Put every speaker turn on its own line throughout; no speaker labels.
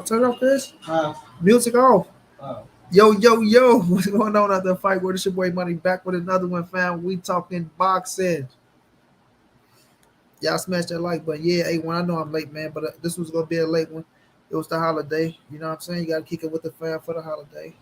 Turn it off, Chris. Music off. Yo, yo, yo. What's going on out there, fight? Where this your boy Money back with another one, fam. We talking boxing. Y'all smash that like button. Yeah, A1. I know I'm late, man, but this was going to be a late one. It was the holiday. You know what I'm saying? You got to kick it with the fam for the holiday.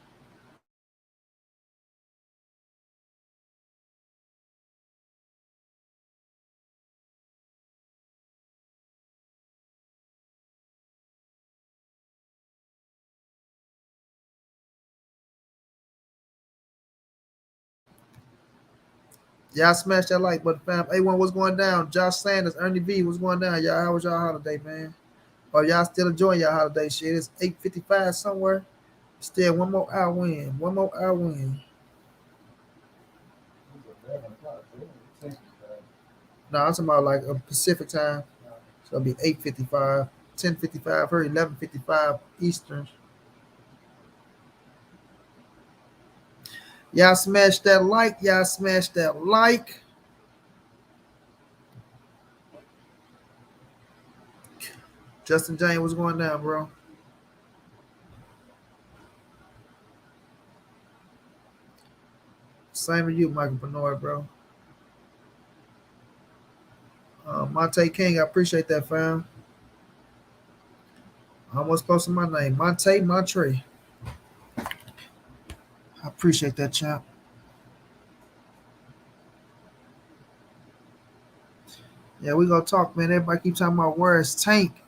Y'all smash that like button, fam. A1, what's going down? Josh Sanders, Ernie V, what's going down? Y'all, how was y'all holiday, man? Or y'all still enjoying y'all holiday shit? It's 8:55 somewhere. Still one more hour win. One more hour win. No, I'm talking about like a Pacific time. So it'll be 8:55, 10:55, or 11:55 Eastern. Y'all smash that like. Y'all smash that like. Justin James, what's going down, bro? Same with you, Michael Bernard, bro. Monte King, I appreciate that, fam. I almost posted my name. Montray. I appreciate that, champ. Yeah, we gonna talk, man. Everybody keep talking about where's Tank.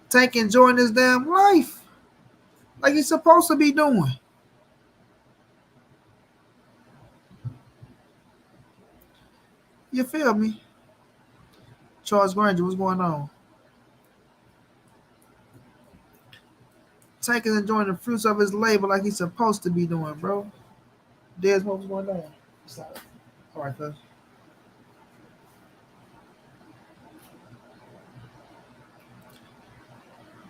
Tank enjoying his damn life like he's supposed to be doing. You feel me? Charles Granger, what's going on? Tank is enjoying the fruits of his labor like he's supposed to be doing, bro. Des, what's going on? All right, cuz.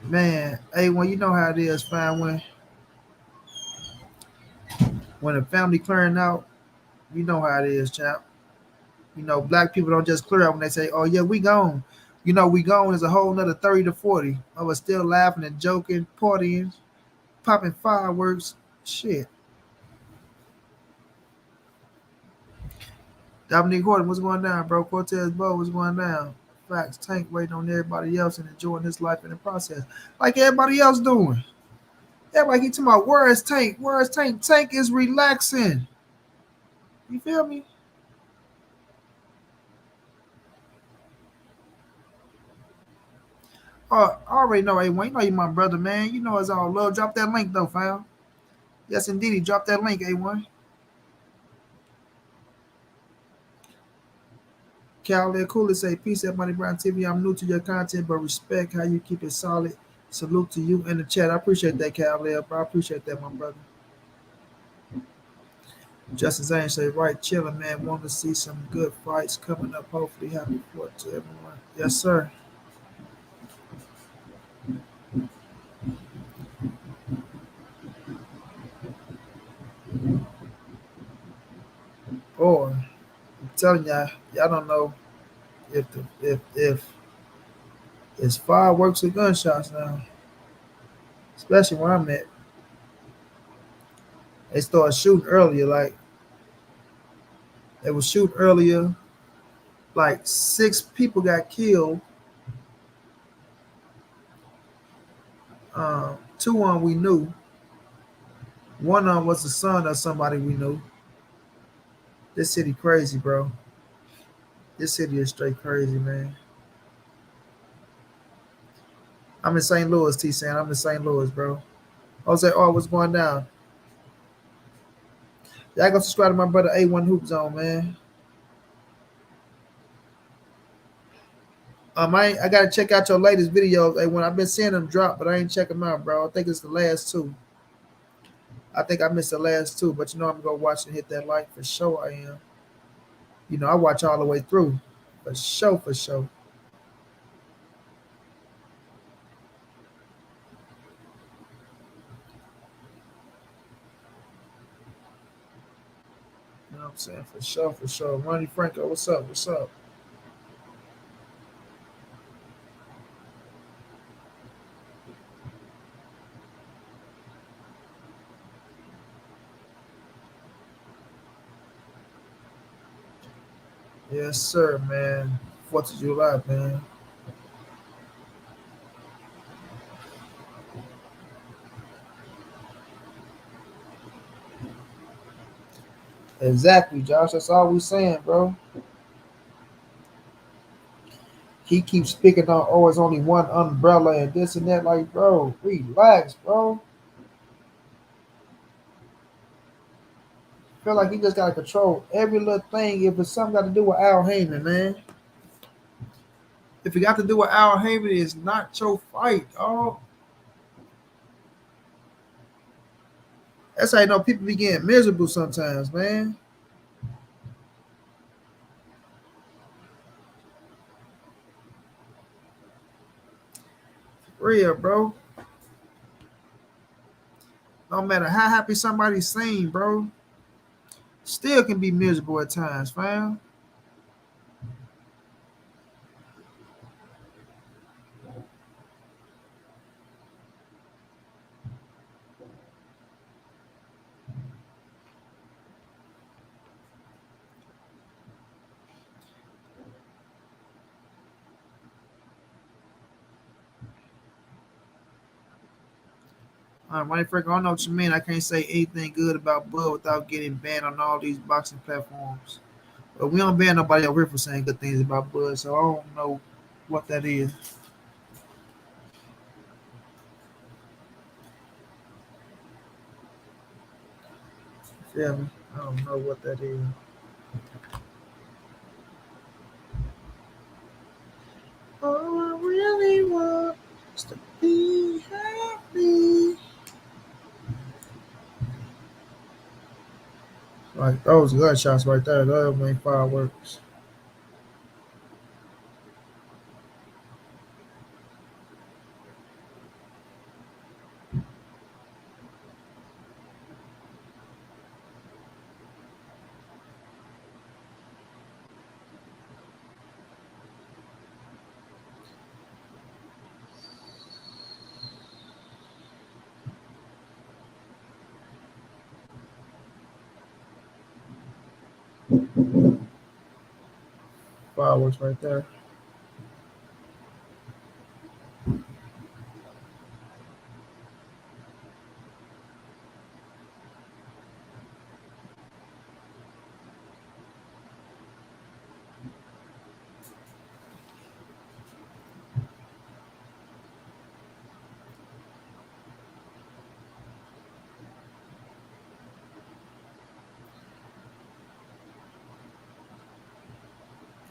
Man, hey, when you know how it is, fam. When a family clearing out, you know how it is, champ. You know, black people don't just clear out when they say, "Oh yeah, we gone." You know, we gone is a whole nother 30 to 40 of us still laughing and joking, partying, popping fireworks. Shit. Dominique Horton, what's going down, bro? Cortez Bo, what's going down? Facts. Tank waiting on everybody else and enjoying his life in the process, like everybody else doing. Everybody keep talking about where is Tank? Where is Tank? Tank is relaxing. You feel me? Oh, I already know, A1. You know you my brother, man. You know it's all love. Drop that link though, fam. Yes, indeed. Drop that link, A1. Cavalier Cooler say, peace at Money Brown TV. I'm new to your content, but respect how you keep it solid. Salute to you in the chat. I appreciate that, Cavalier, bro. I appreciate that, my brother. Justin Zane say, right, chilling, man. Want to see some good fights coming up. Hopefully, happy 4th to everyone. Yes, sir. Boy, I'm telling y'all don't know if if it's fireworks or gunshots now. Especially where I'm at. They started shooting earlier. Like they was shooting earlier. Like 6 people got killed. Two of them we knew. One of them was the son of somebody we knew. This city crazy, bro. This city is straight crazy, man. I'm in St. Louis, T. San. I'm in St. Louis, bro. Jose, oh, what's going down? Y'all go subscribe to my brother A1 Hoop Zone, man. I gotta check out your latest videos. A1, I've been seeing them drop, but I ain't check them out, bro. I think it's the last two. I think I missed the last two, but you know I'm gonna watch and hit that like for sure. I am. You know I watch all the way through, for sure, for sure. You know what I'm saying? For sure, for sure. Ronnie Franco, what's up? What's up? Yes, sir, man. 4th of July, man. Exactly, Josh. That's all we saying, bro. He keeps picking on, oh, it's only one umbrella and this and that. Like, bro, relax, bro. Feel like he just gotta control every little thing. If it's something got to do with Al Heyman, man. If it got to do with Al Heyman, it's not your fight, dog. That's how you know people be getting miserable sometimes, man. For real, bro. No matter how happy somebody's seen, bro, still can be miserable at times, fam. Money Freak, I don't know what you mean. I can't say anything good about Bud without getting banned on all these boxing platforms. But we don't ban nobody over here for saying good things about Bud, so I don't know what that is. Feel me? I don't know what that is. All I really want is to be happy. Like those gunshots right there, those ain't fireworks. Fireworks right there.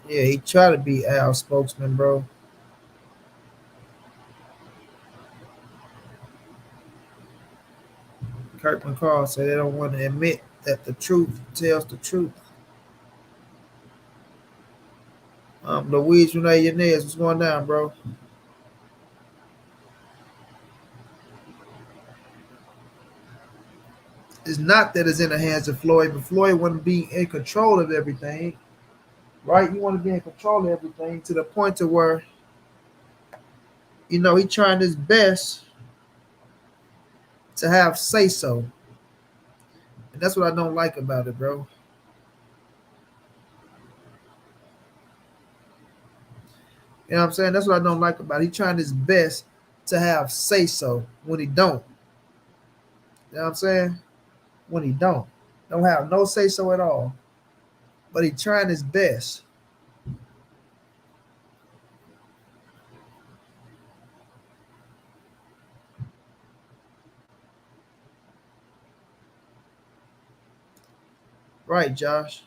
Yeah, he tried to be Al's spokesman, bro. Kirkman Carl said they don't want to admit that the truth tells the truth. Luis Renee Yanez, what's going down, bro? It's not that it's in the hands of Floyd, but Floyd want to be in control of everything, right? You want to be in control of everything to the point to where he trying his best to have say so, and that's what I don't like about it, bro. You know what I'm saying? That's what I don't like about it. He trying his best to have say so when he don't. You know what I'm saying? When he don't have no say so at all. But he trying his best. Right, Josh.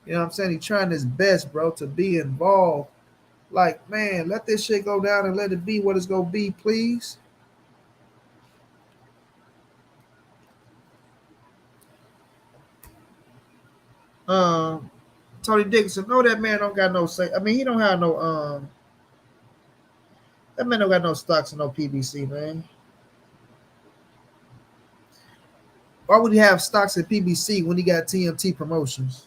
You know what I'm saying? He trying his best, bro, to be involved. Like, man, let this shit go down and let it be what it's gonna be, please. Um, Tony Dixon, no, that man don't got no say. I mean, he don't have no that man don't got no stocks in no PBC, man. Why would he have stocks in PBC when he got TMT promotions?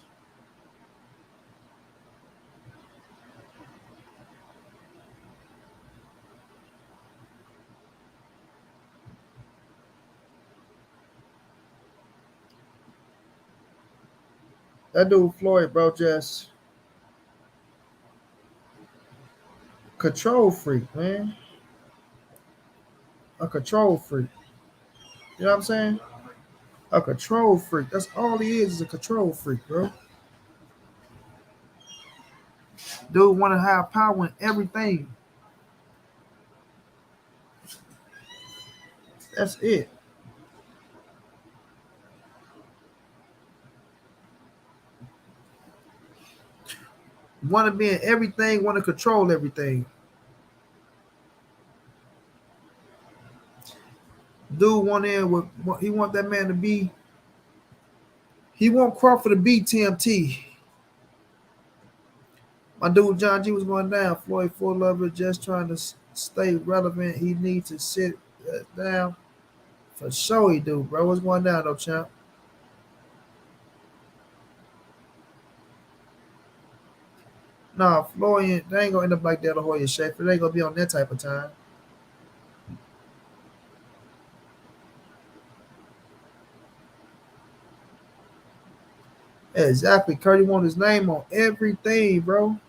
That dude Floyd, bro, just control freak, man. A control freak. You know what I'm saying? A control freak. That's all he is a control freak, bro. Dude want to have power in everything. That's it. Want to be in everything. Want to control everything. Dude want in with he want that man to be. He want Crawford to be TMT. My dude John G was going down. Floyd full of it, just trying to stay relevant. He needs to sit down. For sure he do, bro. What's going down though, champ? Nah, Floyd, they ain't gonna end up like De La Hoya Schaefer. They ain't gonna be on that type of time. Exactly. Curry want his name on everything, bro.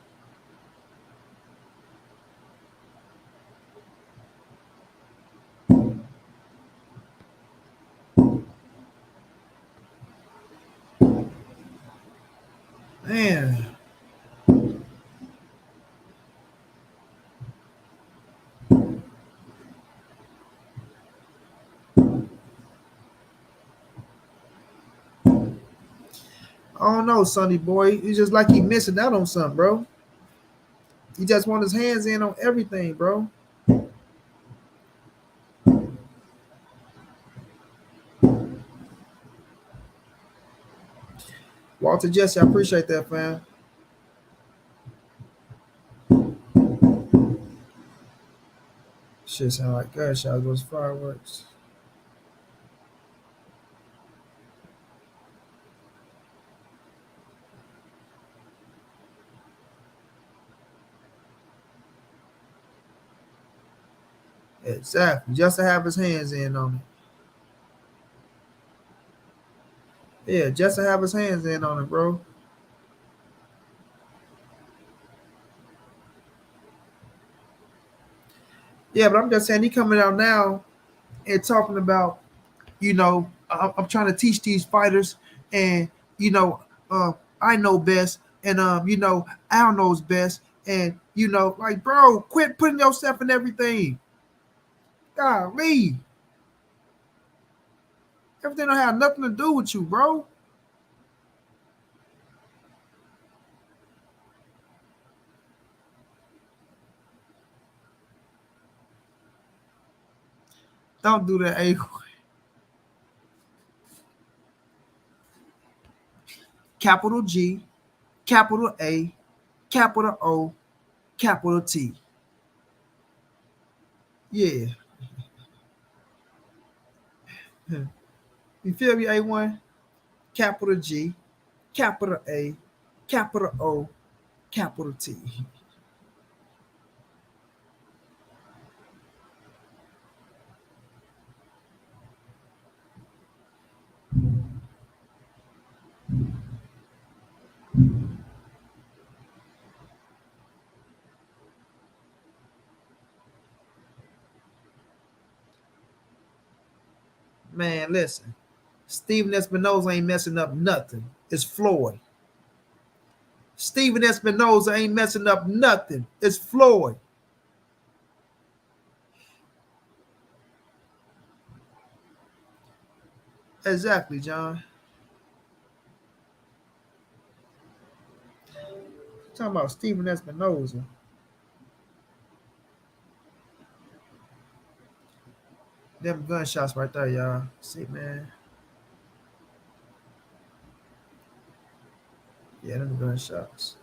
Man. I don't know, Sonny boy. He's just like he missing out on something, bro. He just want his hands in on everything, bro. Walter Jesse, I appreciate that, fam. Shit sound like gunshots, those fireworks. Exactly. Just to have his hands in on it. Yeah, just to have his hands in on it, bro. Yeah, but I'm just saying he coming out now and talking about, I'm trying to teach these fighters and you know, I know best and Al knows best and like bro, quit putting yourself in everything. Golly. Everything don't have nothing to do with you, bro. Don't do that, A. Capital G, capital A, capital O, capital T. Yeah. You feel me, A1? Capital G, capital A, capital O, capital T. Man, listen. Steven Espinoza ain't messing up nothing. It's Floyd. Steven Espinoza ain't messing up nothing. It's Floyd. Exactly, John. Talking about Steven Espinoza. Them gunshots right there, y'all. See, man. Yeah, them gunshots.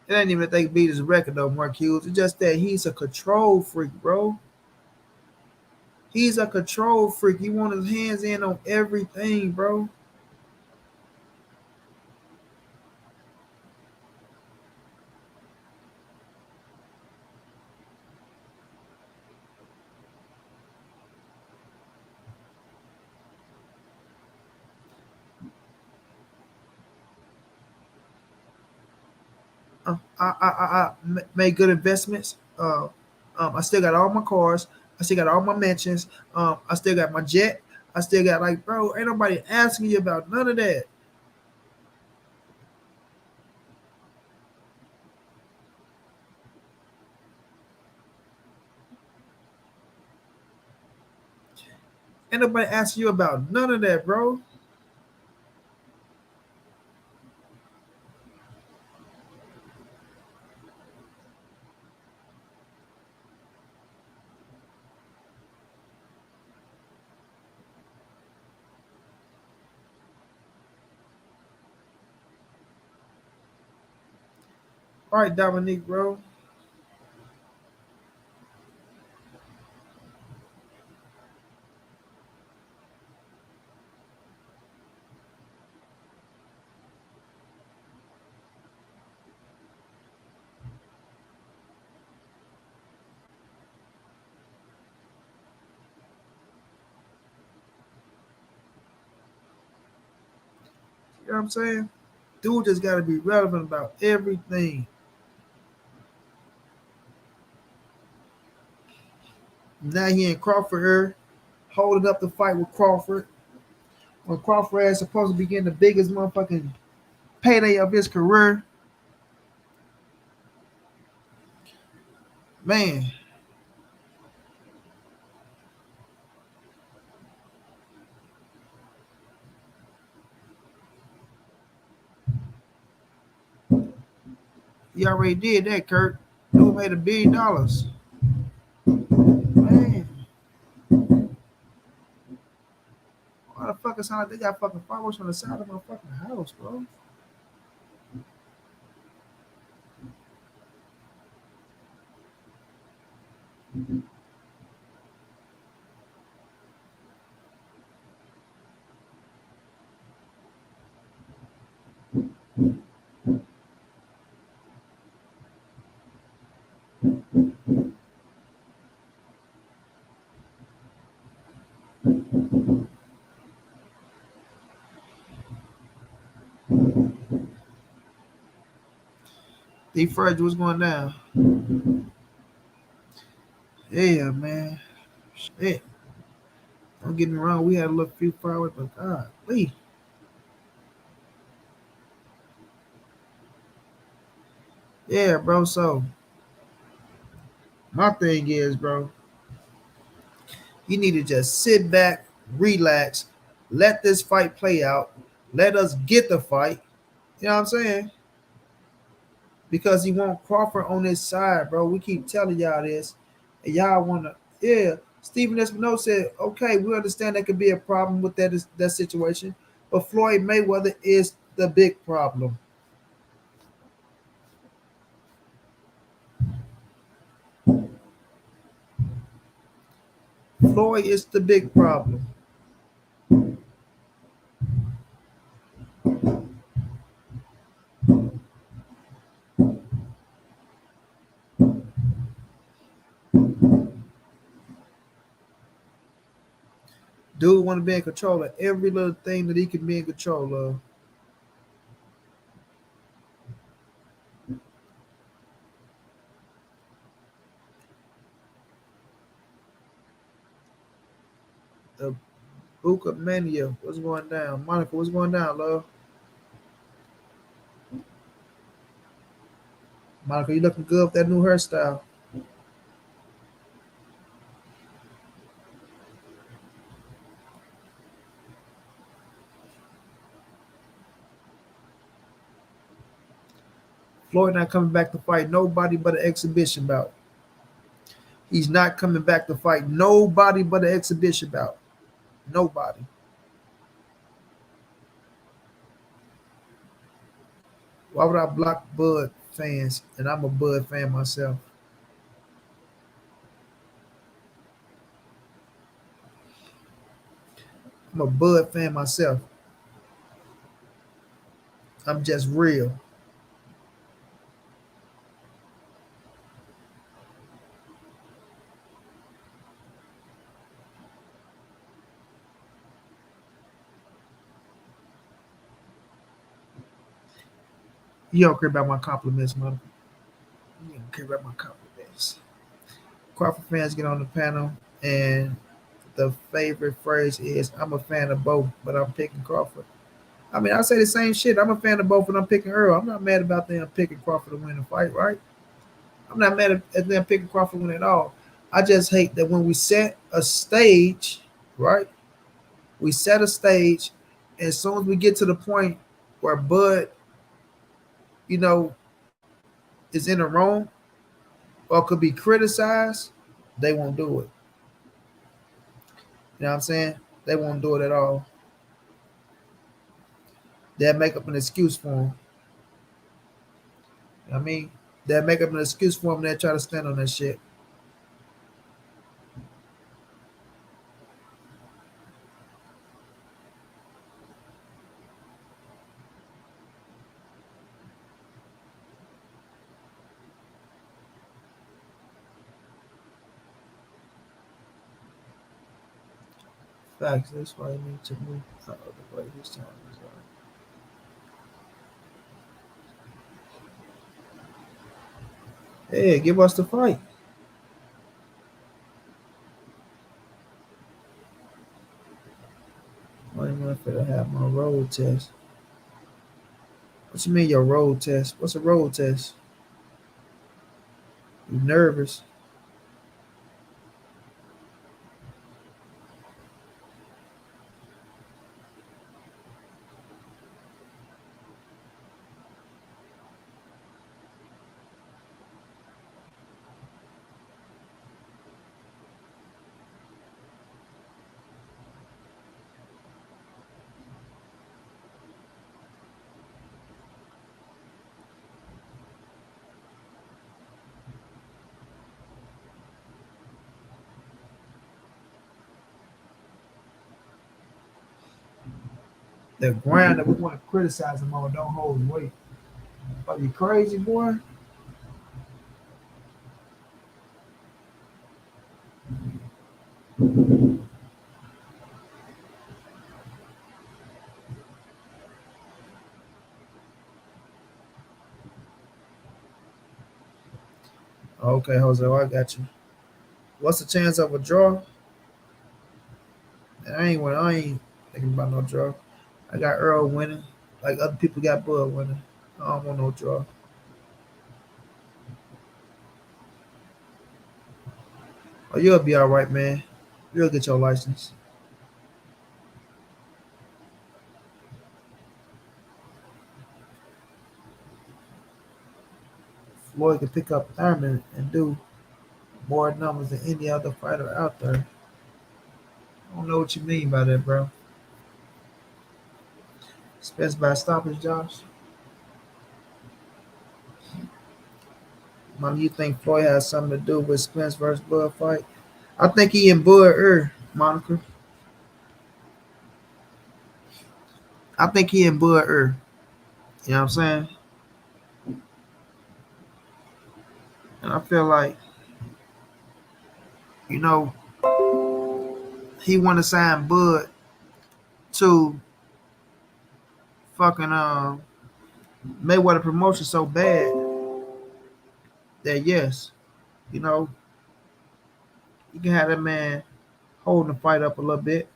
It ain't even that they beat his record though, Mark Hughes. It's just that he's a control freak, bro. He's a control freak. He wants his hands in on everything, bro. Made good investments. I still got all my cars. I still got all my mentions. I still got my jet. I still got like, bro, ain't nobody asking you about none of that. Ain't nobody asking you about none of that, bro. All right, Dominique, bro. You know what I'm saying? Dude just got to be relevant about everything. Now he in Crawford here, holding up the fight with Crawford. When Crawford is supposed to be getting the biggest motherfucking payday of his career, man. He already did that, Kurt. Dude made $1 billion. Man, why the fuck it sound like they got fucking fireworks on the side of my fucking house, bro? D Fudge, what's going down? Yeah, man. Shit. Don't get me wrong, we had a little few fireworks, but God, wait. Yeah, bro. So my thing is, bro, you need to just sit back, relax, let this fight play out, let us get the fight. You know what I'm saying? Because he want Crawford on his side, bro. We keep telling y'all this, and y'all wanna, yeah. Stephen Espinosa said, okay, we understand there could be a problem with that situation, but Floyd Mayweather is the big problem. Floyd is the big problem. Dude want to be in control of every little thing that he can be in control of. The Buka Mania, what's going down? Monica, what's going down, love? Monica, you looking good with that new hairstyle. Floyd not coming back to fight nobody but an exhibition bout. He's not coming back to fight nobody but an exhibition bout. Nobody. Why would I block Bud? fans, and I'm a Bud fan myself. I'm a Bud fan myself. I'm just real. You don't care about my compliments, mother. You don't care about my compliments. Crawford fans get on the panel, and the favorite phrase is, "I'm a fan of both, but I'm picking Crawford." I mean, I say the same shit. I'm a fan of both, and I'm picking Earl. I'm not mad about them picking Crawford to win the fight, right? I'm not mad at them picking Crawford to win at all. I just hate that when we set a stage, right? We set a stage, and as soon as we get to the point where Bud, you know, is in the wrong or could be criticized, they won't do it. You know what I'm saying? They won't do it at all. They'll make up an excuse for him. You know what I mean? They'll make up an excuse for him. They'll try to stand on that shit. Facts. That's why you need to move out of the way this time. Is hey, give us the fight. Why am I finna have my road test? What you mean your road test? What's a road test? You nervous? The ground that we want to criticize him on don't hold weight. Are you crazy, boy? Okay, Jose, I got you. What's the chance of a draw? I ain't thinking about no draw. I got Earl winning. Like other people got Bud winning. I don't want no draw. Oh, you'll be all right, man. You'll get your license. Floyd can pick up Thurman and do more numbers than any other fighter out there. I don't know what you mean by that, bro. Spence by stoppage, Josh. Mom, you think Floyd has something to do with Spence versus Bud fight? I think he and Bud Monica. I think he and Bud You know what I'm saying? And I feel like, you know, he want to sign Bud to fucking Mayweather promotion so bad that yes, you know, you can have that man holding the fight up a little bit.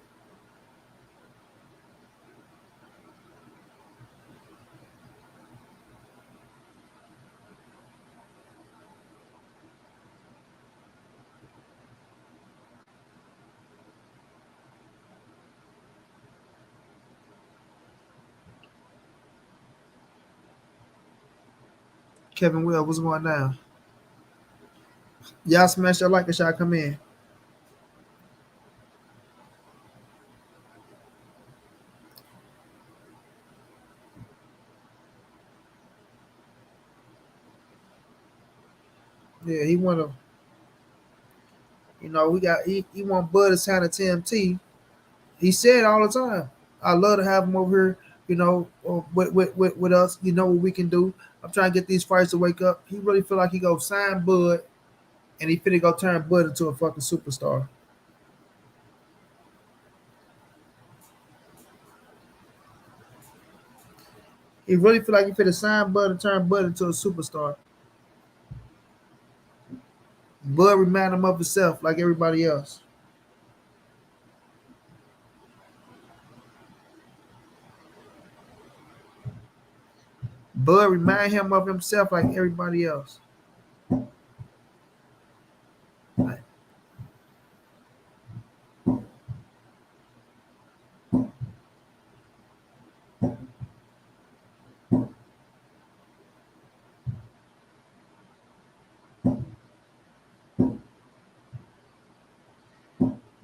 Kevin Will, what's going down? Y'all smash your like a shot, come in. Yeah, he wanna. We got he want Bud to sign a TMT. He said all the time, "I love to have him over here. With us. You know what we can do. I'm trying to get these fights to wake up." He really feel like he go sign Bud, and he finna go turn Bud into a fucking superstar. He really feel like he finna sign Bud and turn Bud into a superstar. Bud remind him of himself like everybody else. Bud remind him of himself like everybody else. Like,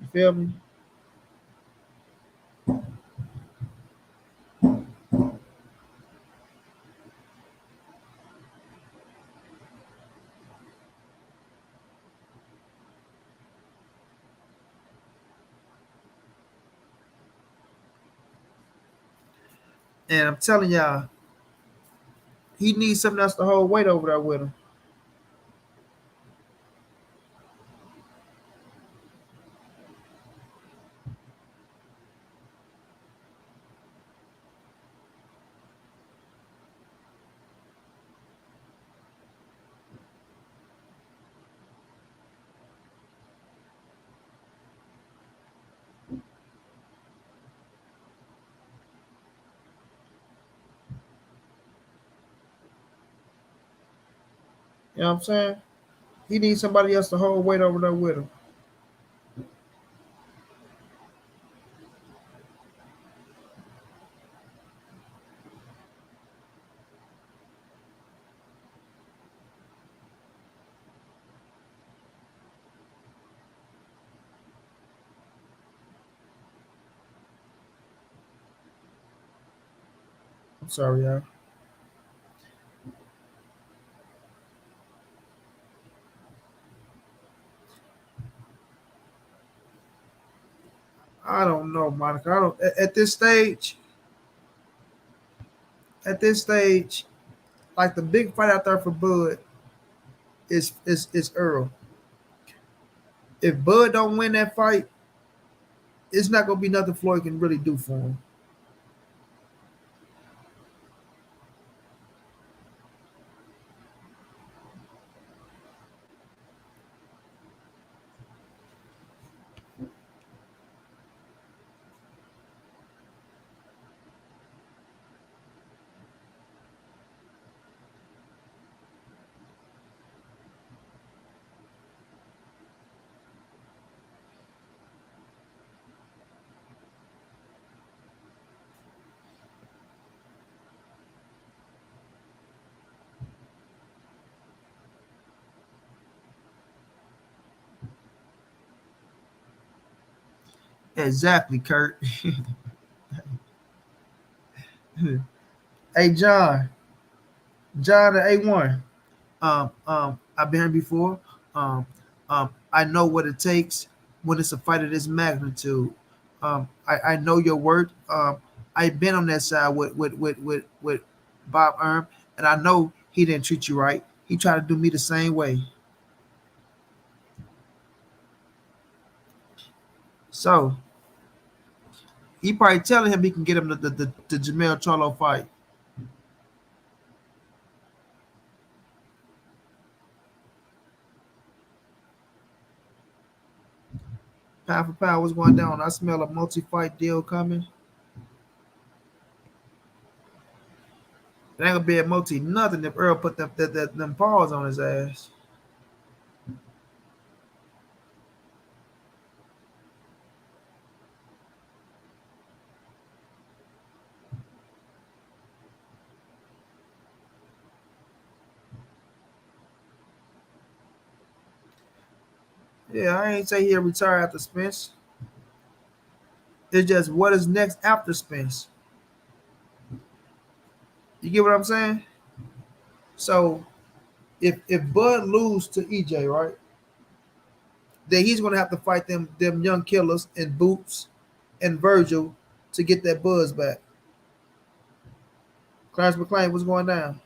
you feel me? And I'm telling y'all, he needs something else to hold weight over there with him. You know what I'm saying? He needs somebody else to hold weight over there with him. I'm sorry, y'all. I don't know, Monica. I don't at this stage. At this stage, like the big fight out there for Bud is Earl. If Bud don't win that fight, it's not gonna be nothing Floyd can really do for him. Exactly, Kurt. Hey, John the A1. I've been here before. I know what it takes when it's a fight of this magnitude. I know your word. I've been on that side with Bob Erm, and I know he didn't treat you right. He tried to do me the same way. So he probably telling him he can get him the Jamel Charlo fight. Pound for pound, what's going down? I smell a multi-fight deal coming. It ain't gonna be a multi nothing if Earl put them paws on his ass. Yeah, I ain't say he'll retire after Spence. It's just what is next after Spence. You get what I'm saying? So If Bud lose to EJ, right, then he's gonna have to fight them young killers and Boots and Virgil to get that buzz back. Clarence McClain, what's going down?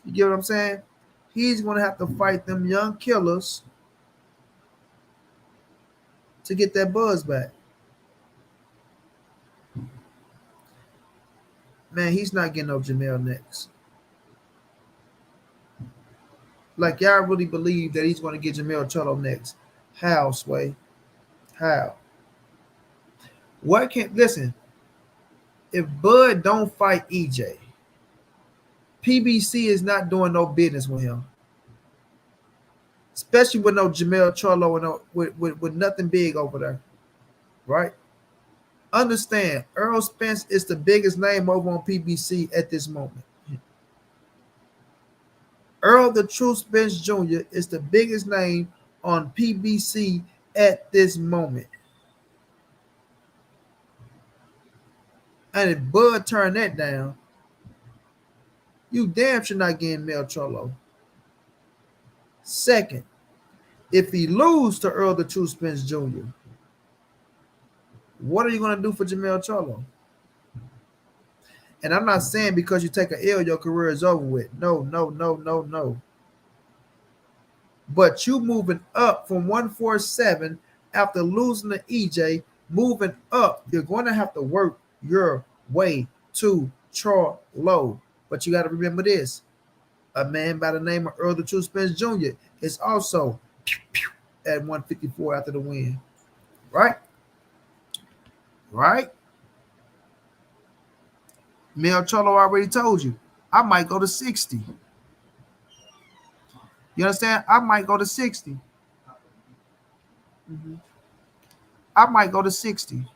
You get what I'm saying? He's gonna have to fight them young killers to get that buzz back. Man, he's not getting no Jamel next. Like y'all really believe that he's gonna get Jamel Cholo next? How, Sway? How? What can listen? If Bud don't fight EJ, PBC is not doing no business with him, especially with no Jamel Cholo and no, with nothing big over there, right? Understand, Errol Spence is the biggest name over on PBC at this moment. Earl the True Spence Jr. is the biggest name on PBC at this moment. And if Bud turn that down, you damn sure not getting Mel Cholo. Second, if he lose to Earl the True Spence Jr., what are you going to do for Jamel Cholo? And I'm not saying because you take an L, your career is over with. No, no, no, no, no. But you moving up from 147 after losing to EJ, moving up, you're going to have to work your way to Charlo. But you got to remember this. A man by the name of Earl the True Spence Jr. is also at 154 after the win. Right? Right? Mel Cholo already told you, I might go to 60. You understand? I might go to 60. Mhm. I might go to 60.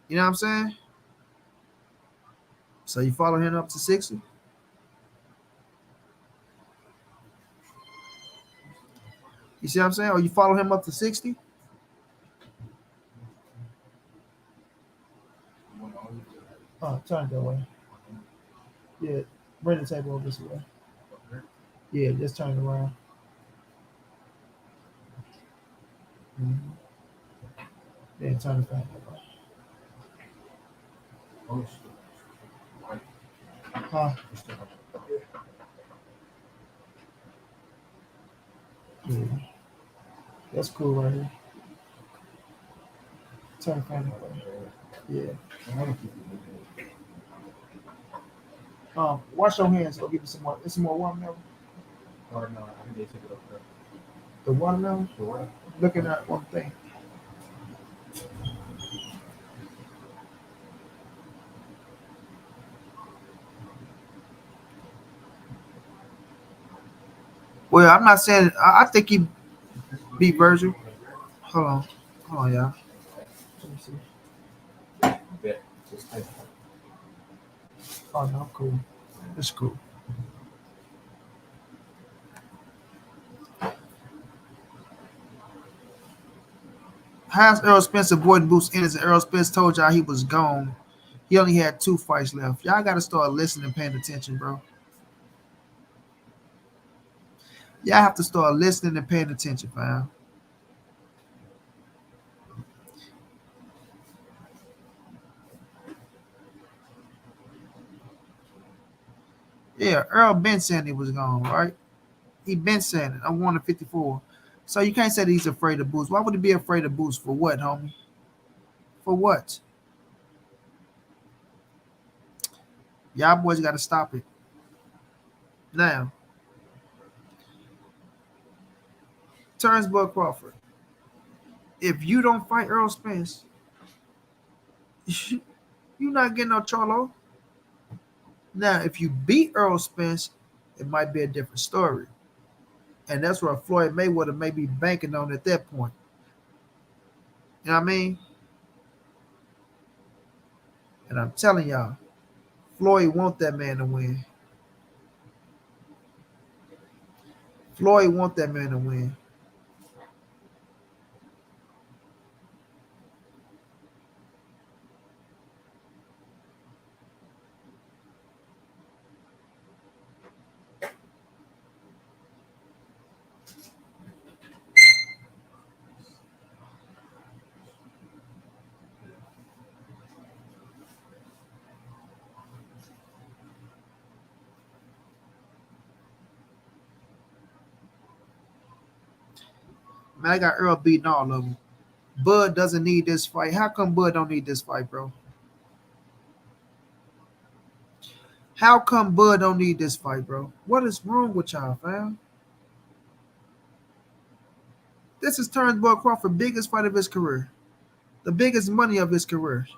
You know what I'm saying? So you follow him up to 60? You see what I'm saying? Or you follow him up to 60? Oh, turn it that way. Yeah. Bring the table over this way. Yeah, just turn it around. Mm-hmm. Yeah, turn it back that way. Huh? Yeah. That's cool right here. Turn it back that way. Yeah. Wash your hands. I'll give you some more. There's some more watermelon. Or no, I think they took it up there. The watermelon? The what? Looking at one thing. Well, I'm not saying. I think he beat Virgil. Hold on. Hold on, y'all. Let me see. Oh, no, cool. It's cool. How's Errol Spence avoiding Boots Ennis? Errol Spence told y'all he was gone. He only had 2 fights left. Y'all got to start listening and paying attention, bro. Y'all have to start listening and paying attention, fam. Yeah, Earl been saying he was gone, right? He been saying it. I wanted 54. So you can't say that he's afraid of Boots. Why would he be afraid of Boots? For what, homie? For what? Y'all boys got to stop it. Now, Terence Bud Crawford. If you don't fight Earl Spence, you're not getting no Charlo. Now, if you beat Earl Spence, it might be a different story. And that's what Floyd Mayweather may be banking on at that point. You know what I mean? And I'm telling y'all, Floyd want that man to win. Floyd want that man to win. Man, I got Earl beating all of them. Bud doesn't need this fight. How come Bud don't need this fight, bro? How come Bud don't need this fight, bro? What is wrong with y'all, fam? This is Terence Boy Crawford's biggest fight of his career. The biggest money of his career.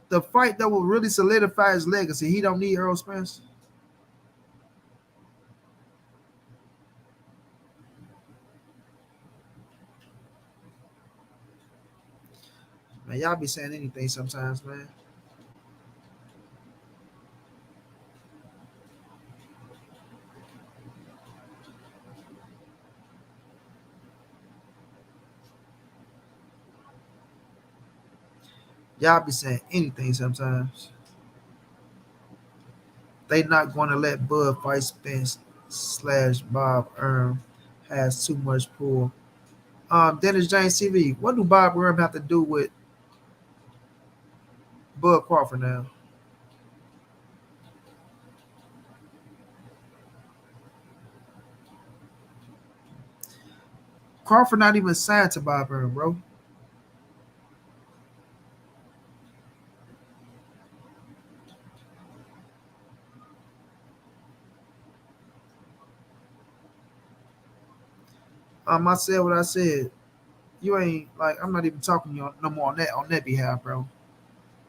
The fight that will really solidify his legacy. He don't need Errol Spence. Man, y'all be saying anything sometimes, man. Y'all be saying anything sometimes. They not going to let Bud fight Spence slash Bob Erm has too much pull. Dennis James TV. What do Bob Erm have to do with Bud Crawford now? Crawford not even signed to Bob Erm, bro. I said what I said. You ain't like I'm not even talking to you no more on that behalf, bro.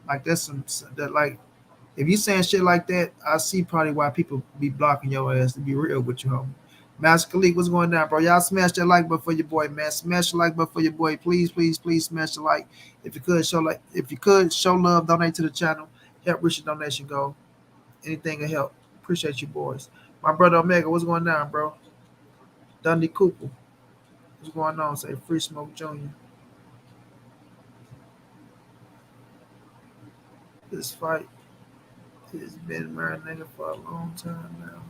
Like that's some that like if you saying shit like that, I see probably why people be blocking your ass. To be real with you, homie. Master Khalik, what's going down, bro? Y'all smash that like button for your boy, man. Smash the like button for your boy, please, please, please. Smash the like. If you could show love, donate to the channel. Help reach the donation goal. Anything will help. Appreciate you, boys. My brother Omega, what's going down, bro? Dundee Cooper, what's going on? Say Free Smoke Junior. This fight has been marinated for a long time now.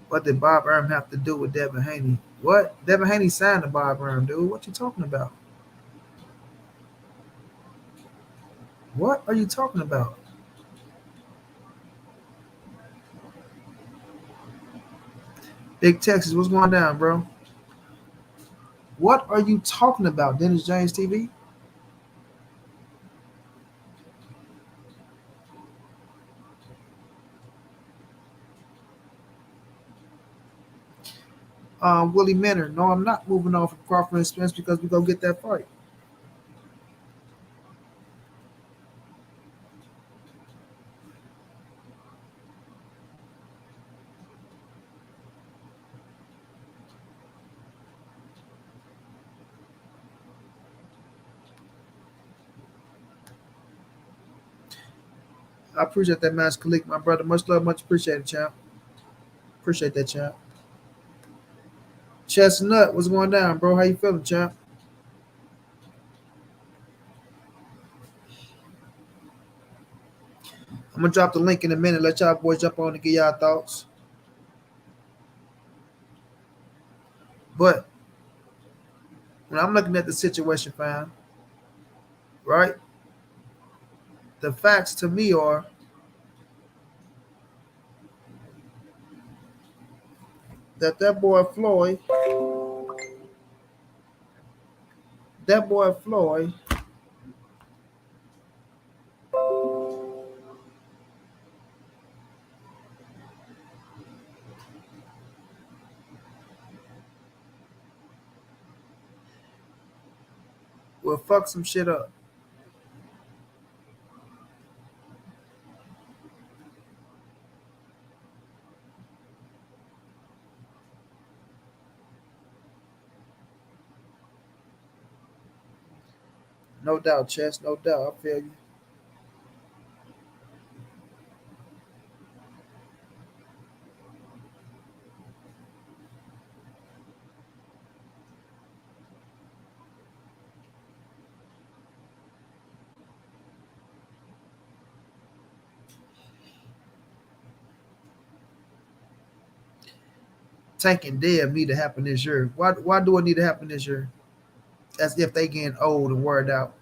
What did Bob Erm have to do with Devin Haney? What? Devin Haney signed to Bob Erm, dude. What you talking about? What are you talking about? Big Texas, what's going down, bro? What are you talking about, Dennis James TV? Willie Minner. No, I'm not moving on from Crawford and Spence because we go get that fight. I appreciate that, Master Khalik, my brother. Much love, much appreciated, champ. Appreciate that, champ. Chestnut, what's going down, bro? How you feeling, champ? I'm gonna drop the link in a minute. Let y'all boys jump on and get y'all thoughts. But when I'm looking at the situation, fam, right? The facts to me are that that boy Floyd will fuck some shit up. No doubt, Chess. No doubt. I feel you. Tank and Dev need to happen this year. Why do it need to happen this year? As if they getting old and worn out.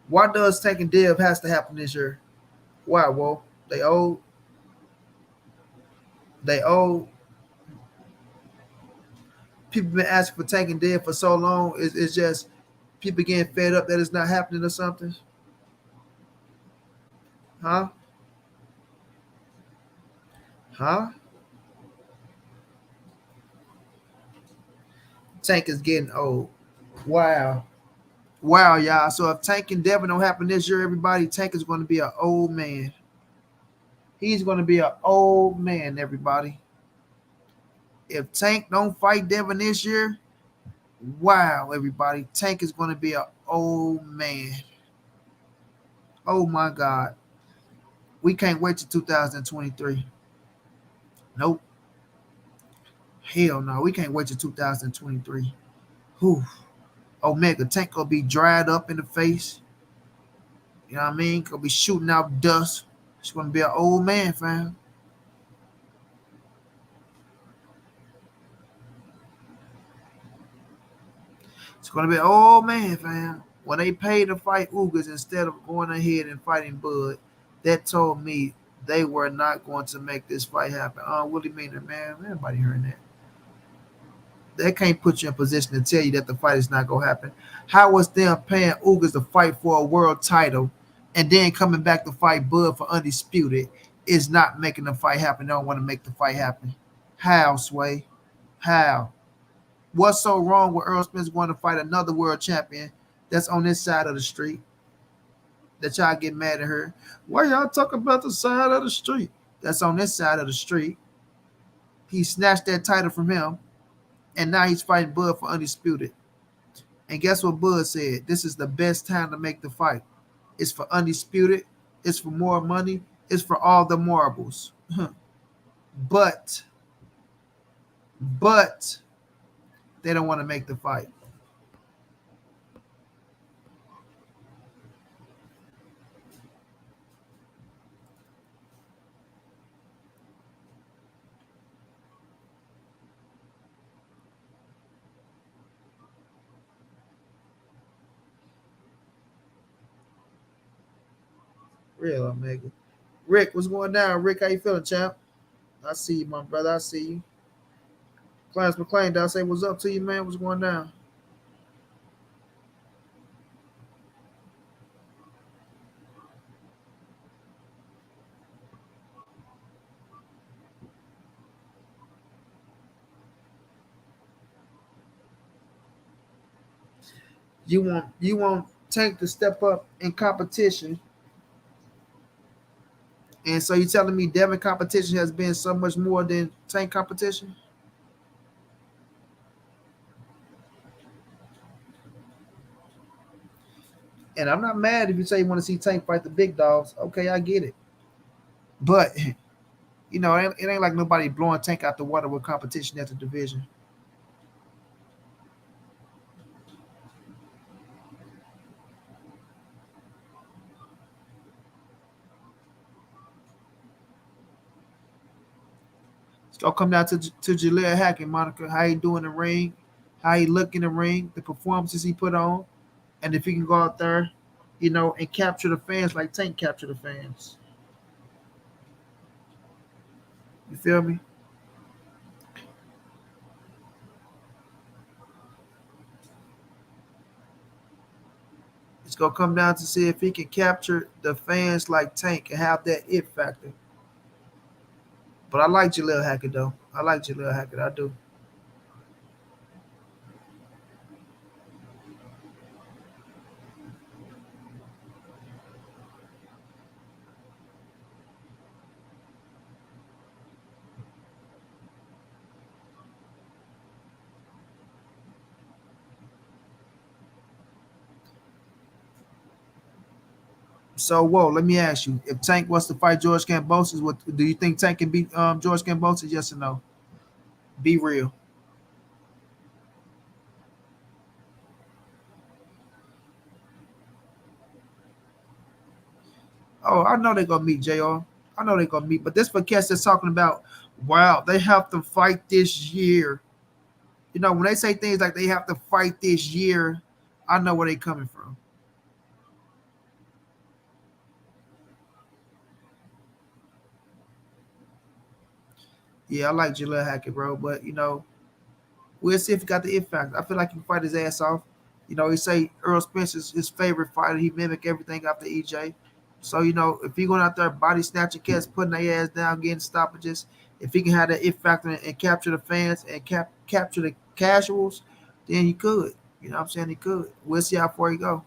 Why does Tank and Dev has to happen this year? Why? Well, they old. They old. People been asking for Tank and Dev for so long. It's just people getting fed up that it's not happening or something. Huh? Huh? Tank is getting old. Wow. Wow, y'all. So if Tank and Devin don't happen this year, everybody, Tank is going to be an old man. He's going to be an old man, everybody. If Tank don't fight Devin this year, wow, everybody, Tank is going to be an old man. Oh my God. We can't wait till 2023. Nope. Hell no. We can't wait till 2023. Whew. Omega Tank gonna be dried up in the face. You know what I mean? Gonna be shooting out dust. He's gonna be an old man, fam. It's gonna be an old man, fam. When they paid to fight Ugas instead of going ahead and fighting Bud, that told me they were not going to make this fight happen. What do you mean, man? Everybody hearing that? They can't put you in position to tell you that the fight is not gonna happen. How was them paying Ugas to fight for a world title and then coming back to fight Bud for undisputed is not making the fight happen? They don't want to make the fight happen. How, Sway? How? What's so wrong with Errol Spence going to fight another world champion that's on this side of the street? That y'all get mad at her. Why y'all talking about the side of the street? That's on this side of the street. He snatched that title from him, and now he's fighting Bud for undisputed. And guess what Bud said? This is the best time to make the fight. It's for undisputed. It's for more money. It's for all the marbles. but, but they don't want to make the fight. Real Omega. Rick, what's going down? Rick, how you feeling, champ? I see you, my brother. I see you. Clarence McLean, did I say what's up to you, man? What's going down? You want Tank to step up in competition, and so you telling me Devin competition has been so much more than Tank competition? And I'm not mad if you say you want to see Tank fight the big dogs. Okay, I get it. But it ain't like nobody blowing Tank out the water with competition at the division. It's gonna come down to Jaleel Hackett, Monica. How he do in the ring, how he look in the ring, the performances he put on, and if he can go out there, and capture the fans like Tank capture the fans. You feel me? It's gonna come down to see if he can capture the fans like Tank and have that it factor. But I like Jaleel Hackett though. I like Jaleel Hackett. I do. So, whoa, let me ask you: if Tank was to fight George Kambosos, what do you think Tank can beat George Kambosos? Yes or no? Be real. Oh, I know they're gonna meet Jr. I know they're gonna meet, but this for cats that's talking about, wow, they have to fight this year. You know, when they say things like they have to fight this year, I know where they coming from. Yeah, I like Jaleel Hackett, bro, but we'll see if he got the it factor. I feel like he can fight his ass off. He say Earl Spence is his favorite fighter. He mimic everything after EJ. So, if he going out there body snatching cats, putting their ass down, getting stoppages, if he can have that it factor and capture the fans and capture the casuals, then he could. You know what I'm saying? He could. We'll see how far he go.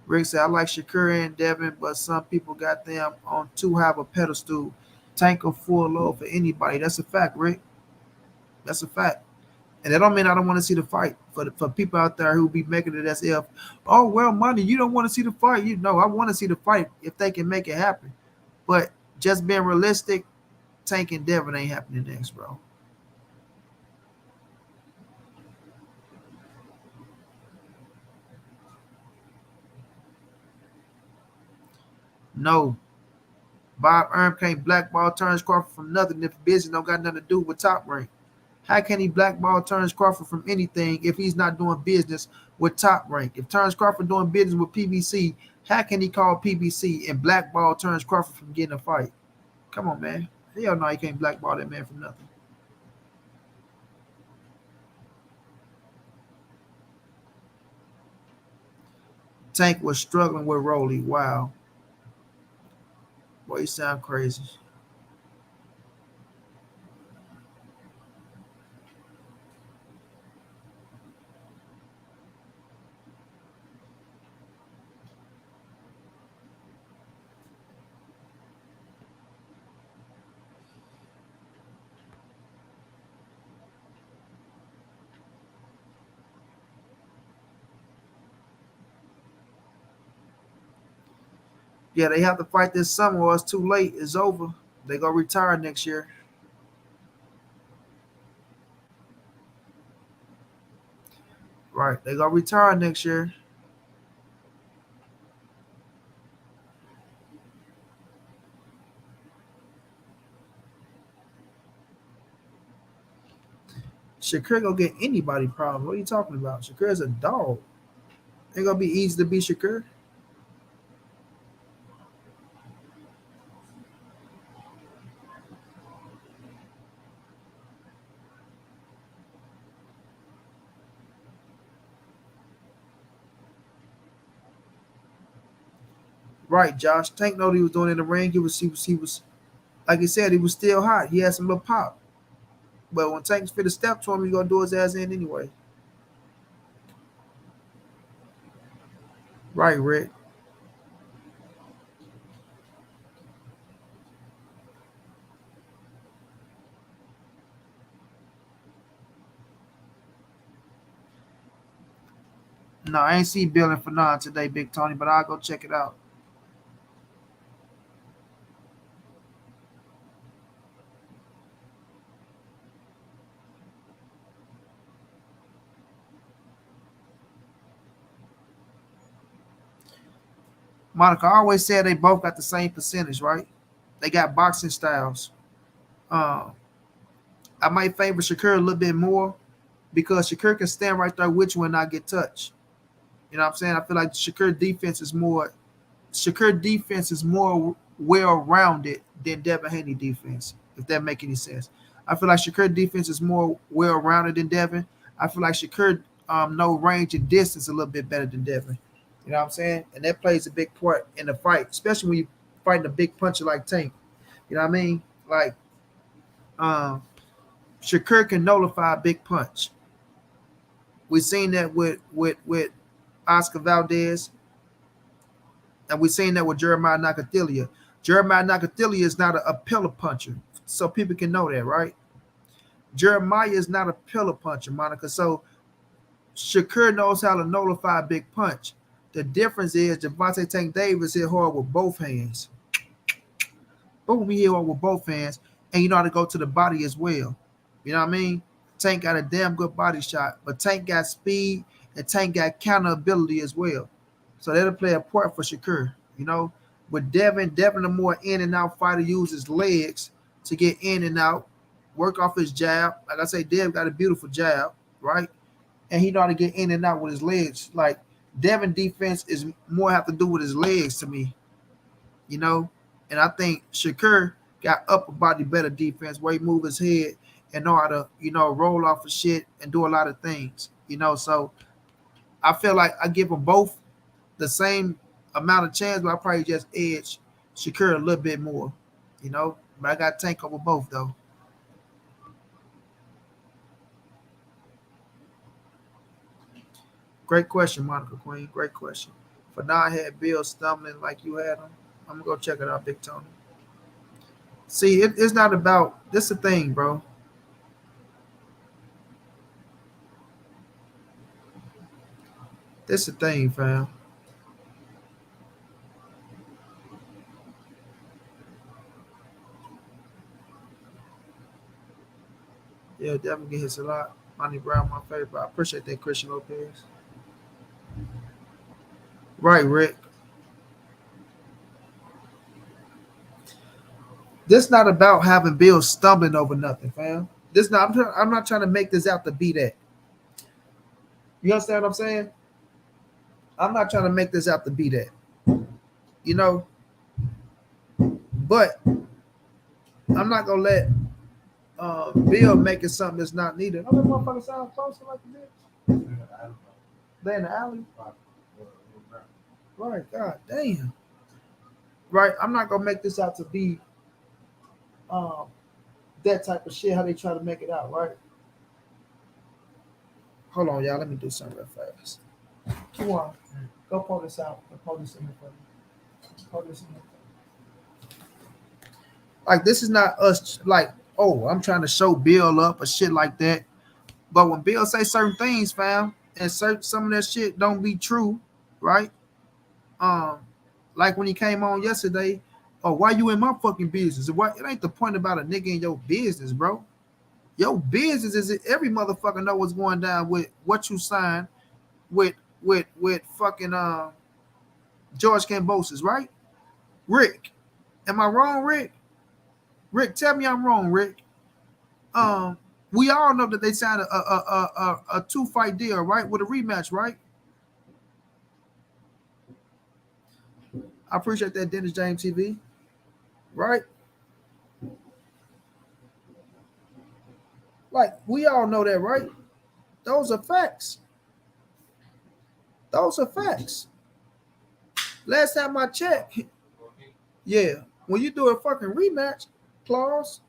Rick said, I like Shakur and Devin, but some people got them on too high of a pedestal. Tank or full load for anybody. That's a fact, Rick. That's a fact. And that don't mean I don't want to see the fight. For people out there who be making it as if, oh well, money, you don't want to see the fight. I want to see the fight if they can make it happen. But just being realistic, Tank and Devin ain't happening next, bro. No, Bob Erm can't blackball Terence Crawford from nothing if business don't got nothing to do with Top Rank. How can he blackball Terence Crawford from anything if he's not doing business with Top Rank? If Terence Crawford doing business with PBC, how can he call PBC and blackball Terence Crawford from getting a fight? Come on, man. Hell no, you can't blackball that man from nothing. Tank was struggling with Rolly. Wow. Boy, you sound crazy. Yeah, they have to fight this summer or it's too late. It's over. They gonna retire next year. Right. They gonna retire next year. Shakur gonna get anybody problems. What are you talking about? Shakur is a dog. Ain't gonna be easy to beat Shakur. Right, Josh. Tank know what he was doing in the ring. He was like he said, he was still hot. He had some little pop. But when Tank's fit to step to him, he gonna do his ass in anyway. Right, Rick. No, I ain't see Bill and Fanon today, Big Tony, but I'll go check it out. Monica I always said they both got the same percentage, right? They got boxing styles. Uh, I might favor Shakur a little bit more because Shakur can stand right there with you and not get touched. You know what I'm saying? I feel like Shakur defense is more well rounded than Devin Haney defense, if that make any sense. I feel like Shakur defense is more well rounded than Devin. I feel like Shakur know range and distance a little bit better than Devin. You know what I'm saying? And that plays a big part in the fight, especially when you fighting a big puncher like Tank. You know what I mean? Like um, Shakur can nullify a big punch. We've seen that with Oscar Valdez, and we've seen that with Jeremiah Nakathilia. Jeremiah Nakathilia is not a pillar puncher, so people can know that, right? Jeremiah is not a pillar puncher, Monica. So Shakur knows how to nullify a big punch. The difference is Javante Tank Davis hit hard with both hands. Boom, he hit hard with both hands, and you know how to go to the body as well. You know what I mean? Tank got a damn good body shot, but Tank got speed and Tank got counter ability as well. So that'll play a part for Shakur. You know, with Devin a more in and out fighter, uses his legs to get in and out, work off his jab. Like I say, Dev got a beautiful jab, right? And he know how to get in and out with his legs. Like Devin defense is more have to do with his legs to me, you know. And I think Shakur got upper body better defense where he move his head and know how to, you know, roll off of shit and do a lot of things, you know. So I feel like I give them both the same amount of chance, but I probably just edge Shakur a little bit more, you know. But I got Tank over both though. Great question, Monica Queen. Great question. For now, I had Bill stumbling like you had him. I'm gonna go check it out, Big Tony. See, it's not about this. The thing, bro. This the thing, fam. Yeah, Devin get hits a lot. Montray-Brown, my favorite. I appreciate that, Christian Lopez. Right, Rick. This not about having Bill stumbling over nothing, fam. This not. I'm not trying to make this out to be that. You understand what I'm saying? I'm not trying to make this out to be that. You know, but I'm not gonna let Bill making something that's not needed. Oh, that motherfucker sound closer like this. They in the alley. Right, God damn. Right, I'm not gonna make this out to be um that type of shit. How they try to make it out, right? Hold on, y'all. Let me do something real fast. Come on, go pull this out. Go pull this in here for me. Pull this in here. Like this is not us. Like, oh, I'm trying to show Bill up or shit like that. But when Bill say certain things, fam, and certain some of that shit don't be true, right? Um, like when he came on yesterday, oh, why you in my fucking business? What? It ain't the point about a nigga in your business, bro. Your business is that every motherfucker know what's going down with what you signed with fucking George Cambosis, right? Rick, am I wrong, Rick? Rick, tell me I'm wrong, Rick. Um, we all know that they signed a 2-fight deal, right, with a rematch, right? I appreciate that, Dennis James TV, right? Like we all know that, right? Those are facts. Those are facts. Last time I checked, yeah, when you do a fucking rematch clause,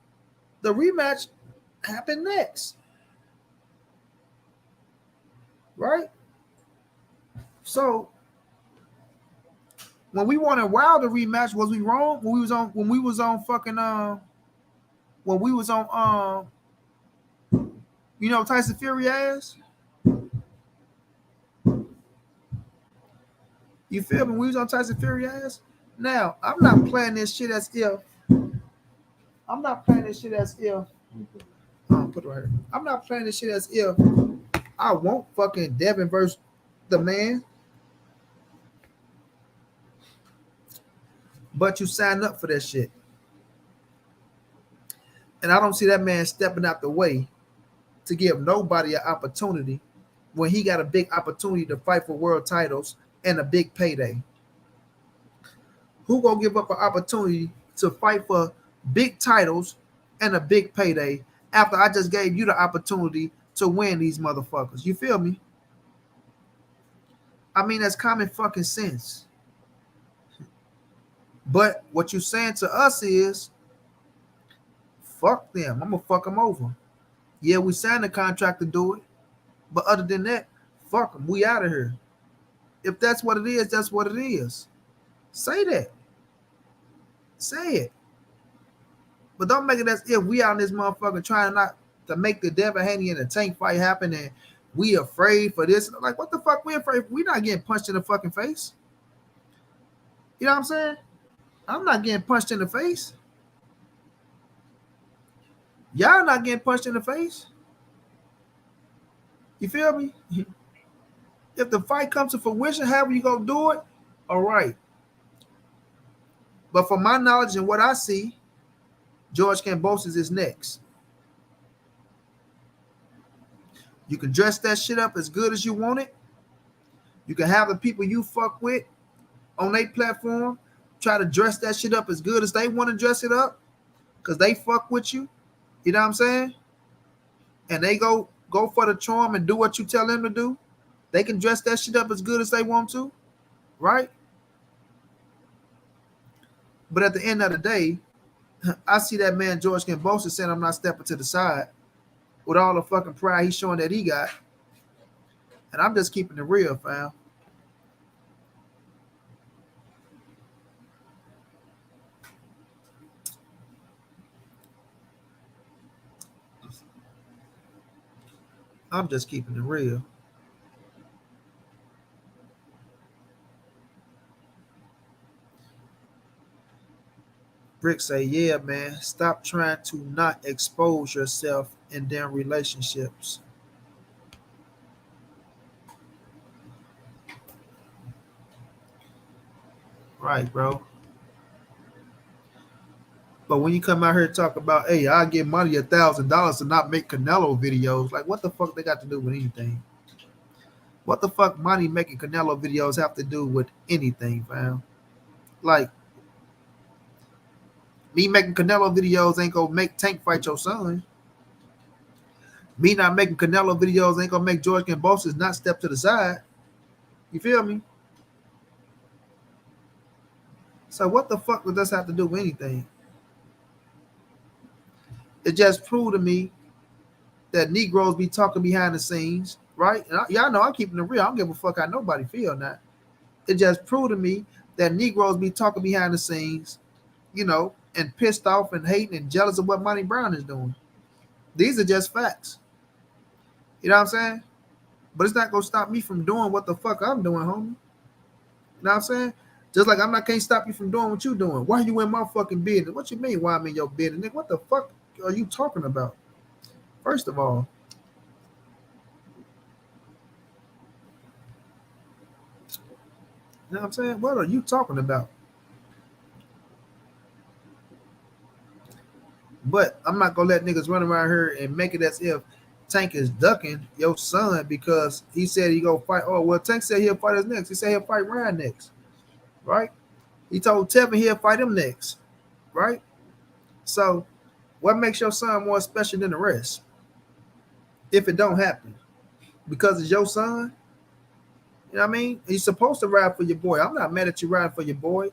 the rematch happened next, right? So when we wanted Wilder rematch, was we wrong? When we was on fucking when we was on you know Tyson Fury ass? You feel me? We was on Tyson Fury ass. Now I'm not playing this shit as if I'm not playing this shit as if put it right here. I'm not playing this shit as if I want fucking Devin versus the man, but you signed up for that shit. And I don't see that man stepping out the way to give nobody an opportunity when he got a big opportunity to fight for world titles and a big payday. Who gonna give up an opportunity to fight for big titles and a big payday after I just gave you the opportunity to win these motherfuckers? You feel me? I mean, that's common fucking sense. But what you saying to us is, fuck them. I'm gonna fuck them over. Yeah, we signed a contract to do it, but other than that, fuck them. We out of here. If that's what it is, that's what it is. Say that. Say it. But don't make it as if we out in this motherfucker trying not to make the Devin Haney and the Tank fight happen and We afraid for this. Like, what the fuck we afraid? We not getting punched in the fucking face. You know what I'm saying? I'm not getting punched in the face. Y'all not getting punched in the face. You feel me? If the fight comes to fruition, however you gonna do it, all right. But from my knowledge and what I see, George Kambosos is next. You can dress that shit up as good as you want it. You can have the people you fuck with on their platform try to dress that shit up as good as they want to dress it up because they fuck with you. You know what I'm saying? And they go for the charm and do what you tell them to do. They can dress that shit up as good as they want to, right? But at the end of the day, I see that man George Kambosos saying I'm not stepping to the side with all the fucking pride he's showing that he got. And I'm just keeping it real, fam. I'm just keeping it real. Brick say, yeah, man, stop trying to not expose yourself in their relationships. Right, bro. But when you come out here and talk about, hey, I give money $1,000 to not make Canelo videos, like what the fuck they got to do with anything? What the fuck money making Canelo videos have to do with anything, fam? Like, me making Canelo videos ain't gonna make Tank fight your son. Me not making Canelo videos ain't gonna make George Kambosos not step to the side. You feel me? So what the fuck does this have to do with anything? It just proved to me that Negroes be talking behind the scenes, right? And y'all know I'm keeping it real. I don't give a fuck how nobody feel now. It just proved to me that Negroes be talking behind the scenes, you know, and pissed off and hating and jealous of what montray-brown is doing. These are just facts. You know what I'm saying? But it's not gonna stop me from doing what the fuck I'm doing, homie. You know what I'm saying? Just like can't stop you from doing what you doing. Why you in my fucking business? What you mean why I'm in your business? Nigga, what the fuck are you talking about? First of all, you know what I'm saying? What are you talking about? But I'm not gonna let niggas run around here and make it as if Tank is ducking your son because he said he go fight. Oh well, Tank said he'll fight us next. He said he'll fight Ryan next, right? He told Tevin he'll fight him next, right? So, what makes your son more special than the rest? If it don't happen, because it's your son, you know what I mean? He's supposed to ride for your boy. I'm not mad at you riding for your boy,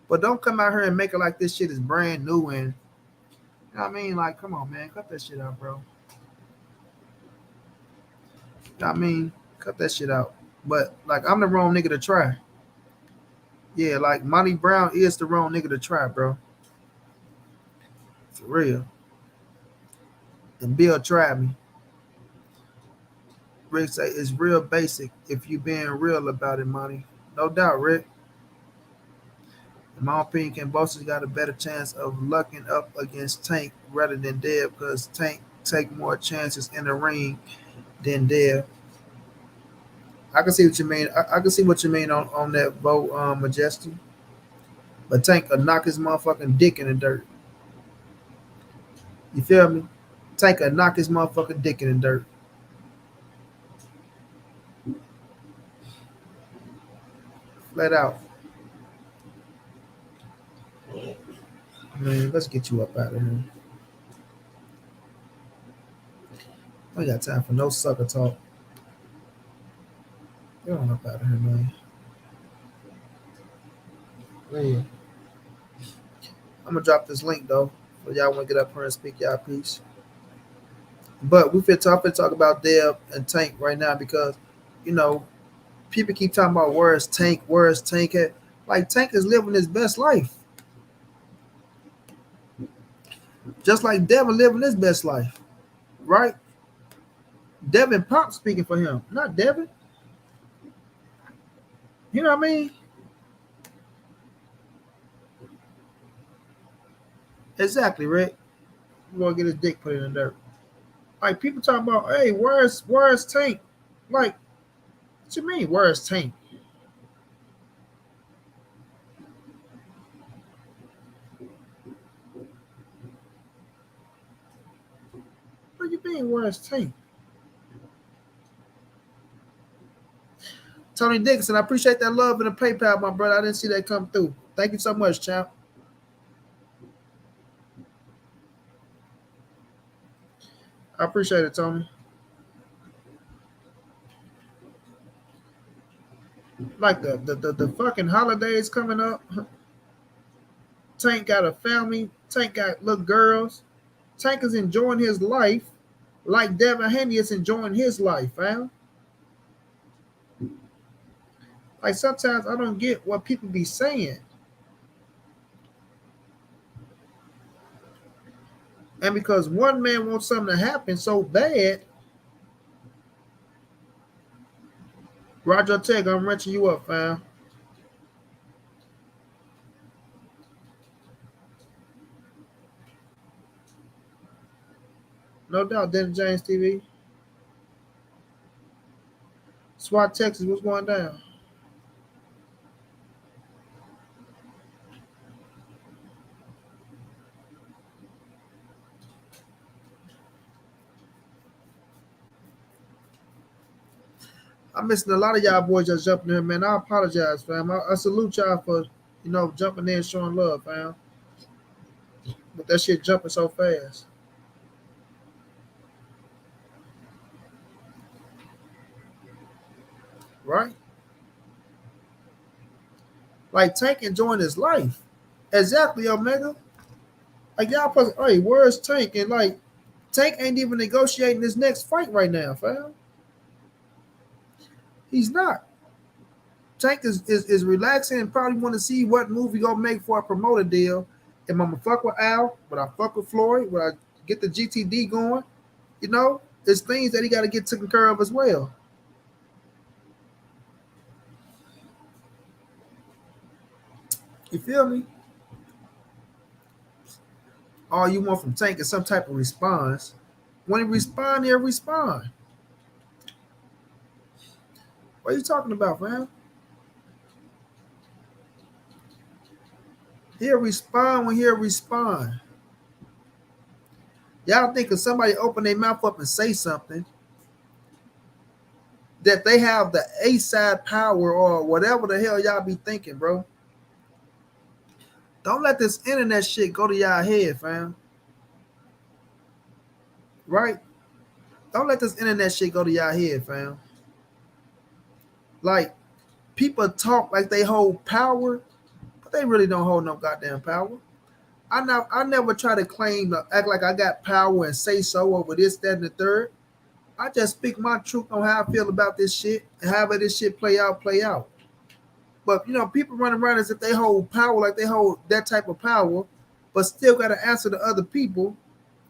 but don't come out here and make it like this shit is brand new and you know what I mean? Like, come on, man, cut that shit out, bro. You know what I mean? Cut that shit out. But like, I'm the wrong nigga to try. Yeah, like montray-brown is the wrong nigga to try, bro. For real. And Bill tried me. Rick say it's real basic if you being real about it, money. No doubt, Rick. In my opinion, Kambosos got a better chance of lucking up against Tank rather than Dev because Tank take more chances in the ring than Dev. I can see what you mean. I can see what you mean on that vote, Majesty. But Tank will knock his motherfucking dick in the dirt. You feel me? Tank will knock his motherfucking dick in the dirt. Flat out. Man, let's get you up out of here. I ain't got time for no sucker talk. Get on up out of here, man. Man. I'm gonna drop this link though, for y'all want to get up here and speak y'all piece. But we fit talk about Dev and Tank right now because, you know, people keep talking about where's Tank at. Like Tank is living his best life, just like Devin living his best life, right? Devin Pop speaking for him, not Devin. You know what I mean? Exactly, Rick. We're gonna get his dick put in the dirt. Like people talking about, hey, where's Tank? Like, what you mean, where's Tank? What you mean, where's Tank? Tony Dixon, I appreciate that love and the PayPal, my brother. I didn't see that come through. Thank you so much, champ. I appreciate it, Tony. Like the fucking holidays coming up. Tank got a family. Tank got little girls. Tank is enjoying his life like Devin Haney is enjoying his life, fam. Like sometimes I don't get what people be saying. And because one man wants something to happen so bad, Roger Tech, I'm wrenching you up, fam. No doubt, Dennis James TV. SWAT Texas, what's going down? I'm missing a lot of y'all boys just jumping in, man. I apologize, fam. I salute y'all for, jumping in, showing love, fam. But that shit jumping so fast. Right? Like Tank enjoying his life. Exactly, Omega. Like y'all supposed hey, where's Tank? And like Tank ain't even negotiating his next fight right now, fam. He's not. Tank is relaxing and probably want to see what move he gonna make for a promoter deal. Am I gonna fuck with Al? Would I fuck with Floyd? Would I get the GTD going? It's things that he got to get taken care of as well. You feel me? All you want from Tank is some type of response. When he respond, he'll respond. What are you talking about, man? He'll respond when he'll respond. Y'all think if somebody open their mouth up and say something that they have the A side power or whatever the hell y'all be thinking, bro. Don't let this internet shit go to y'all head, fam. Right? Don't let this internet shit go to y'all head, fam. Like, people talk like they hold power, but they really don't hold no goddamn power. I never try to claim to act like I got power and say so over this, that, and the third. I just speak my truth on how I feel about this shit and however this shit play out, play out. But people run around as if they hold power, like they hold that type of power, but still gotta answer to other people.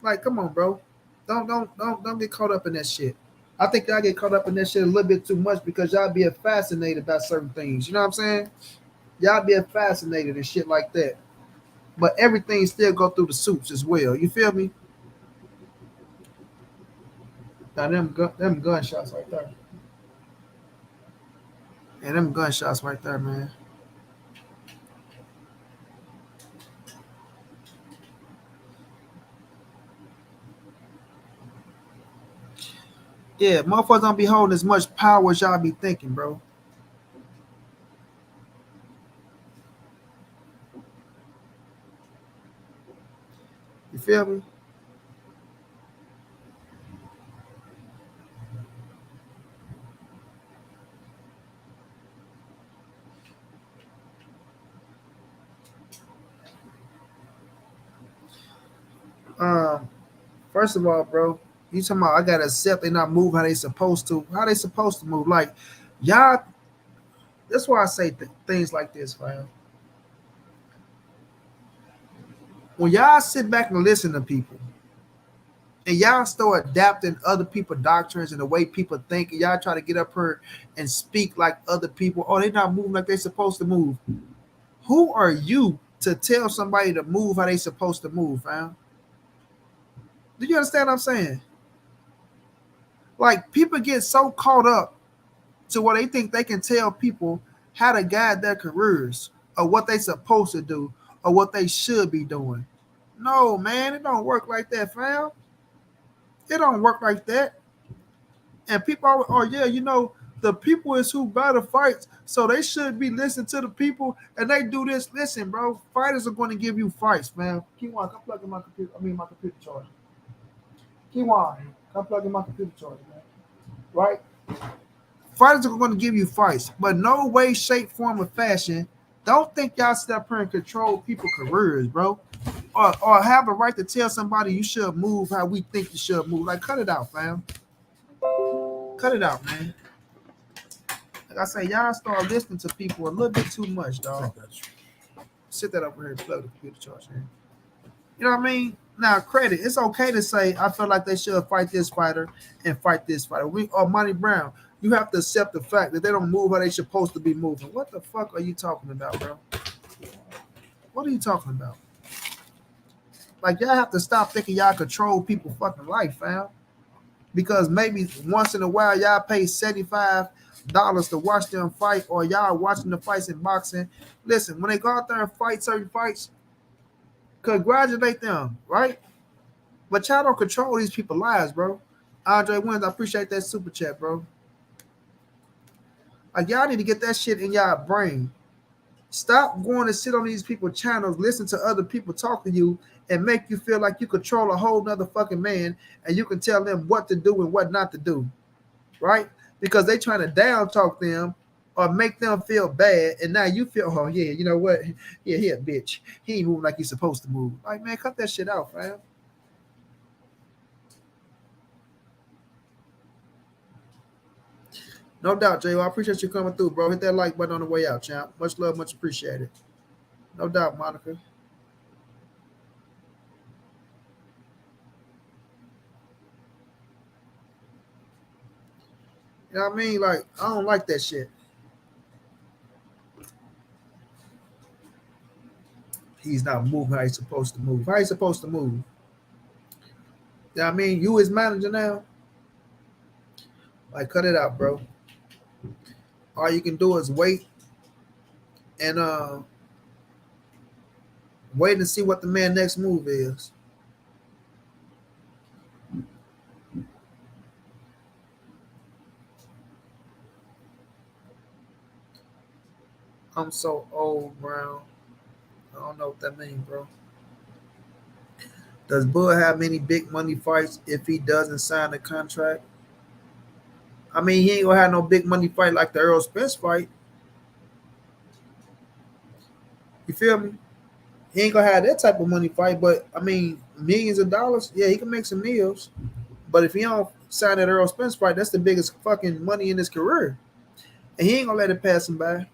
Like, come on, bro. Don't get caught up in that shit. I think y'all get caught up in that shit a little bit too much because y'all be fascinated about certain things. You know what I'm saying? Y'all be fascinated and shit like that. But everything still go through the suits as well. You feel me? Now them gunshots right there. And them gunshots right there, man. Yeah, motherfuckers don't be holding as much power as y'all be thinking, bro. You feel me? Um, First of all, bro, you talking about I gotta accept they not move how they supposed to. How they supposed to move? Like y'all. That's why I say things like this, fam. When y'all sit back and listen to people, And y'all start adapting other people's doctrines and the way people think, and y'all try to get up here and speak like other people. Oh, they're not moving like they're supposed to move. Who are you to tell somebody to move how they supposed to move, fam? Do you understand what I'm saying? Like people get so caught up to where they think they can tell people how to guide their careers or what they supposed to do or what they should be doing. No, man, it don't work like that, fam. It don't work like that. And people always, oh yeah, the people is who battle fights, so they should be listening to the people and they do this. Listen, bro, fighters are going to give you fights, man. Kiwan, come plug in my computer. My computer charger. Kiwan, come plug in my computer charger, man. Right? Fighters are going to give you fights, but no way, shape, form, or fashion. Don't think y'all step here and control people's careers, bro. Or have a right to tell somebody you should move how we think you should move. Like, cut it out, fam. Cut it out, man. Like I say, y'all start listening to people a little bit too much, dog. Sit that over here and plug the computer charge, man. You know what I mean? Now, credit. It's okay to say, I feel like they should fight this fighter and fight this fighter. Or montray-brown. You have to accept the fact that they don't move how they supposed to be moving. What the fuck are you talking about, bro? What are you talking about? Like, y'all have to stop thinking y'all control people's fucking life, fam. Because maybe once in a while y'all pay $75 to watch them fight, or y'all watching the fights in boxing. Listen, when they go out there and fight certain fights, congratulate them, right? But y'all don't control these people's lives, bro. Andre Wins, I appreciate that super chat, bro. Like, y'all need to get that shit in y'all brain. Stop going to sit on these people's channels, listen to other people talk to you, and make you feel like you control a whole nother fucking man, and you can tell them what to do and what not to do, right? Because they trying to down talk them or make them feel bad, and now you feel, oh yeah, you know what? Yeah, he a bitch. He ain't moving like he's supposed to move. Like, man, cut that shit out, fam. No doubt, J.O. I appreciate you coming through, bro. Hit that like button on the way out, champ. Much love, much appreciated. No doubt, Monica. You know what I mean? Like, I don't like that shit. He's not moving how he's supposed to move. How he's supposed to move? You know what I mean? You his manager now. Like, cut it out, bro. All you can do is wait and wait and see what the man next move is. I'm so old, Brown. I don't know what that means, bro. Does Bud have many big money fights if he doesn't sign a contract? I mean, he ain't gonna have no big money fight like the Errol Spence fight. You feel me? He ain't gonna have that type of money fight, but I mean, millions of dollars, yeah, he can make some meals. But if he don't sign that Errol Spence fight, that's the biggest fucking money in his career. And he ain't gonna let it pass him by.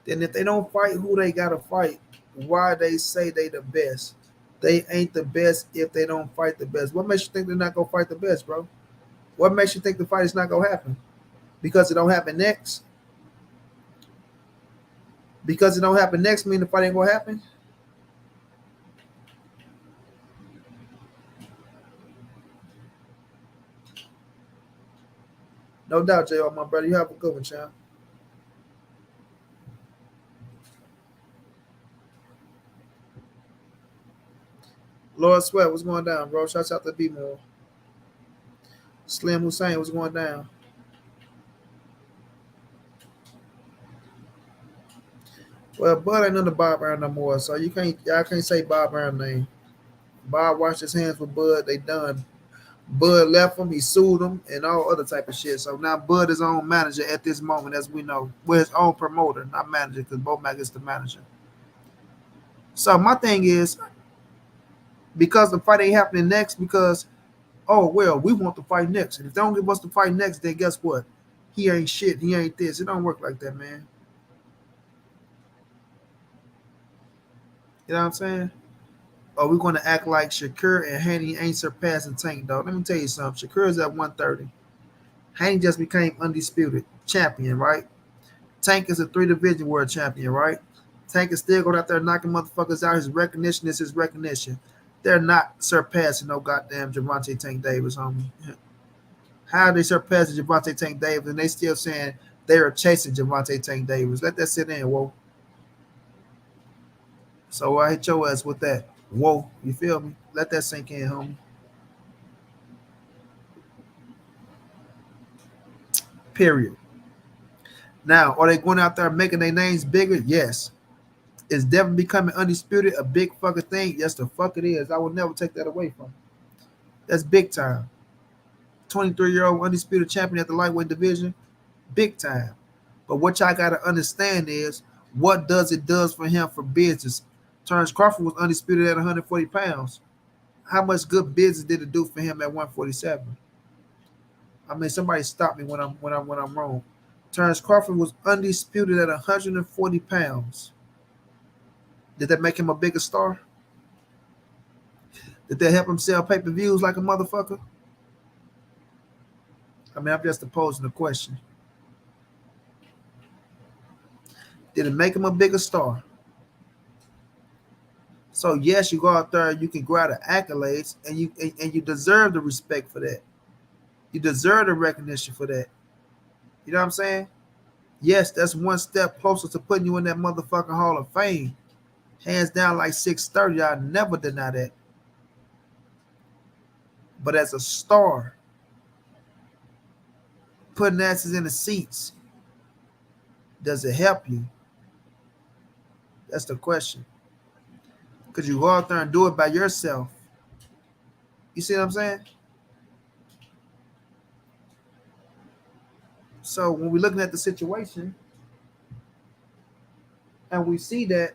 Then if they don't fight who they gotta fight, why they say they the best? They ain't the best if they don't fight the best. What makes you think they're not gonna fight the best, bro? What makes you think the fight is not gonna happen? Because it don't happen next? Because it don't happen next mean the fight ain't gonna happen? No doubt, JR, my brother. You have a good one, champ. Lord Sweat, what's going down, bro? Shouts out to B-More. Slim Hussein, what's going down? Well, Bud ain't under Bob Brown no more, so y'all can't say Bob Brown name. Bob washed his hands with Bud, they done. Bud left him, he sued him, and all other type of shit. So now Bud is own manager at this moment, as we know. With his own promoter, not manager, because Bo Mac is the manager. So my thing is, because the fight ain't happening next, because, oh, well, we want the fight next. And if they don't give us the fight next, then guess what? He ain't shit. He ain't this. It don't work like that, man. You know what I'm saying? Or we're going to act like Shakur and Haney ain't surpassing Tank, though. Let me tell you something. Shakur is at 130. Haney just became undisputed champion, right? Tank is a 3 division world champion, right? Tank is still going out there knocking motherfuckers out. His recognition is his recognition. They're not surpassing no goddamn Javante Tank Davis, homie. How are they surpassing Javante Tank Davis and they still saying they are chasing Javante Tank Davis? Let that sit in, whoa. So I hit your ass with that. Whoa, you feel me? Let that sink in, homie. Period. Now, are they going out there making their names bigger? Yes. Is Devin becoming undisputed a big fucking thing? Yes, the fuck it is. I will never take that away from him. That's big time. 23-year-old undisputed champion at the lightweight division, big time. But what y'all got to understand is what does it does for him for business. Terence Crawford was undisputed at 140 pounds. How much good business did it do for him at 147? I mean, somebody stop me when I'm wrong. Terence Crawford was undisputed at 140 pounds. Did that make him a bigger star? Did that help him sell pay-per-views like a motherfucker? I mean, I'm just posing the question. Did it make him a bigger star? So yes, you go out there, you can grab the accolades, and you deserve the respect for that. You deserve the recognition for that. You know what I'm saying? Yes, that's one step closer to putting you in that motherfucking Hall of Fame. Hands down, like 630. I never deny that. But as a star, putting asses in the seats, does it help you? That's the question. Because you go out there and do it by yourself. You see what I'm saying? So when we're looking at the situation and we see that,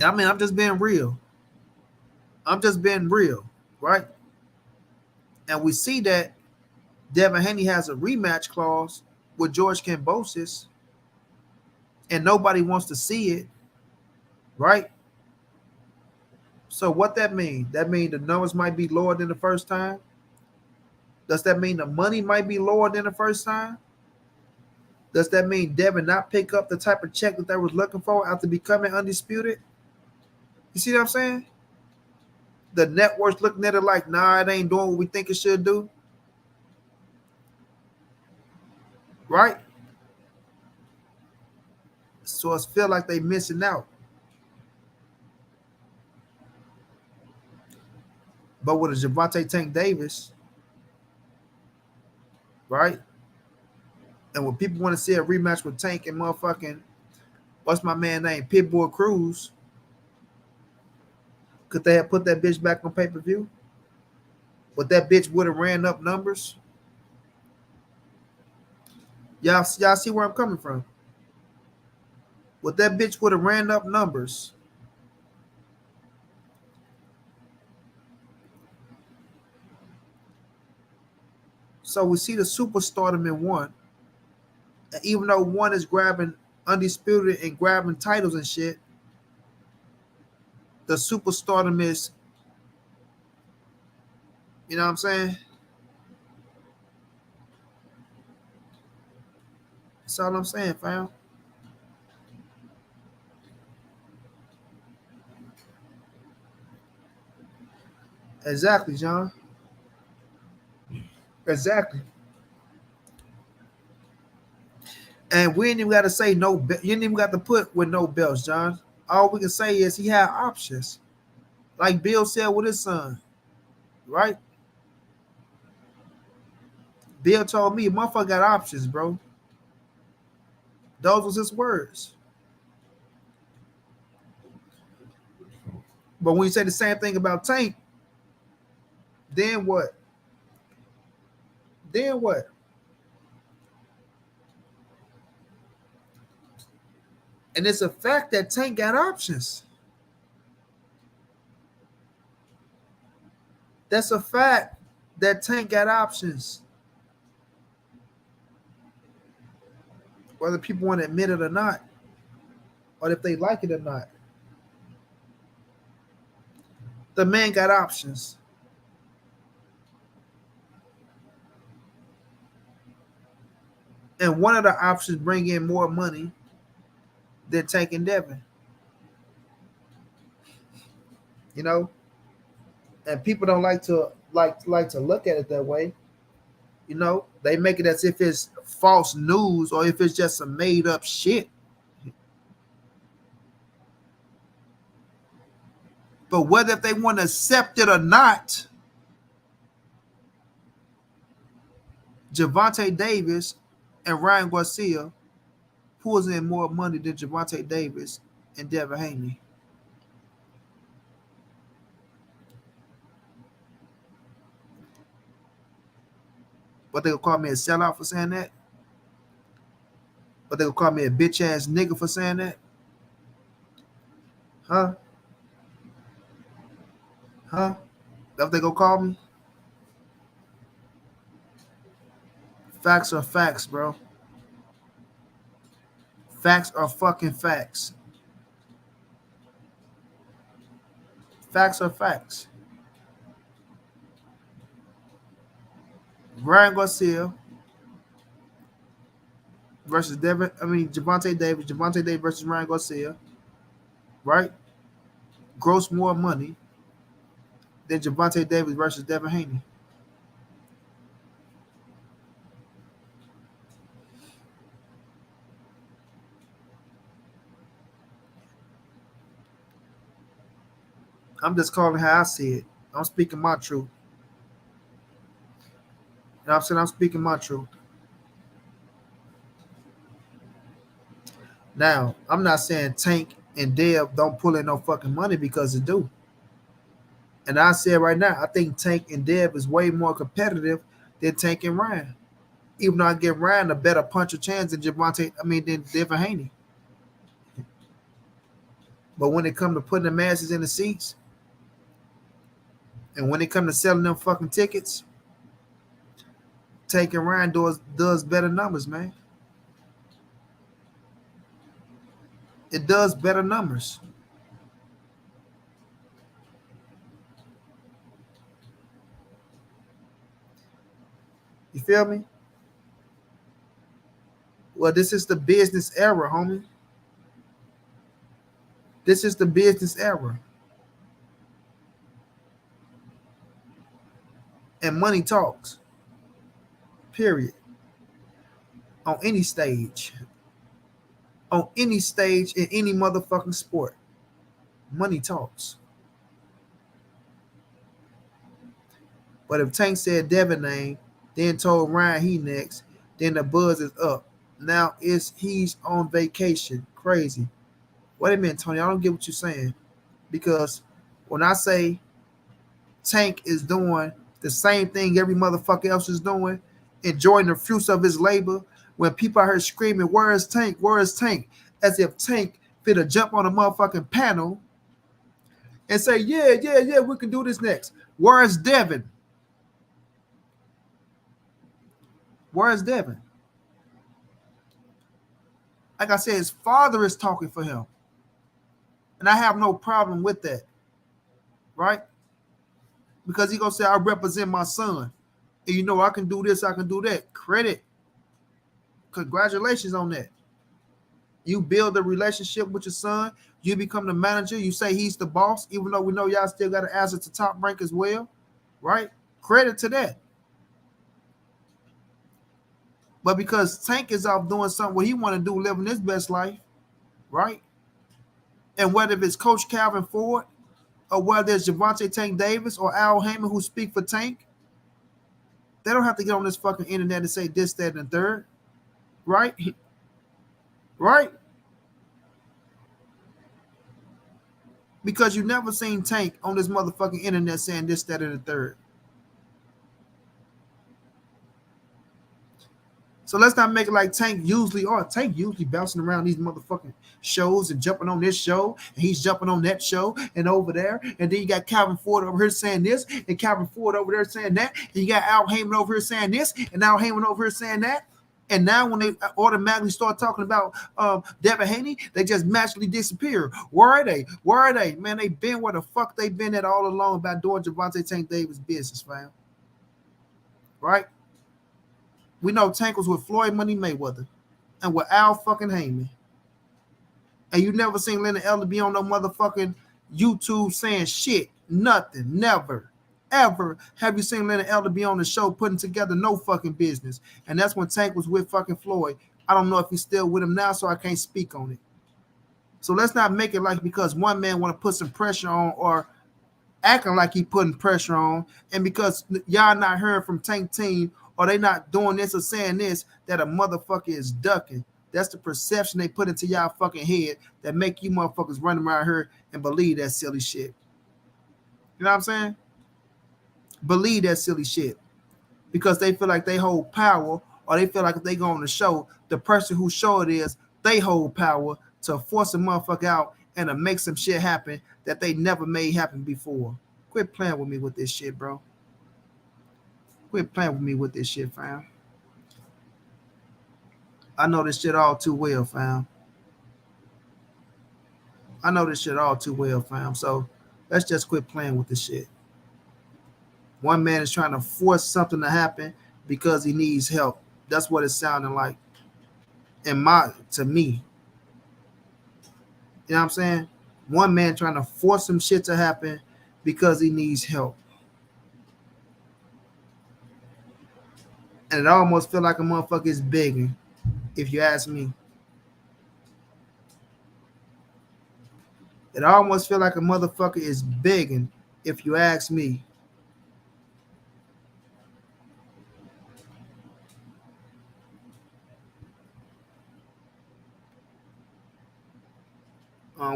I mean, I'm just being real. I'm just being real, right? And we see that Devin Haney has a rematch clause with George Kambosos, and nobody wants to see it, right? So what that mean? That mean the numbers might be lower than the first time? Does that mean the money might be lower than the first time? Does that mean Devin not pick up the type of check that they was looking for after becoming undisputed? You see what I'm saying? The network's looking at it like, nah, it ain't doing what we think it should do. Right? So it's feel like they missing out. But with a Javante Tank Davis, right? And when people want to see a rematch with Tank and motherfucking, what's my man name? Pitbull Cruz, could they have put that bitch back on pay-per-view? But that bitch would have ran up numbers. Y'all see where I'm coming from? What that bitch would have ran up numbers. So we see the superstardom in one. And even though one is grabbing undisputed and grabbing titles and shit, the superstardom is, you know what I'm saying? That's all I'm saying, fam. Exactly, John. Exactly. And we ain't even got to say no. You ain't even got to put with no belts, John. All we can say is he had options, like Bill said with his son, right? Bill told me, "Motherfucker got options, bro." Those was his words. But when you say the same thing about Tank, then what? Then what? And it's a fact that Tank got options. That's a fact that Tank got options. whether people want to admit it or not, or if they like it or not. The man got options. And one of the options bring in more money than taking Devin. You know? And people don't like to look at it that way. You know, they make it as if it's false news or if it's just some made up shit. But whether if they want to accept it or not, Gervonta Davis and Ryan Garcia pulls in more money than Gervonta Davis and Devin Haney. But they'll call me a sellout for saying that. But they'll call me a bitch ass nigga for saying that. Huh? Huh? That's what they gonna call me? Facts are facts, bro. Facts are fucking facts. Facts are facts. Ryan Garcia versus Gervonta Davis versus Ryan Garcia, right? Gross more money than Gervonta Davis versus Devin Haney. I'm just calling how I see it. I'm speaking my truth. You know what I'm saying? I'm speaking my truth. Now, I'm not saying Tank and Dev don't pull in no fucking money because they do. And I say right now, I think Tank and Dev is way more competitive than Tank and Ryan. Even though I give Ryan a better puncher chance than than Devin Haney. But when it comes to putting the masses in the seats, and when it comes to selling them fucking tickets, Tank and Ryan does better numbers, man. It does better numbers. You feel me? Well, this is the business era, homie. This is the business era. And money talks. Period. On any stage. On any stage in any motherfucking sport. Money talks. But if Tank said Devin name, then told Ryan he next, then the buzz is up. Now he's on vacation. Crazy. Wait a minute, Tony. I don't get what you're saying. Because when I say Tank is doing the same thing every motherfucker else is doing, enjoying the fruits of his labor, when people are here screaming, where is Tank? Where is Tank? As if Tank fit a jump on a motherfucking panel and say, yeah, we can do this next. Where is Devin? Where is Devin? Like I said, his father is talking for him. And I have no problem with that. Right? Because he gonna say, I represent my son. And you know, I can do this, I can do that. Credit. Congratulations on that. You build a relationship with your son. You become the manager. You say he's the boss, even though we know y'all still got to answer to top rank as well. Right? Credit to that. But because Tank is off doing something what he want to do, living his best life, right? And whether it's Coach Calvin Ford or whether it's Gervonta Tank Davis or Al Heyman who speak for Tank, they don't have to get on this fucking internet and say this, that, and the third. Right? Right? Because you never seen Tank on this motherfucking internet saying this, that, and the third. So let's not make it like Tank usually bouncing around these motherfucking shows and jumping on this show, and he's jumping on that show and over there. And then you got Calvin Ford over here saying this, and Calvin Ford over there saying that. And you got Al Heyman over here saying this, and Al Heyman over here saying that. And now when they automatically start talking about Devin Haney, they just magically disappear. Where are they? Where are they? Man, they been where the fuck they been at all along by doing Gervonta Tank Davis business, fam. Right? We know Tank was with Floyd Money Mayweather and with Al fucking Heyman. And you never seen Leonard Elder be on no motherfucking YouTube saying shit. Nothing. Never. Ever have you seen Leonard Elder be on the show putting together no fucking business. And that's when Tank was with fucking Floyd. I don't know if he's still with him now, so I can't speak on it. So let's not make it like because one man want to put some pressure on or acting like he putting pressure on, and because y'all not hearing from Tank Team or they not doing this or saying this, that a motherfucker is ducking. That's the perception they put into y'all fucking head that make you motherfuckers run around here and believe that silly shit. You know what I'm saying? Believe that silly shit because they feel like they hold power, or they feel like if they go on the show, the person who show it is, they hold power to force a motherfucker out and to make some shit happen that they never made happen before. Quit playing with me with this shit, bro. Quit playing with me with this shit, fam. I know this shit all too well, fam. I know this shit all too well, fam. So let's just quit playing with this shit. One man is trying to force something to happen because he needs help. That's what it's sounding like. To me. You know what I'm saying? One man trying to force some shit to happen because he needs help. And it almost feel like a motherfucker is begging, if you ask me. It almost feel like a motherfucker is begging, if you ask me.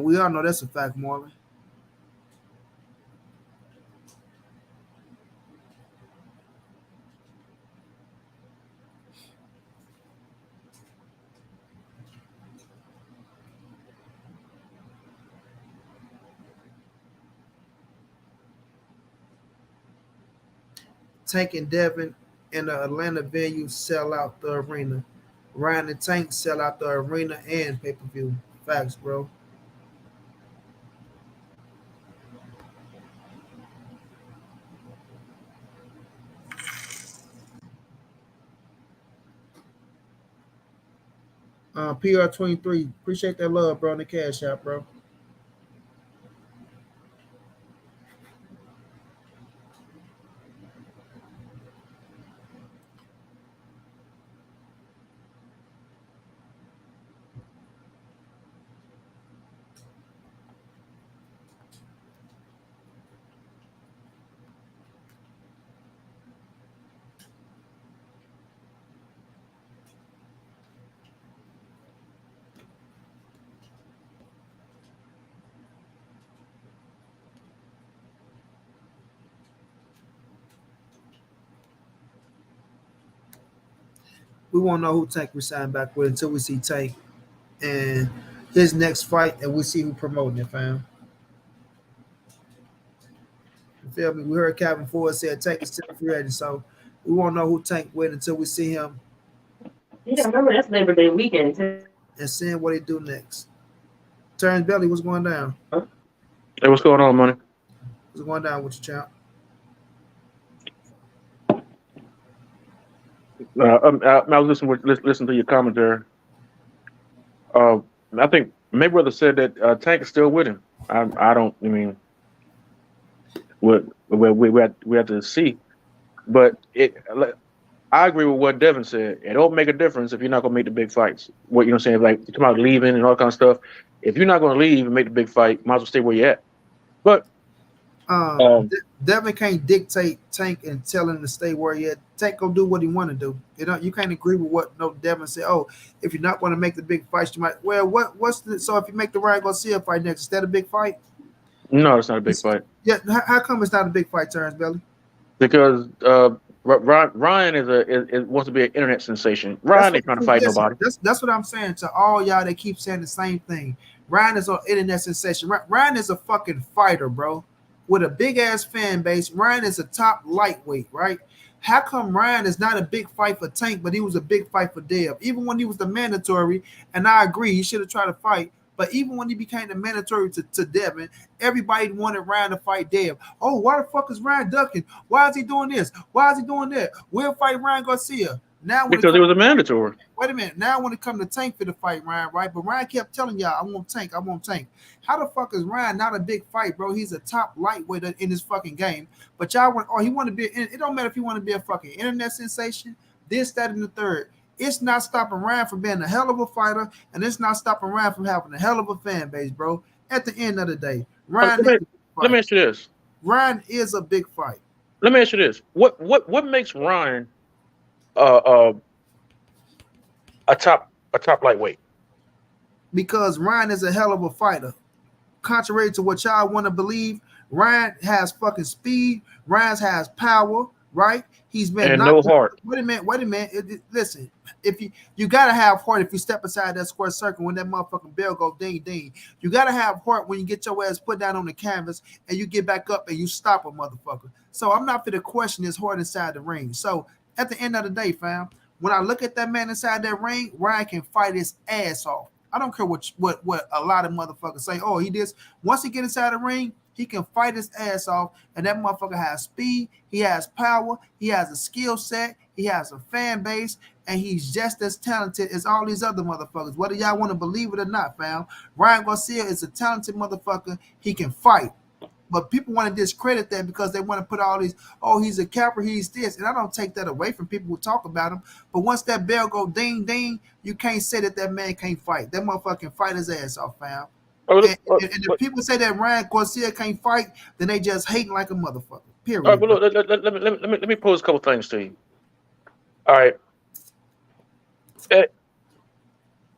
We all know that's a fact, Marlon. Tank and Devin in the Atlanta venue sell out the arena. Ryan and Tank sell out the arena and pay-per-view. Facts, bro. PR23, appreciate that love, bro, in the cash out, bro. We won't know who Tank we sign back with until we see Tank and his next fight, and we see who promoting it, fam. You feel me? We heard Calvin Ford said Tank is still free agent, so we won't know who Tank with until we see him.
Yeah, I remember that's Labor Day weekend too.
And seeing what he do next. Terence Belly, what's going down?
Hey, what's going on, money?
What's going down with you, champ?
I was listening to your commentary. I think Mayweather said that Tank is still with him. I don't. I mean, we have to see, but I agree with what Devin said. It don't make a difference if you're not gonna make the big fights. What you know, what I'm saying, like you come out leaving and all that kind of stuff. If you're not gonna leave and make the big fight, might as well stay where you're at. But
Devin can't dictate Tank and tell him to stay where he at. Tank gonna do what he want to do. You can't agree with what Devin said. Oh, if you're not going to make the big fights, you might. Well, so if you make the Ryan Garcia fight next, is that a big fight?
No, it's not a big fight.
Yeah, how come it's not a big fight, Terence Belly?
Because Ryan is wants to be an internet sensation. Ryan ain't trying to fight nobody.
That's what I'm saying to all y'all that keep saying the same thing. Ryan is an internet sensation. Ryan is a fucking fighter, bro, with a big ass fan base. Ryan is a top lightweight, right? How come Ryan is not a big fight for Tank, but he was a big fight for Dev? Even when he was the mandatory, and I agree, he should have tried to fight. But even when he became the mandatory to Devin, everybody wanted Ryan to fight Dev. Oh, why the fuck is Ryan ducking? Why is he doing this? Why is he doing that? We'll fight Ryan Garcia. Now,
because it was a mandatory.
Wait a minute. Now, when it comes to Tank for the fight, Ryan, right? But Ryan kept telling y'all, I want Tank. I want Tank. How the fuck is Ryan not a big fight, bro? He's a top lightweight in this fucking game. But y'all want, he want to be, it don't matter if you want to be a fucking internet sensation, this, that, and the third. It's not stopping Ryan from being a hell of a fighter, and it's not stopping Ryan from having a hell of a fan base, bro. At the end of the day, Ryan.
Let me ask you this.
Ryan is a big fight.
Let me ask you this. What makes Ryan a top lightweight?
Because Ryan is a hell of a fighter. Contrary to what y'all want to believe, Ryan has fucking speed. Ryan has power, right? He's been
and no heart.
Wait a minute. Listen, if you gotta have heart if you step inside that square circle when that motherfucking bell go ding ding. You gotta have heart when you get your ass put down on the canvas and you get back up and you stop a motherfucker. So I'm not for the question his heart inside the ring. So at the end of the day, fam, when I look at that man inside that ring, Ryan can fight his ass off. I don't care what a lot of motherfuckers say. Oh, he did. Once he get inside the ring, he can fight his ass off, and that motherfucker has speed, he has power, he has a skill set, he has a fan base, and he's just as talented as all these other motherfuckers. Whether y'all want to believe it or not, fam, Ryan Garcia is a talented motherfucker. He can fight. But people want to discredit that because they want to put all these, oh, he's a capper, he's this. And I don't take that away from people who talk about him. But once that bell go ding, ding, you can't say that man can't fight. That motherfucker can fight his ass off, fam. And if people say that Ryan Garcia can't fight, then they just hating like a motherfucker. Period.
All right, but look, let me pose a couple things to you. All right.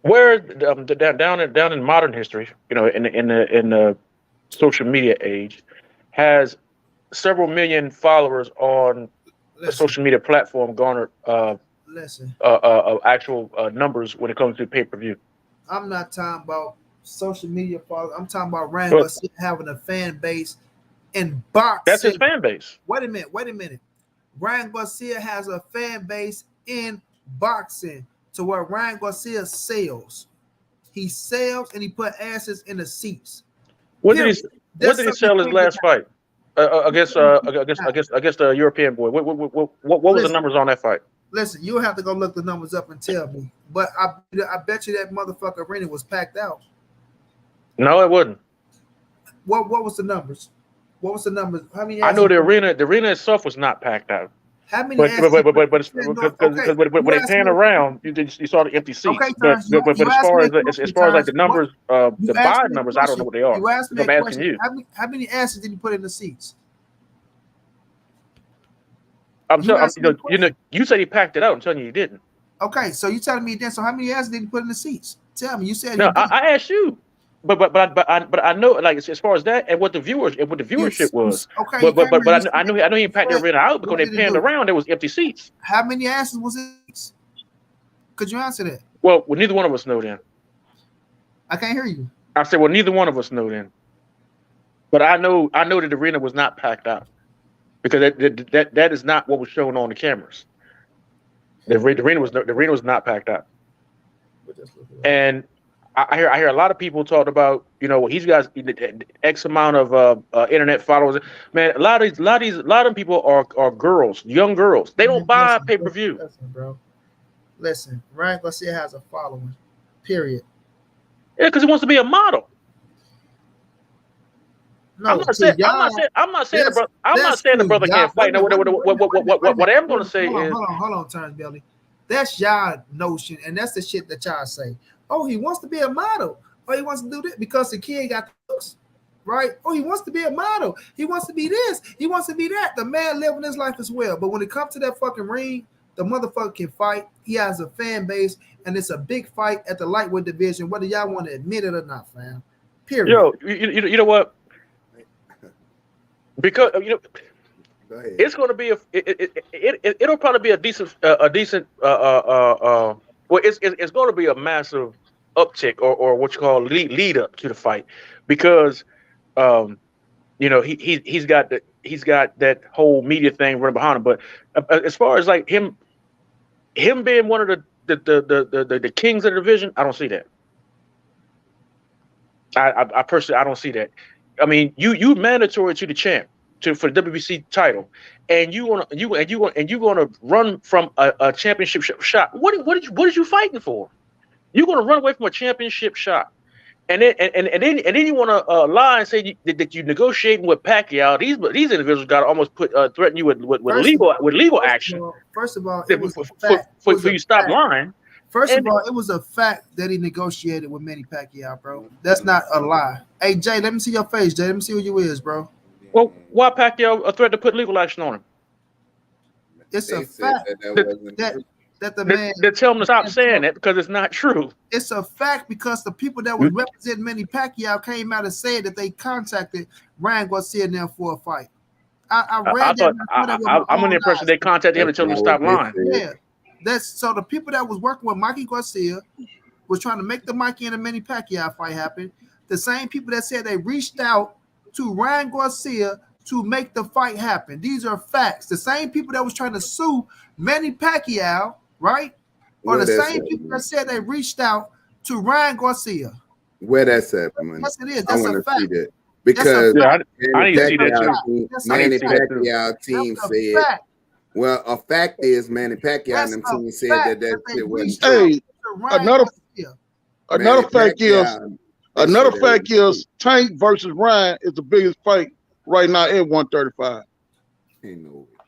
Where down in modern history, you know, in the social media age, has several million followers on a social media platform garnered actual numbers when it comes to pay-per-view.
I'm not talking about social media followers. I'm talking about Ryan Garcia having a fan base in boxing.
That's his fan base.
Wait a minute. Ryan Garcia has a fan base in boxing to where Ryan Garcia sells. He sells and he put asses in the seats.
What did he sell his last fight against the European boy? What was the numbers on that fight?
Listen, you'll have to go look the numbers up and tell me. But I bet you that motherfucker arena was packed out.
No, it wasn't.
What was the numbers? What was the numbers? How many?
I know the arena itself was not packed out.
How many?
But when they pan around, you saw the empty seats. Okay, but as far as like the numbers, the buy numbers, I don't know what they are.
You asked me a question. How many asses did you put in the seats?
You said he packed it out. I'm telling you, he didn't.
Okay, so you telling me he didn't. So how many asses did he put in the seats? Tell me. You said
no. I asked you. But I know, like, as far as that and what the viewership was.
Okay.
But I know he didn't pack the arena out because when they panned around, there was empty seats.
How many asses was it? Could you answer that?
Well, neither one of us know then.
I can't hear you.
I said, well, neither one of us know then. But I know that the arena was not packed out because that is not what was shown on the cameras. The arena was not packed out, and I hear a lot of people talk about, you know, he's got X amount of internet followers. Man, a lot of them people are girls, young girls. They don't buy pay-per-view.
Listen, bro. Listen, Ryan Garcia has a following. Period.
Yeah, because he wants to be a model. No, I'm not saying the brother can't fight. No, what I'm going to say is,
hold on, Terence Belly. That's y'all notion, and that's the shit that y'all say. Oh, he wants to be a model. Oh, he wants to do this because the kid got the looks, right? Oh, he wants to be a model. He wants to be this. He wants to be that. The man living his life as well. But when it comes to that fucking ring, the motherfucker can fight. He has a fan base, and it's a big fight at the lightweight division, whether y'all want to admit it or not, fam. Period.
Yo, you know what? Because it's going to be it'll probably be a decent well, it's going to be a massive uptick or what you call lead up to the fight because you know he's got he's got that whole media thing running behind him. But as far as like him being one of the kings of the division, I don't see that. I personally I don't see that. I mean, you mandatory to the champ for the WBC title, and you gonna run from a championship shot. What is you fighting for? You're gonna run away from a championship shot, and then you want to lie and say that you negotiating with Pacquiao. These individuals got to almost threaten you with legal action.
First of all, it was a fact.
For you stop lying.
First of all, it was a fact that he negotiated with Manny Pacquiao, bro. That's not a lie. Hey, Jay, let me see your face, Jay. Let me see who you is, bro.
Well, why Pacquiao a threat to put legal action on him?
It's a fact that the man.
They're telling him to stop saying that because it's not true.
It's a fact because the people that was representing Manny Pacquiao came out and said that they contacted Ryan Garcia now for a fight. I read that.
I'm under the impression they contacted him and told him to stop lying.
Yeah. That's so the people that was working with Mikey Garcia was trying to make the Mikey and the Manny Pacquiao fight happen. The same people that said they reached out to Ryan Garcia to make the fight happen. These are facts. The same people that was trying to sue Manny Pacquiao, right? Or the same people that said they reached out to Ryan Garcia.
Where that's at, man.
Yes, it is. That's a fact.
See that. Because
I need to see that too.
Manny Pacquiao team said. Well, a fact is Manny Pacquiao and them team said that shit wasn't true.
Hey, another fact is Tank versus Ryan is the biggest fight right now at 135.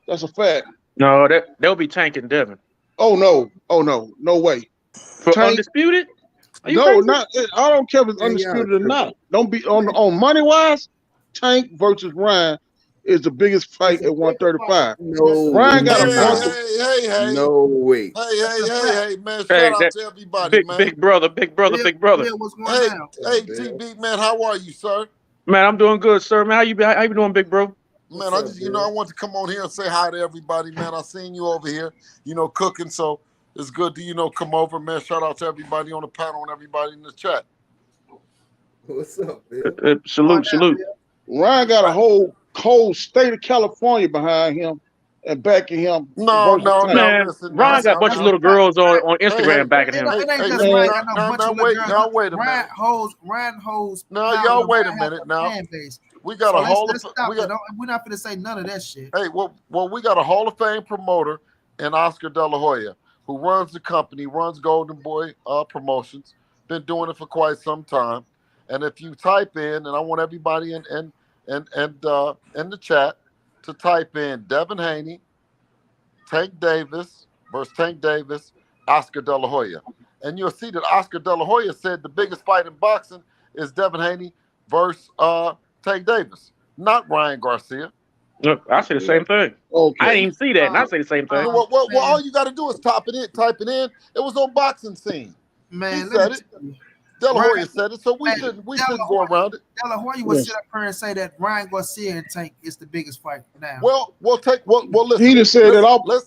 That's a fact.
No, they'll be tanking Devin.
Oh no way.
For Tank, undisputed?
No, not. I don't care if it's undisputed or not. Don't be on money wise. Tank versus Ryan is the biggest fight at 135.
No,
Ryan got a
bunch of.
Hey.
No way.
Hey, man. Shout out to everybody, man.
Big brother.
Yeah, what's going on?
Hey, TB, man, how are you, sir?
Man, I'm doing good, sir. Man, how you doing, big bro?
Man, I just, I want to come on here and say hi to everybody, man. I seen you over here, cooking, so it's good to, come over, man. Shout out to everybody on the panel and everybody in the chat.
What's up, man?
Salute.
Ryan got a whole state of California behind him and backing him.
No,
man.
Listen,
Ryan got a bunch of little girls on Instagram backing him.
It ain't just Ryan.
Now wait a minute.
Ryan holds.
No, y'all wait a minute now. We got a Hall of
Fame. We're not going to say none of that shit.
Hey, well, we got a Hall of Fame promoter in Oscar De La Hoya who runs the company, runs Golden Boy Promotions. Been doing it for quite some time. And if you type in, and I want everybody in the chat to type in Devin Haney, Tank Davis versus Tank Davis, Oscar De La Hoya. And you'll see that Oscar De La Hoya said the biggest fight in boxing is Devin Haney versus Tank Davis, not Ryan Garcia.
Look, I say the same thing.
Okay.
I didn't even see that, and I say the same thing.
Well, all you got to do is type it in. It was on Boxing Scene.
Man,
he said it. De La Hoya said it, so we shouldn't go around it.
De La Hoya would sit up here and say that Ryan Garcia and Tank is the biggest fight now.
Well, listen.
He just said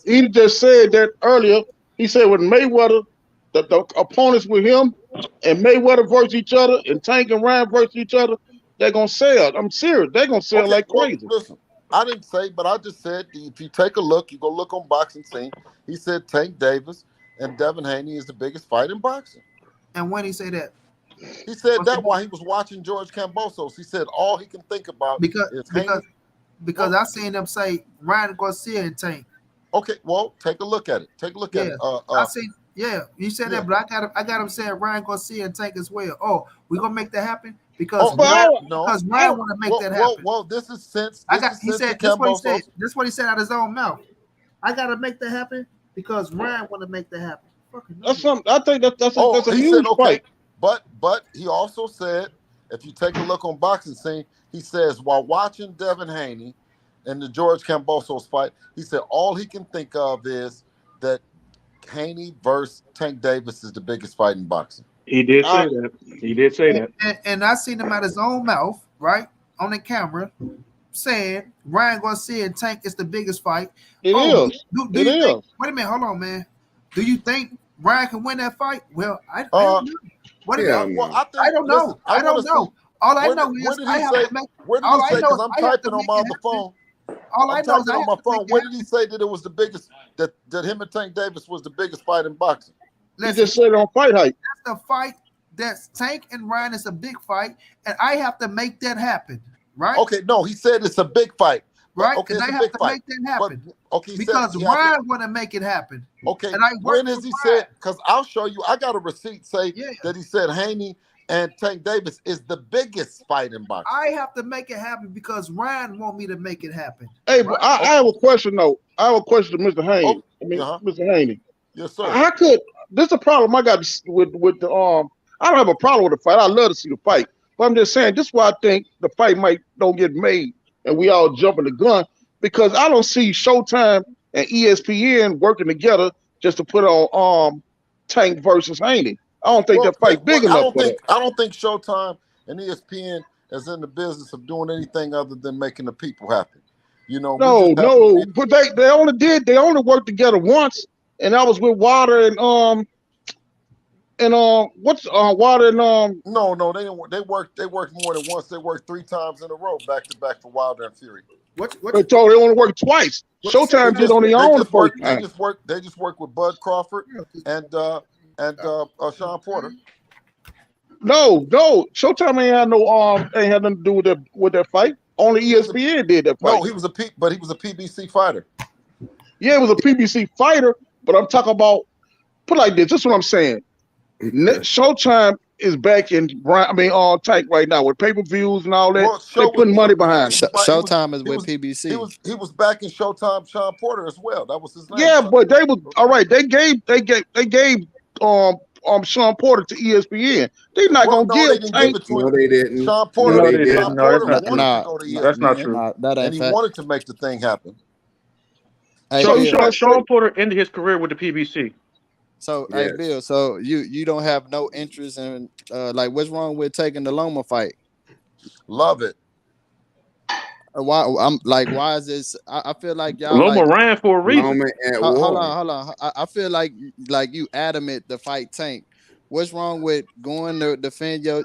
he just said that earlier. He said with Mayweather, the opponents with him and Mayweather versus each other, and Tank and Ryan versus each other, they're gonna sell. I'm serious. They're gonna sell like crazy.
Listen, I didn't say, but I just said if you take a look, you go look on Boxing Scene. He said Tank Davis and Devin Haney is the biggest fight in boxing.
And when he say that?
He said that while he was watching George Kambosos. He said all he can think about
because I seen them say Ryan Garcia and Tank.
Okay, well, take a look at it. At it.
I see. Yeah, you said that, but I got him saying Ryan Garcia and Tank as well. Oh, we gonna make that happen because Ryan want to make that happen.
Well, this is since
he said this what he said. This what he said out of his own mouth. I gotta make that happen because Ryan want to make that happen.
That's something. I think that's a huge fight.
But he also said, if you take a look on Boxing Scene, he says while watching Devin Haney and the George Kambosos fight, he said all he can think of is that Haney versus Tank Davis is the biggest fight in boxing.
He did say that.
And I seen him out his own mouth, right, on the camera, saying Ryan Garcia and Tank is the biggest fight.
It is.
Wait a minute, hold on, man. Do you think Ryan can win that fight? Well, I don't know. I don't know. All I know is
where did he say? Because I'm typing on my other phone.
All I
I'm
know is
talking
I
on my
have to
phone.
make
Where
it
did he say that it was the biggest? That him and Tank Davis was the biggest fight in boxing?
He
listen,
just said it on Fight Hype.
that's the fight. That's Tank and Ryan is a big fight, and I have to make that happen, right?
Okay, no, he said it's a big fight. But
Right?
okay,
And
it's
I
a
have
big
to
fight.
make that
But
happen
okay, he
because
said he has to,
Ryan want to make it happen.
okay,
And I work
when is
with
he
Ryan.
said? Because I'll show you. I got a receipt say
Yeah.
that he said Haney and Tank Davis is the biggest fight in boxing.
I have to make it happen because Ryan want me to make it happen.
Hey, but I have a question though. I have a question to Mr. Haney. Mr. Haney.
Yes, sir.
How could this is a problem I got with the I don't have a problem with the fight. I love to see the fight. But I'm just saying this is why I think the fight might don't get made and we all jumping the gun because I don't see Showtime and ESPN working together just to put on Tank versus Haney. I don't think that fight big enough for that.
I don't think Showtime and ESPN is in the business of doing anything other than making the people happy. You know,
No, but they only worked together once, and that was with Water and what's Water and
No, they didn't. They worked more than once. They worked 3 times in a row, back to back for Wilder and Fury.
They told they only worked twice. Showtime did on their own the first time.
They just worked with Bud Crawford and Sean Porter.
No, Showtime ain't had nothing to do with that fight. Only ESPN did that fight.
No, he was a PBC fighter.
Yeah, it was a PBC fighter, but I'm talking about put it like this. This is what I'm saying. Showtime is back in Tank right now with pay-per-views and all that.
Well,
they putting money behind it.
Showtime is with PBC.
He was back in Showtime, Sean Porter as well. That was his name.
Yeah, but they was all right. They gave Sean Porter to ESPN. They're not gonna give Tank.
No, they didn't.
Sean Porter,
No, they didn't.
Sean
No,
Porter
that's
wanted
not
to go to ESPN.
That's not true.
That ain't
And he
fact.
wanted to make the thing happen.
Hey,
Sean Porter ended his career with the PBC.
So
Yes.
hey Bill, so you don't have no interest in like what's wrong with taking the Loma fight?
Love it.
Why is this? I feel like y'all
Loma
like
ran for a reason.
Moment at
hold
war.
on. I feel like you adamant to fight Tank. What's wrong with going to defend your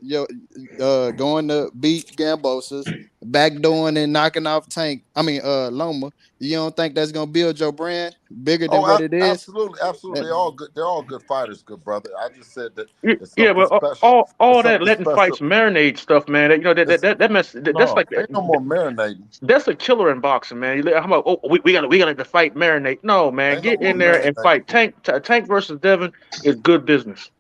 going to beat Gambosas, backdooring and knocking off Tank? I mean Loma. You don't think that's gonna build your brand bigger than what it is?
Absolutely. They're all good. They're all good fighters, good brother. I just said that.
Yeah, but all that letting fights marinate stuff, man. That mess. That's like
ain't no more marinating.
That's a killer in boxing, man. How about we gotta let the fight marinate? No, man, get in there and fight. Tank versus Devin is good business.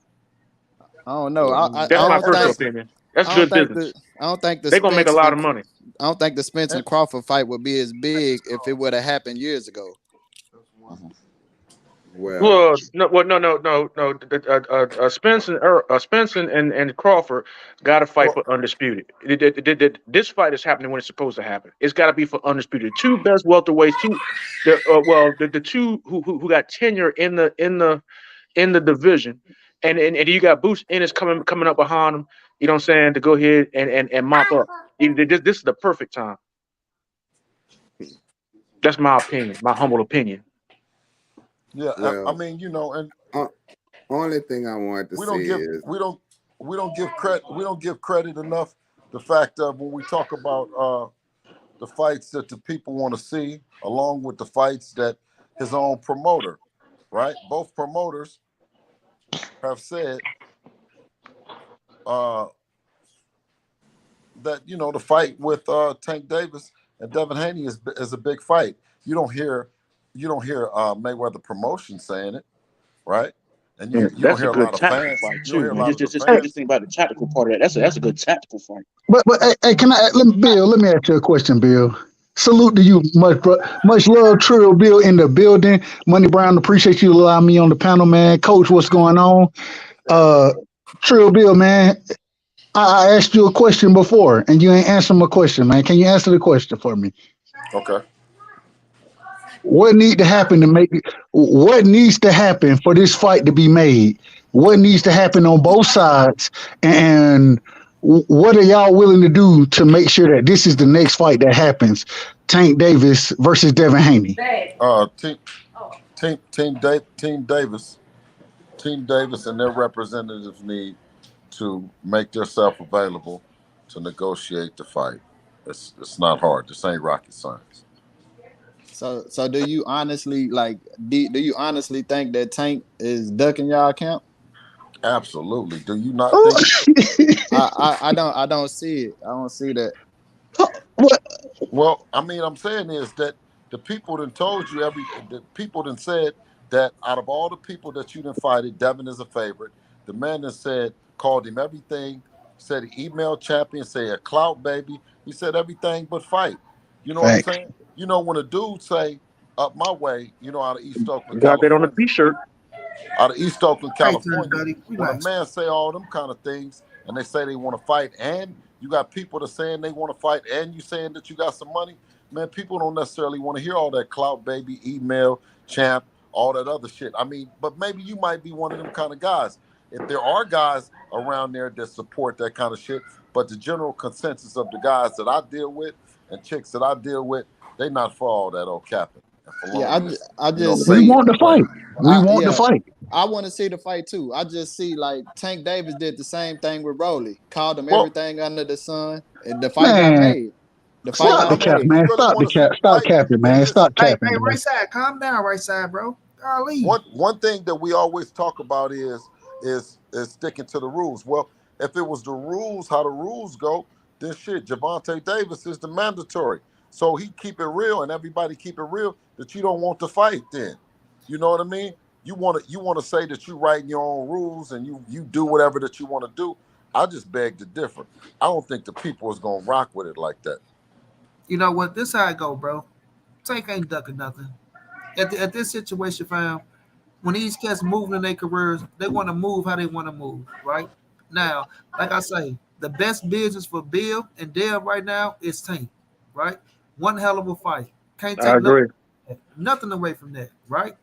I don't know.
That's my personal opinion. That's good business.
I don't think
they're gonna make a lot of money.
I don't think the Spence and Crawford fight would be as big if it would have happened years ago.
Well,
no. Spence and Crawford got to fight for undisputed. This fight is happening when it's supposed to happen. It's got to be for undisputed. Two best welterweights. The two who got tenure in the division, and you got Boots Ennis coming up behind them. You know what I'm saying, to go ahead and mop up. This is the perfect time. That's my opinion, my humble opinion.
Yeah,
well,
I mean, and
only thing I wanted to say is
we don't give credit enough. The fact of when we talk about the fights that the people want to see, along with the fights that his own promoter, right? Both promoters have said that the fight with Tank Davis and Devin Haney is a big fight. You don't hear Mayweather promotion saying it, right? And you don't hear a lot of fans. You don't hear a lot of fans.
Just think about the tactical part of that. That's a good tactical fight.
But hey, Bill? Let me ask you a question, Bill. Salute to you, much love, Trill Bill in the building. Money Brown, appreciate you allowing me on the panel, man. Coach, what's going on? Trill Bill, man. I asked you a question before, and you ain't answered my question, man. Can you answer the question for me?
Okay.
What needs to happen for this fight to be made? What needs to happen on both sides? And what are y'all willing to do to make sure that this is the next fight that happens? Tank Davis versus Devin Haney.
Team Davis and their representatives need to make themselves available to negotiate the fight. It's not hard. This ain't rocket science.
So do you honestly do you honestly think that Tank is ducking y'all camp?
Absolutely. Do you not think?
I don't see it. I don't see that.
What?
Well, I mean, I'm saying is that the people that told you the people that said that out of all the people that you done fighted, Devin is a favorite. The man that said called him everything, said he emailed champion, say a clout baby. He said everything but fight. You know what I'm
Fact.
saying? You know, when a dude say up my way, you know, out of East Oakland,
Got that on the
California,
T-shirt.
out of East Oakland,
Hey, turn,
California,
buddy.
when a
Relax.
man say all them kind of things and they say they want to fight, and you got people that saying they want to fight, and you saying that you got some money, man, people don't necessarily want to hear all that clout baby, email, champ, all that other shit. I mean, but maybe you might be one of them kind of guys. If there are guys around there that support that kind of shit, but the general consensus of the guys that I deal with and chicks that I deal with, they not for all that old capping.
Yeah, I just
We
see.
want to fight. We want to fight.
I want to see the fight too. I just see like Tank Davis did the same thing with Rolly. Called him everything under the sun, and the fight got
Man,
made. The fight
stop the
got
cap,
made.
man.
really
Stop the
wanna see
cap.
the
Stop
fight,
capping,
then
man.
just-
Stop
Hey,
capping, man.
right side, calm down, right side, bro. Golly.
One thing that we always talk about is sticking to the rules. Well, if it was the rules, how the rules go, then shit, Javante Davis is the mandatory. So he keep it real and everybody keep it real that you don't want to fight then. You know what I mean? You want to say that you writing your own rules and you do whatever that you want to do. I just beg to differ. I don't think the people is gonna rock with it like that.
You know what? This how I go, bro. Tank ain't ducking nothing. At this situation, fam, when these cats moving in their careers, they want to move how they want to move, right? Now, like I say, the best business for Bill and Dale right now is Tank, right? One hell of a fight. Can't
I
take
agree.
nothing away from that, right?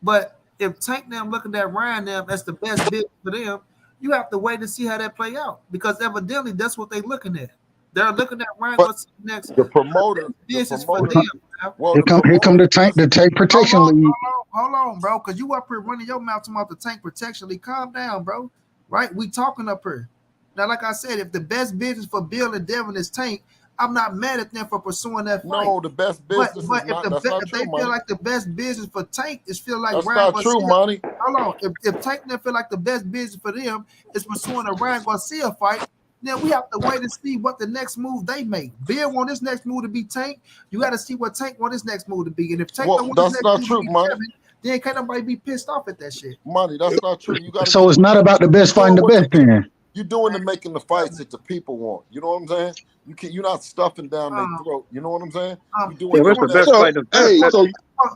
But if Tank them looking at Ryan them, that's the best business for them, you have to wait to see how that play out because evidently that's what they're looking at. They're looking at Ryan
But
Garcia next.
the promoter,
Business for them. Man.
well,
Here
the
come the tank, the tank protection league.
Hold on, bro, because you up here running your mouth about the tank protection league. Calm down, bro. Right? We talking up here. Now, like I said, if the best business for Bill and Devin is Tank, I'm not mad at them for pursuing that fight.
No, the best business
But
is not. That's not
if
true,
they feel
money.
like the best business for Tank is feel like
That's
Ryan
not true,
Garcia.
money.
Hold on. If Tank them feel like the best business for them is pursuing a Ryan Garcia fight, then we have to wait and see what the next move they make. Bill want his next move to be Tank. You got to see what Tank want his next move to be. And if Tank don't want his
that's
next
not
move
true,
to be
money.
Devin, then can't nobody be pissed off at that shit.
Money, that's not true. You got
So it's not about the best fighting the best then.
You're doing and making the fights that the people want. You know what I'm saying? You're not stuffing down their throat. You know what I'm saying? You doing
Yeah, that's the best fight.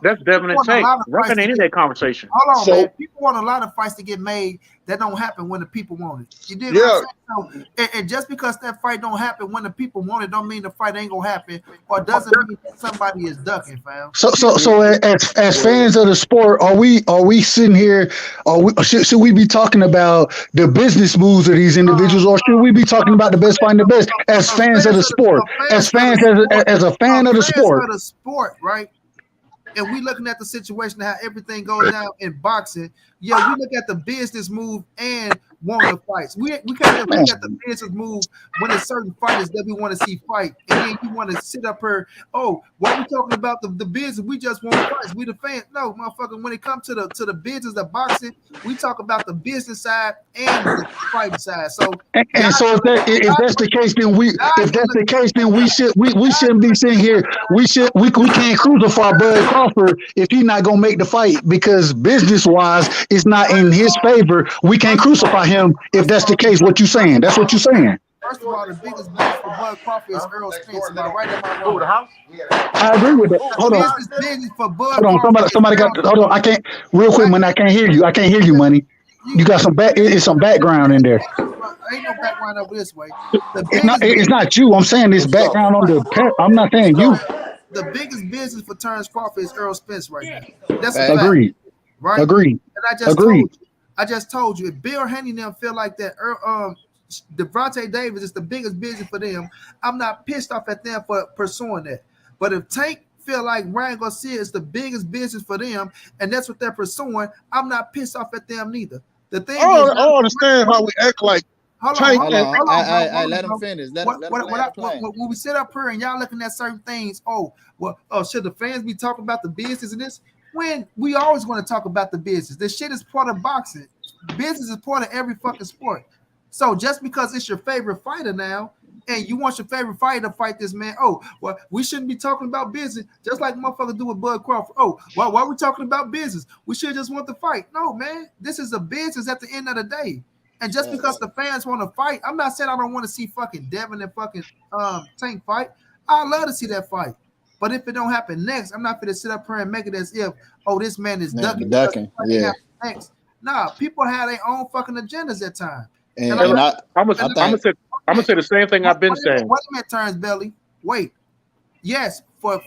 That's Devin and Tank. Ruffin ain't in that conversation.
Hold on, man. People want a lot of fights to get made that don't happen when the people want it. You did what I'm saying? So, and just because that fight don't happen when the people want it, don't mean the fight ain't gonna happen, or doesn't mean that somebody is ducking, fam.
So as fans of the sport, are we sitting here? Should we be talking about the business moves of these individuals, or should we be talking about the best fighting the best as fans of the sport? As fans, as a fan of the sport,
right? And we looking at the situation, how everything goes down in boxing. Yeah, we look at the business move and want to fight. We can't look at the business move when there's certain fighters that we want to see fight. And then you want to sit up here, oh, what we talking about the business? We just want fights. We the fans. No, motherfucker, when it comes to the business of boxing, we talk about the business side and the fighting side. So
so if that's the case, then we shouldn't be sitting here. We can't crucify Bud Crawford if he's not gonna make the fight because business wise it's not in his favor. We can't crucify him if that's the case. What you saying? That's what you're saying.
First of all, the biggest business for Bud Crawford is Errol Spence. Am I right or am I wrong?
the house?
I agree with that. Hold on.
Business for Bud
Hold on.
Crawford
Somebody got. Hold on. I can't. Real quick, man. I can't hear you. I can't hear you, money. You got some it's some background in there.
Ain't no background over this way.
It's not you. I'm saying this background on the. I'm not saying you.
The biggest business for Terence Crawford is Errol Spence right now. That's a
agreed.
Fact, right?
Agreed.
And I just told you, if Bill Haney them feel like that, Devontae Davis is the biggest business for them. I'm not pissed off at them for pursuing that. But if Tank feel like Ryan Garcia is the biggest business for them, and that's what they're pursuing, I'm not pissed off at them neither. The thing
I don't understand how we act like
Hold
Tank
on,
Hold on.
hold on, bro.
Hey,
Hold
let
on,
him
bro.
finish. Let
What,
him
what,
land the
what,
plane.
when we sit up here and y'all looking at certain things, should the fans be talking about the business and this? When we always want to talk about the business. This shit is part of boxing. Business is part of every fucking sport. So just because it's your favorite fighter now, and you want your favorite fighter to fight this man, well, we shouldn't be talking about business, just like motherfuckers do with Bud Crawford. Why are we talking about business? We should just want to fight. No, man, this is a business at the end of the day. And just because the fans want to fight, I'm not saying I don't want to see fucking Devin and fucking Tank fight. I love to see that fight. But if it don't happen next, I'm not going to sit up here and make it as if, this man is ducking.
Yeah.
Next. Nah, people have their own fucking agendas at times.
And
I'm gonna say the same thing I've been saying.
Wait a minute, Terence Belly. Wait. Yes, for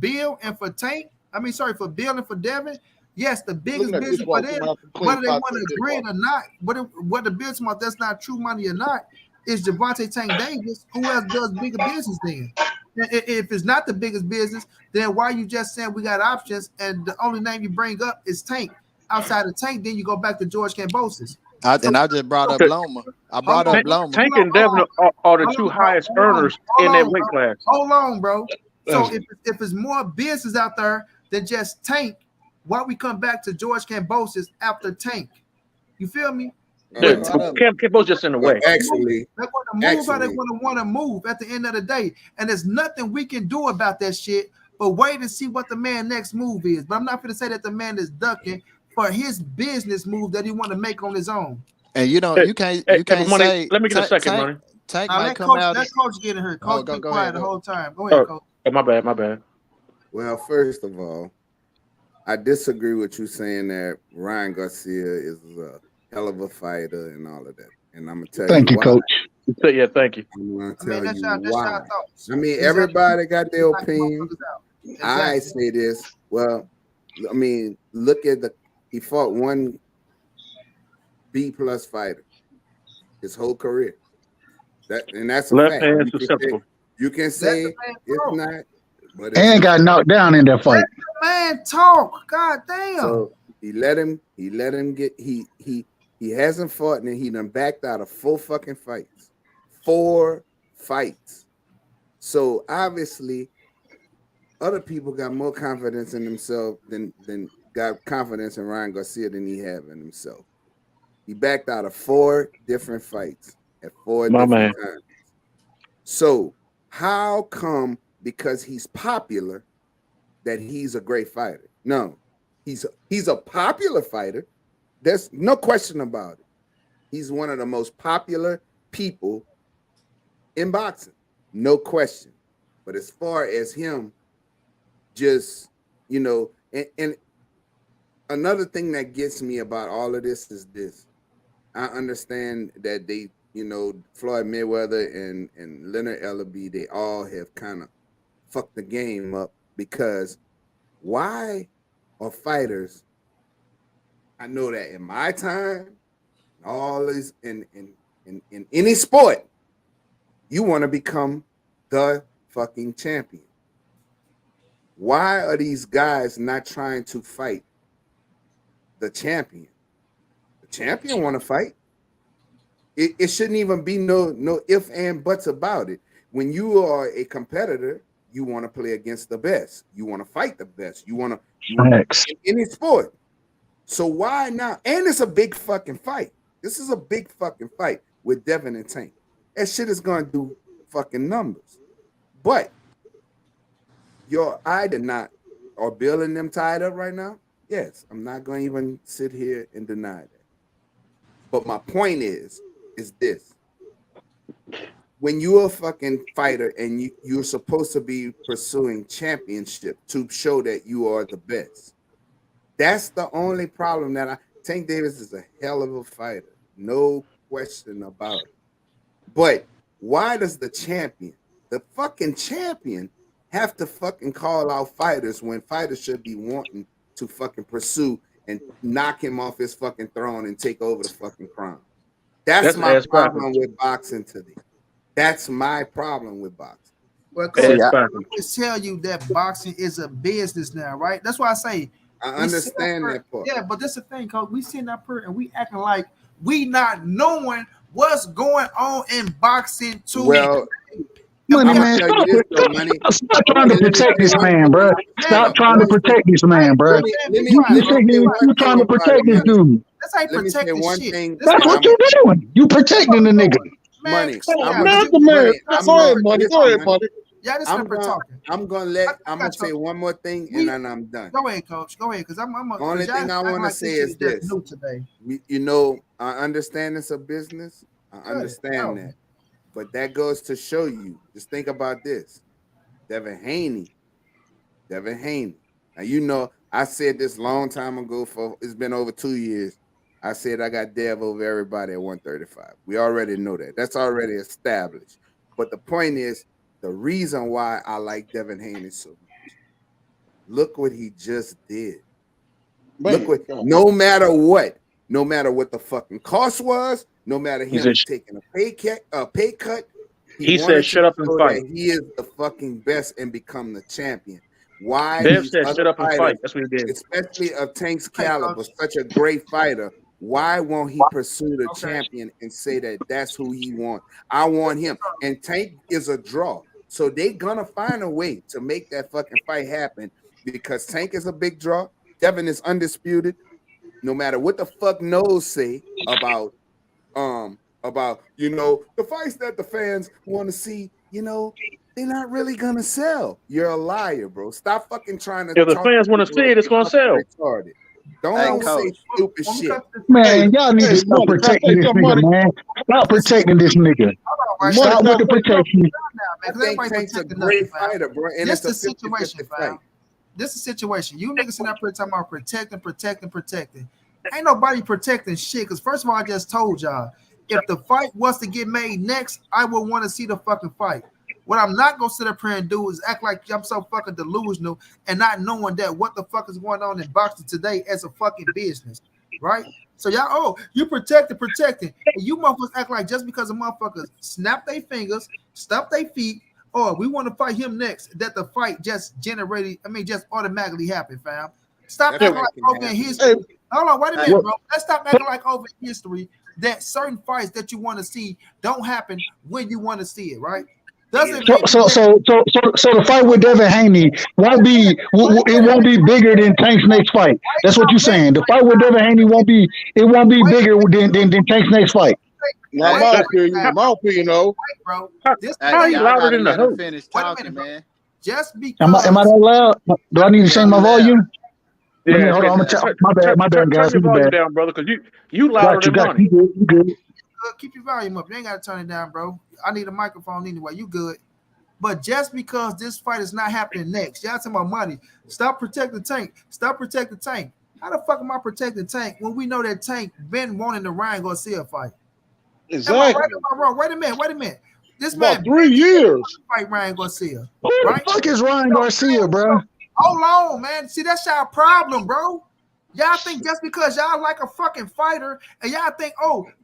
Bill and for Tank. For Bill and for Devin. Yes, the biggest business for them, whether they want to agree or not, whether the business that's not true money or not, is Javante Tank Davis. Who else does bigger business then? If it's not the biggest business, then why you just saying we got options and the only name you bring up is Tank? Outside of Tank, then you go back to George Cambosis.
I just brought up Loma. I brought up Loma.
Tank and Devin are the two highest earners in that weight class.
Hold on, bro. So if it's more business out there than just Tank, why we come back to George Cambosis after Tank? You feel me?
Cambo's just in the way.
Actually,
they're going to move how they want to move at the end of the day, and there's nothing we can do about that shit. But wait and see what the man next move is. But I'm not going to say that the man is ducking for his business move that he want to make on his own.
And you can't say.
Let me get a second, money.
Tank might come out.
Let Coach get in here. Coach be quiet the whole time. Go ahead, Coach.
My bad.
Well, first of all, I disagree with you saying that Ryan Garcia is a hell of a fighter and all of that. And I'm gonna tell
Thank you,
why.
Coach.
Yeah, thank you.
I'm gonna tell you why. Everybody got their opinion. Exactly. I say this. Well, look at he fought one B+ fighter his whole career. That's a
left
fact.
hand susceptible.
You can say it's not, but
and got knocked down in that fight.
Man, talk. God damn.
So he let him get he hasn't fought and he done backed out of 4 fucking fights. 4 fights. So obviously other people got more confidence in themselves than got confidence in Ryan Garcia than he have in himself. He backed out of 4 different fights at 4 different times. So how come because he's popular that he's a great fighter? No, he's a popular fighter. There's no question about it. He's one of the most popular people in boxing, no question. But as far as him, just and another thing that gets me about all of this is this. I understand that they, Floyd Mayweather and Leonard Ellaby, they all have kind of fucked the game up because why are fighters? I know that in my time, all is in any sport, you want to become the fucking champion. Why are these guys not trying to fight the champion? The champion want to fight. It shouldn't even be no ifs and buts about it. When you are a competitor, you want to play against the best. You want to fight the best. You want to in any sport. So why not? And it's a big fucking fight. This is a big fucking fight with Devin and Tank. That shit is gonna do fucking numbers. But are Bill and them tied up right now? Yes, I'm not gonna even sit here and deny that. But my point is this. When you're a fucking fighter and you're supposed to be pursuing championship to show that you are the best, that's the only problem Tank Davis is a hell of a fighter. No question about it. But why does the fucking champion, have to fucking call out fighters when fighters should be wanting to fucking pursue and knock him off his fucking throne and take over the fucking crown? That's my problem with boxing today. That's my problem with boxing.
Well, Coach, I tell you that boxing is a business now, right? That's why I say
I understand that part.
Yeah, but that's the thing, Coach. We sitting up here and we acting like we not knowing What's going on in boxing too?
Well,
Money
I'm
man,
gonna tell you this though, money.
stop trying to protect this man, bro. Stop trying to protect this man, bro. You trying to protect this dude.
This ain't
Let me say
protecting
one
shit.
thing.
This
That's
what
what you doing. You protecting the nigga.
Money.
I'm
Man, go ahead, money. Go ahead, money.
Yeah, this
I'm
is talking.
gonna say one more thing and then I'm done.
Go ahead, coach. Go ahead, because I'm
Only thing I want to say is this.
Today.
You know, I understand it's a business. I understand that. But that goes to show you. Just think about this. Devin Haney. Now, you know, I said this long time ago, it's been over 2 years. I said I got Dev over everybody at 135. We already know that. That's already established. But the point is, the reason why I like Devin Haney so much, look what he just did.
Man,
no matter what the fucking cost was, no matter him taking a pay cut,
he said, "Shut up and fight."
He is the fucking best and become the champion. Why?
Dev said, "Shut up and fight." That's what he did.
Especially of Tank's caliber, such a great fighter. Why won't he pursue the champion and say that that's who he wants? I want him. And Tank is a draw. So they're going to find a way to make that fucking fight happen because Tank is a big draw. Devin is undisputed. No matter what the fuck Nose say about, you know, the fights that the fans want to see, you know, they're not really going to sell. You're a liar, bro. Stop fucking trying to
If the fans want to see it, it's going to sell.
Retarded. Don't say stupid shit.
Man, y'all need to stop protecting this nigga, man. Stop protecting this nigga. Stop with the protection.
I think Tank's a great fighter, bro. And it's a
situation, fam. This is a situation. You niggas in that talking about protecting. Ain't nobody protecting shit. Because first of all, I just told y'all, if the fight was to get made next, I would want to see the fucking fight. What I'm not gonna sit up here and do is act like I'm so fucking delusional and not knowing that what the fuck is going on in boxing today as a fucking business, right? So y'all, you protecting. And you motherfuckers act like just because a motherfuckers snap their fingers, stomp their feet, or we want to fight him next, that the fight just just automatically happened, fam. Stop acting like over in history. Hold on, wait a minute, bro. Let's stop acting like over in history that certain fights that you want to see don't happen when you want to see it, right? So
the fight with Devin Haney won't be bigger than Tank's next fight. That's what you're saying. The fight with Devin Haney won't be bigger than Tank's next fight.
My opinion, though.
Bro,
how you louder than the host?
Finish talking, man.
Just because
am I that loud? Do I need to change my volume?
Yeah,
hold on. My bad, guys.
Turn your volume down, brother, because you louder than money.
You good.
Keep your volume up. You ain't got to turn it down, bro. I need a microphone anyway. You good. But just because this fight is not happening next, y'all talking about money. Stop protecting Tank. Stop protecting Tank. How the fuck am I protecting Tank when we know that Tank been wanting the Ryan Garcia fight?
Exactly.
Am I wrong? Wait a minute. This
about
man
3 years.
Fight Ryan Garcia.
Who the fuck is Ryan Garcia, bro?
Hold on, man. See, that's our problem, bro. Y'all think just because y'all like a fucking fighter and y'all think,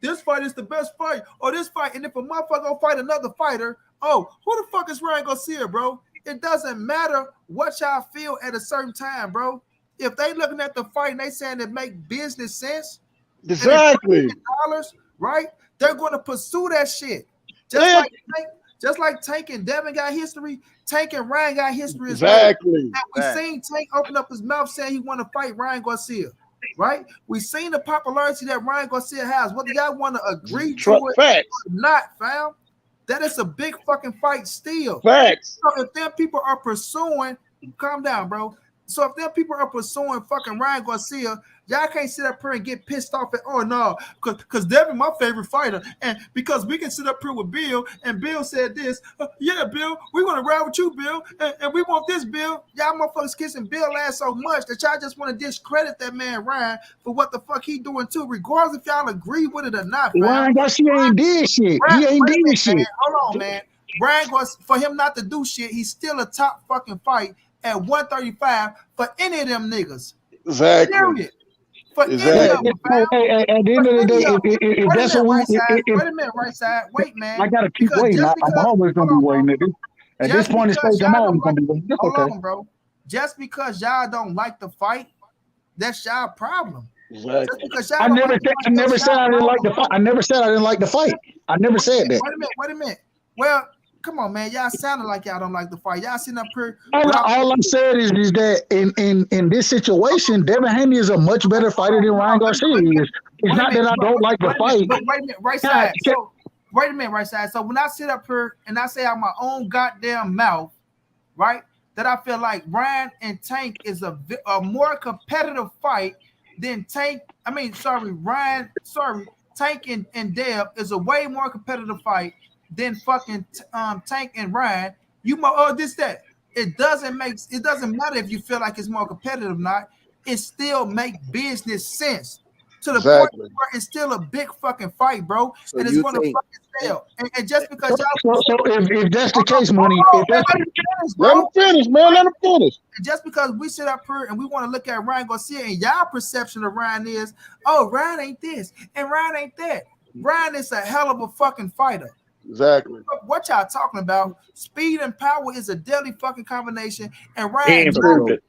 this fight is the best fight or this fight, and if a motherfucker go fight another fighter, who the fuck is Ryan Garcia, bro? It doesn't matter what y'all feel at a certain time, bro. If they looking at the fight and they saying it make business sense,
exactly,
dollars, right? They're going to pursue that shit. Just like Tank and Devin got history, Tank and Ryan got history as
exactly.
well. We seen Tank open up his mouth saying he want to fight Ryan Garcia, right? We seen the popularity that Ryan Garcia has. Whether y'all want to agree to it or not, fam, that is a big fucking fight still.
Facts.
So if them people are pursuing, calm down, bro. So if them people are pursuing fucking Ryan Garcia, y'all can't sit up here and get pissed off at, no, because Devin my favorite fighter, and because we can sit up here with Bill, and Bill said this, yeah, Bill, we want to ride with you, Bill, and we want this, Bill. Y'all motherfuckers kissing Bill ass so much that y'all just want to discredit that man Ryan for what the fuck he doing too, regardless if y'all agree with it or not.
Ryan Garcia ain't did shit. He ain't did shit.
Man. Hold on, man. Ryan Garcia, for him not to do shit, he's still a top fucking fight at 135 for any of them niggas.
Exactly.
Period. For any of them,
at the end of the day, if that's what
wait a minute, right side. Wait, man.
I gotta keep waiting. I'm always gonna be waiting. At this point in stage, I'm always gonna be waiting.
Hold on, bro. Just because y'all don't like the fight, that's y'all problem.
Exactly.
because y'all
I
don't
never
like
said I never said I didn't like the fight. I never said I didn't like the fight. I never said that.
Wait a minute. Well, come on, man. Y'all sounding like y'all don't like the fight. Y'all sitting up here.
All I said is that in this situation, Devin Haney is a much better fighter than Ryan Garcia is. It's not that I don't like the fight.
But wait a minute, right side. So wait a minute, right side. So when I sit up here and I say out my own goddamn mouth, right, that I feel like Ryan and Tank is a more competitive fight than Tank. Tank and Dev is a way more competitive fight than fucking Tank and Ryan. It doesn't matter if you feel like it's more competitive or not. It still make business sense to the point where it's still a big fucking fight, bro.
So
and it's going to fucking sell. And just because y'all,
if that's the case, money.
Let him finish, man. Let him finish.
And just because we sit up here and we want to look at Ryan Garcia and y'all perception of Ryan is, oh, Ryan ain't this and Ryan ain't that. Ryan is a hell of a fucking fighter.
Exactly.
What y'all talking about? Speed and power is a deadly fucking combination, and Ryan
He improved it.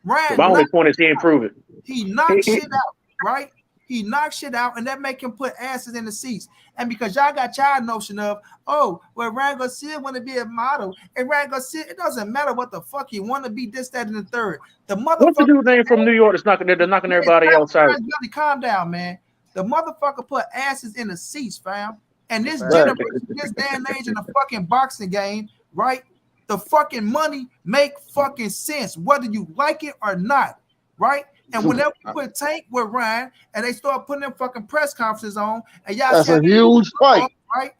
Ryan,
my only point is he improved it.
He knocked shit out, right? He knocked shit out, and that make him put asses in the seats. And because y'all got y'all notion of, oh, well, Ryan Garcia want to be a model, and Ryan Garcia, it doesn't matter what the fuck he want to be, this, that, and the third. The motherfucker.
What's the dude's name from New York that's knocking everybody else out?
Calm down, man. The motherfucker put asses in the seats, fam. And this generation, this day and age in the fucking boxing game, right? The fucking money make fucking sense, whether you like it or not, right? And whenever we put Tank with Ryan and they start putting them fucking press conferences on, and y'all
that's a huge fight,
right?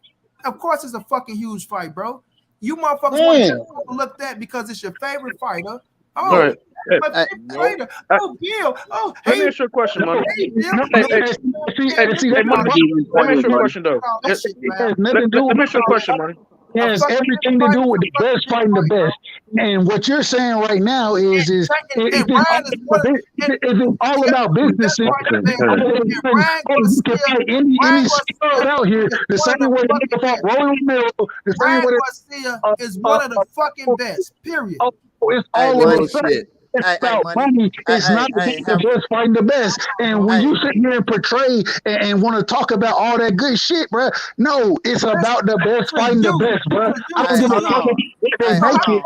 Of course, it's a fucking huge fight, bro. You motherfuckers want to overlook that because it's your favorite fighter. Oh,
right.
Fighter. Oh, Bill. Oh,
let me ask you a question, man.
Hey, Bill.
Let me ask you a question, though. Let me ask you a question, man.
It has everything to do with the best fighting the best. And what you're saying right now is it's all about business. You can fight any skill out here the same way you fought Roy Mill. The same way
Garcia is one of the fucking best. Period.
It's all about shit. It's about money. It's not the best fighting the best. And when you sit here and portray and want to talk about all that good shit, bro, no, it's about the best fighting the best, bro. I don't give a fuck if they make it.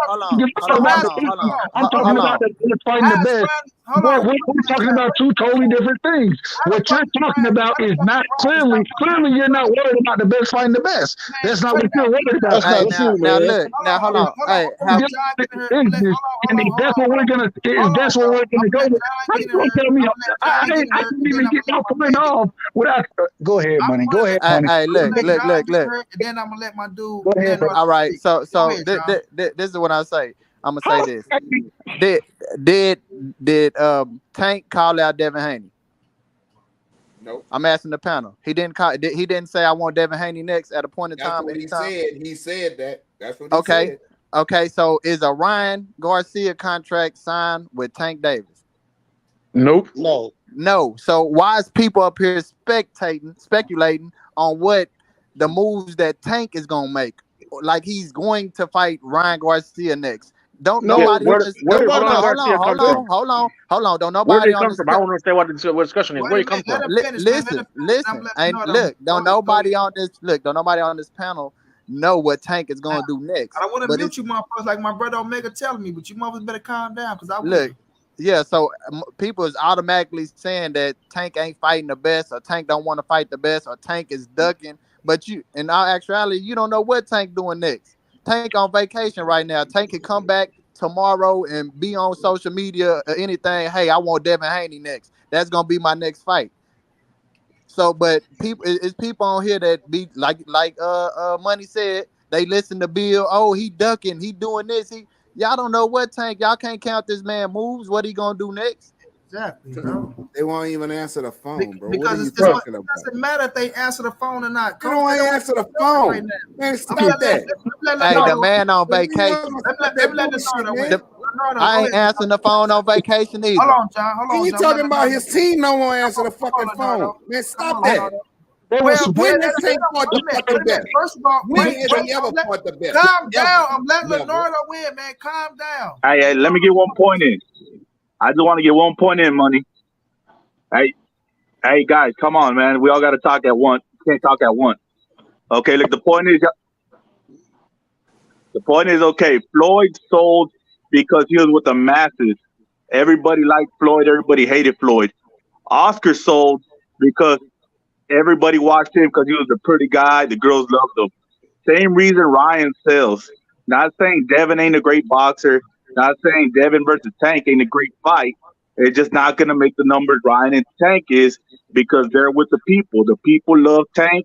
I'm talking about the best fighting the best. We're talking about two totally different things. What you're talking about is not clearly you're not worried about the best fighting the best. That's not what you're worried about.
That's not true, man. Now look, now hold on.
And that's what we're gonna. That's what we're gonna go with. How you gonna tell me? I didn't even get my point off without. Go ahead, money. Go ahead, money.
Hey, look.
And then I'm gonna let my dude.
Go ahead,
all right. So this is what I say. I'm gonna say this. Did Tank call out Devin Haney?
Nope.
I'm asking the panel. He didn't call. He didn't say I want Devin Haney next at a point in time.
That's what he said. He said that. That's what he said.
Okay. So is a Ryan Garcia contract signed with Tank Davis?
Nope.
No. So why is people up here speculating on what the moves that Tank is gonna make? Like he's going to fight Ryan Garcia next. Don't nobody. Hold on. Don't nobody.
Where did he come from? I don't understand what the discussion is. Where he come from?
Listen. Don't nobody on this panel know what Tank is gonna do next.
I don't want to mute you, motherfuckers, like my brother Omega telling me, but you motherfuckers better calm down because I
look. Yeah, so people is automatically saying that Tank ain't fighting the best, or Tank don't want to fight the best, or Tank is ducking. But in all actuality, you don't know what Tank doing next. Tank on vacation right now. Tank can come back tomorrow and be on social media or anything. Hey, I want Devin Haney next. That's gonna be my next fight. So, but it's people on here that be like Money said, they listen to Bill. Oh, he ducking, he doing this. Y'all don't know what Tank. Y'all can't count this man moves. What he gonna do next?
Exactly, bro.
They won't even answer the phone, bro.
Because
it doesn't
matter if they answer the phone or not.
They don't want to answer the phone. Right, man, stop that.
Hey, the man on vacation. I ain't answering the phone on vacation either.
Hold on, John.
You talking about his team don't want to answer the fucking phone. Man, stop that. When has Tank fought the best? First of all, when has he ever fought the best?
Calm down. I'm letting Leonardo win, man. Calm down.
Hey, let me get 1 point in. I just want to get 1 point in, Money. Hey, Hey guys, come on, man. We all got to talk at once. Can't talk at once. Okay, look. The point is, okay. Floyd sold because he was with the masses. Everybody liked Floyd. Everybody hated Floyd. Oscar sold because everybody watched him because he was a pretty guy. The girls loved him. Same reason Ryan sells. Not saying Devin ain't a great boxer. Not saying Devin versus Tank ain't a great fight. It's just not going to make the numbers Ryan and Tank is because they're with the people. The people love Tank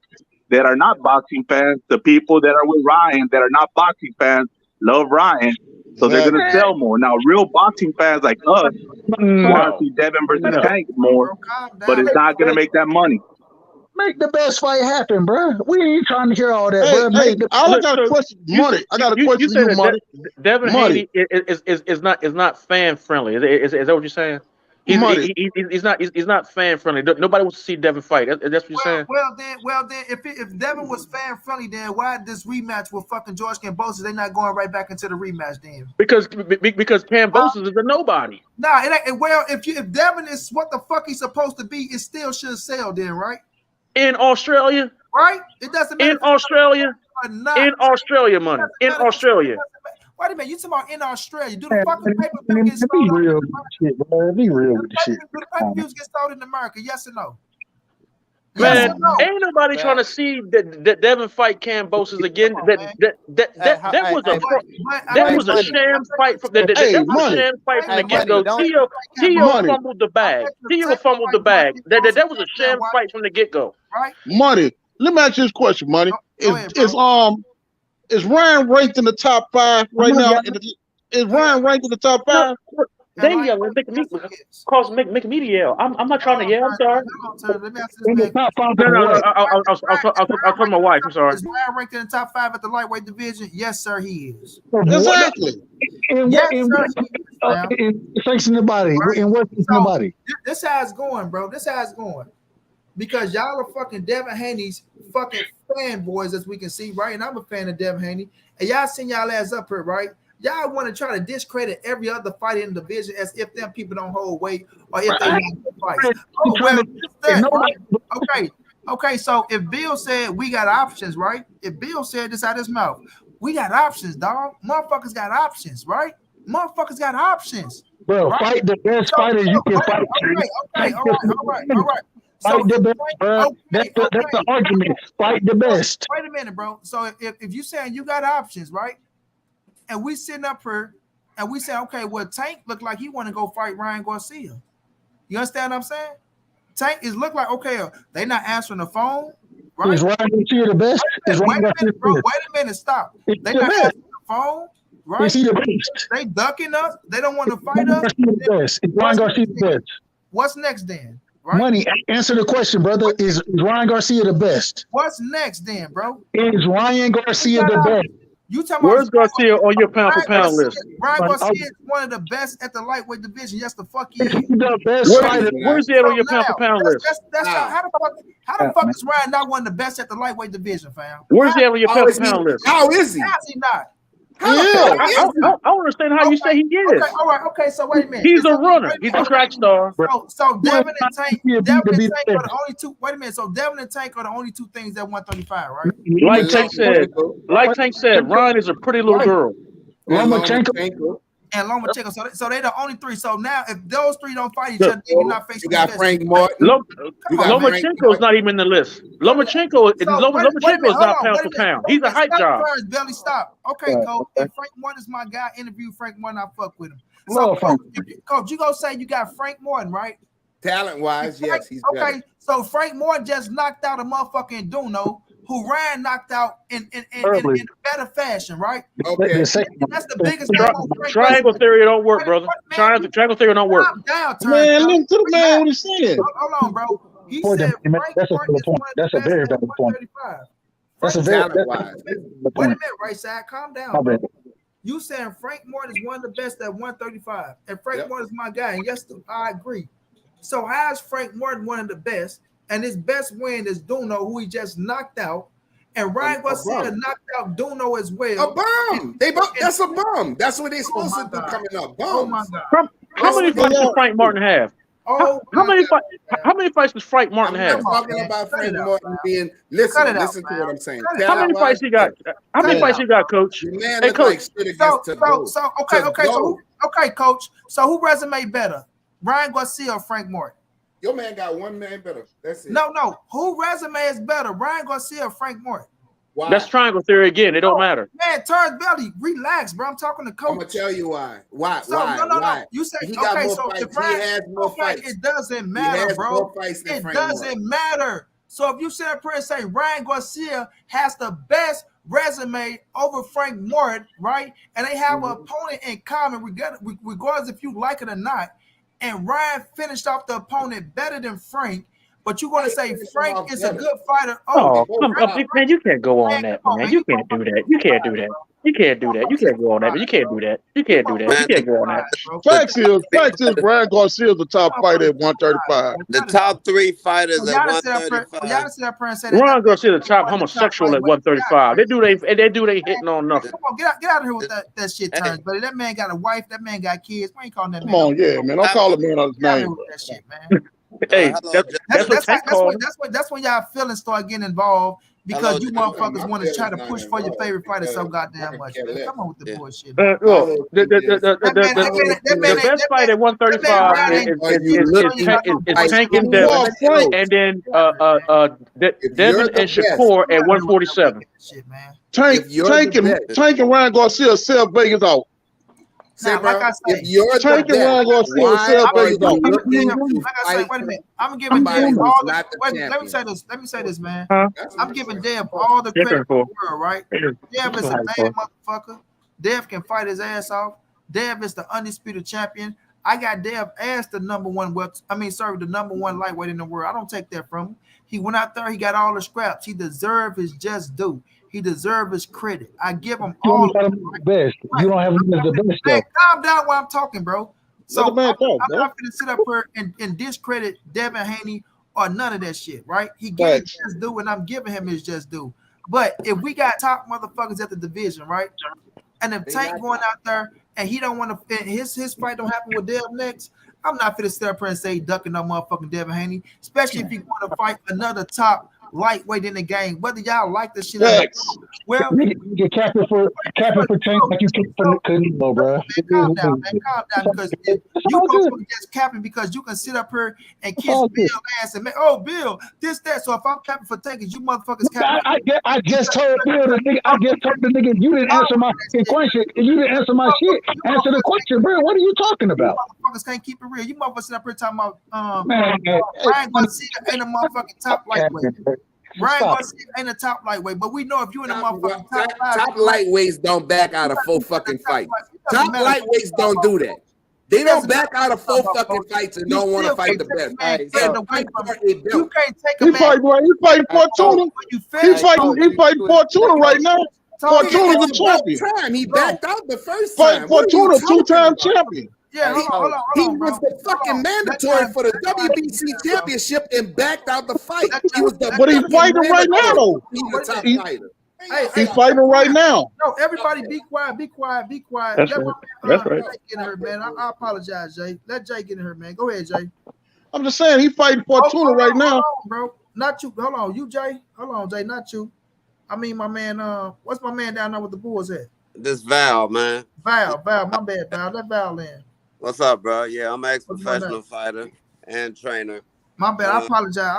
that are not boxing fans. The people that are with Ryan that are not boxing fans love Ryan. So they're going to sell more. Now, real boxing fans like us want to see Devin versus Tank more, but it's not going to make that money.
Make the best fight happen, bro. We ain't trying to hear all that,
Hey,
bro.
hey, I got a question, Money. I got a question for you, Money.
Devin
Money.
Haney is not fan friendly. Is that what you're saying? He's not fan friendly. Nobody wants to see Devin fight. That's what you're saying.
Well then, if Devin was fan friendly, then why this rematch with fucking George Kambosos? They not going right back into the rematch then?
Because Kambosos is a nobody.
Nah, it ain't. Well, if Devin is what the fuck he's supposed to be, it still should sell then, right?
In Australia,
right? It doesn't matter.
In Australia,
money.
In Australia.
Wait a minute, you talking about in Australia? Do the fucking pay-per-view get sold?
Be real with the shit, bro. Be real with the shit.
Do the pay-per-views get sold in America? Yes or no?
Man, ain't nobody trying to see that Devin fight Kambosos again. That was a sham fight from the get-go. Tio fumbled the bag. That was a sham fight from the get-go.
Right?
Money. Let me ask you this question, Money. Is Ryan ranked in the top 5 right now? Is Ryan ranked in the top 5?
They yell and make me yell. I'm not trying to yell. I'm sorry.
Let me ask this
No, I'll tell my wife. I'm sorry.
Is Ryan ranked in the top 5 at the lightweight division? Yes, sir, he is.
Exactly.
Yes, sir, he is.
Facing the body. And what's the body?
This how it's going, bro. This how it's going. Because y'all are fucking Devin Haney's fucking fanboys, as we can see, right? And I'm a fan of Devin Haney. And y'all seen y'all ass up here, right? Y'all want to try to discredit every other fight in the division as if them people don't hold weight or if they don't fight. Oh, well, right? Okay. So if Bill said we got options, right? If Bill said this out his mouth, we got options, dog. Motherfuckers got options, right? Motherfuckers got options.
Bro, right? Fight the best fighters you can fight.
Okay. All right.
Fight the best, bro. That's the argument. Fight the best.
Wait a minute, bro. So if you saying you got options, right? And we sitting up here and we say, okay, well, Tank looked like he want to go fight Ryan Garcia. You understand what I'm saying? Tank is look like, okay, they not answering the phone, right?
Is Ryan Garcia the best?
Wait a minute, stop. They not answering the phone, right?
Is he the best?
They ducking us. They don't want to fight us.
Is Ryan Garcia the best?
What's next then? Right?
Money, answer the question, brother. Is Ryan Garcia the best?
What's next then, bro?
Is Ryan Garcia the best?
You talking
Where's Garcia on your pound for pound list?
Ryan Garcia is one of the best at the lightweight division. Yes, the fuck he is.
The best fighter.
Where's he at on your pound for pound list?
That's how the fuck is Ryan not one of the best at the lightweight division, fam?
Where's he at on your pound for pound list?
How is he?
How's he not?
I don't understand how you say he is.
Okay, all right, okay. So wait a minute.
He's a runner. He's a track star.
So Devin and Tank are the only two. Wait a minute. So Devin and Tank are the only two things at 135, right?
Like Tank said, Ryan is a pretty little girl.
Lomachenko
and Lomachenko. So they're the only three. So now, if those three don't fight each other, they're not facing.
You got Frank Martin.
Lomachenko's not even in the list. Lomachenko is not pound for pound. He's a hype job.
Belly, stop. Okay, Coach. If Frank Martin is my guy, interview Frank Martin, I fuck with him. So, Coach, you gonna say you got Frank Martin, right?
Talent-wise, yes, he's
okay.
better.
So Frank Martin just knocked out a motherfucking Duno, who Ryan knocked out in a better fashion, right?
Okay.
That's the biggest thing.
Triangle theory don't work, brother. Triangle theory don't work.
Man, listen to the man what he's saying.
Hold on, bro. He said Frank Martin is one of the best at 135.
That's a very
wait a minute, right side. Calm down, bro. You saying Frank Martin is one of the best at 135, and Frank Martin is my guy, and yes, I agree. So how is Frank Martin one of the best? And his best win is Duno, who he just knocked out. And Ryan Garcia knocked out Duno as well.
A bum. That's a bum. That's what they're supposed to do coming up. Bums.
Oh my God.
How many fights does Frank Martin have?
Oh,
How many
man.
how many fights does Frank Martin
I'm
have?
not talking
man.
about
Cut
Frank
it out,
Martin
man.
being.
Cut
Listen,
it out,
listen to
man.
what I'm saying.
Cut it
How
out.
many fights he got? How many
Cut it
fights
out.
he got, Coach?
The man
Hey,
look like
Coach.
shit against to go.
Okay,
To
okay,
go.
okay, coach. So who resume better, Ryan Garcia or Frank Martin?
Your man got one man better. That's it.
No. Who resume is better, Ryan Garcia or Frank Martin?
Why?
That's triangle theory again. It don't matter.
Man, Terence Belly, relax, bro. I'm talking to coach.
I'm gonna tell you why. Why?
So,
why?
no.
Why?
You say
He got
okay.
more
So
fights.
if Ryan,
He has more fights.
It doesn't
He
matter,
has
bro.
more fights than
It
Frank
doesn't
Martin.
matter. So if you sit up here and say Ryan Garcia has the best resume over Frank Martin, right? And they have an opponent in common, regardless if you like it or not. And Ryan finished off the opponent better than Frank. But you're going to say Frank is a good fighter.
Oh, man, you can't go on that, man. You can't do that. You can't do that. You can't do that. You can't go on that. You can't do that. You can't do that. You can't go on that.
Facts is Ryan Garcia is the top fighter at 135.
The top 3 fighters at 135.
Ron Garcia the top homosexual at 135. They do they hitting on nothing.
Come on, get out of here with that shit, Terence. But that man got a wife. That man got kids. We ain't calling that man.
Come on, yeah, man. Don't call a man on his
Get out of here
name.
with that shit, man.
Hey, that's when y'all feelings start getting involved because you motherfuckers want to try to push for your favorite fighter so goddamn much. Man. Come on with the bullshit. Man. The best fight at 135 is Tank and Devin, and then Devin and Shakur at 147.
Tank and Ryan Garcia sell Vegas out.
Now, like I say,
if you're Tank and Ryan Garcia sell Vegas out.
Like I say, wait a minute. I'm giving Dev all the. Let me say this, man. I'm giving Dev all the credit in the world, right? Dev is a bad motherfucker. Dev can fight his ass off. Dev is the undisputed champion. I got Dev as the number one the number one lightweight in the world. I don't take that from him. He went out there, he got all the scraps. He deserved his just due. He deserved his credit. I give him all
the best. You don't have him as the best.
Man, calm down while I'm talking, bro. So I'm not going to sit up here and discredit Devin Haney or none of that shit, right? He gave his just due, and I'm giving him his just due. But if we got top motherfuckers at the division, right? And if Tank going out there and he don't want to, his fight don't happen with Dev next, I'm not finna sit up here and say ducking no motherfucking Devin Haney, especially if you want to fight another top lightweight in the game, whether y'all like the shit or not. Well,
you cap it for Tank like you cap for Canelo, bro.
Calm down, because if you motherfuckers just capping because you can sit up here and kiss Bill ass and make Bill this that. So if I'm capping for Tank, you motherfuckers capping.
I just told Bill the nigga, you didn't answer my question. You didn't answer my shit. Answer the question, bro. What are you talking about?
You motherfuckers can't keep it real. You motherfuckers sit up here talking about Ryan Garcia ain't a motherfucking top lightweight. Ryan Garcia ain't a top lightweight, but we know if you in the motherfucking
top lightweights don't back out of 4 fucking fights. Top lightweights don't do that. They don't back out of 4 fucking fights and don't want to fight the best.
You can't take a man.
He fighting Fortuna. He fighting Fortuna right now. Fortuna's a champion.
He backed out the first time.
Fortuna 2-time champion.
Yeah, hold on,
he was the fucking mandatory for the WBC championship and backed out the fight.
But he's fighting right now, though.
He's a top fighter.
He's fighting right now.
No, everybody be quiet.
That's right.
Get in her, man. I apologize, Jay. Let Jay get in her, man. Go ahead, Jay.
I'm just saying he's fighting Fortuna right now.
Hold on, bro. Not you. Hold on, you, Jay. Hold on, Jay. Not you. I mean, my man. What's my man down there with the Bulls at?
This Val, man.
Val. My bad, Val. Let Val in.
What's up, bro? Yeah, I'm an ex-professional fighter and trainer.
My bad. I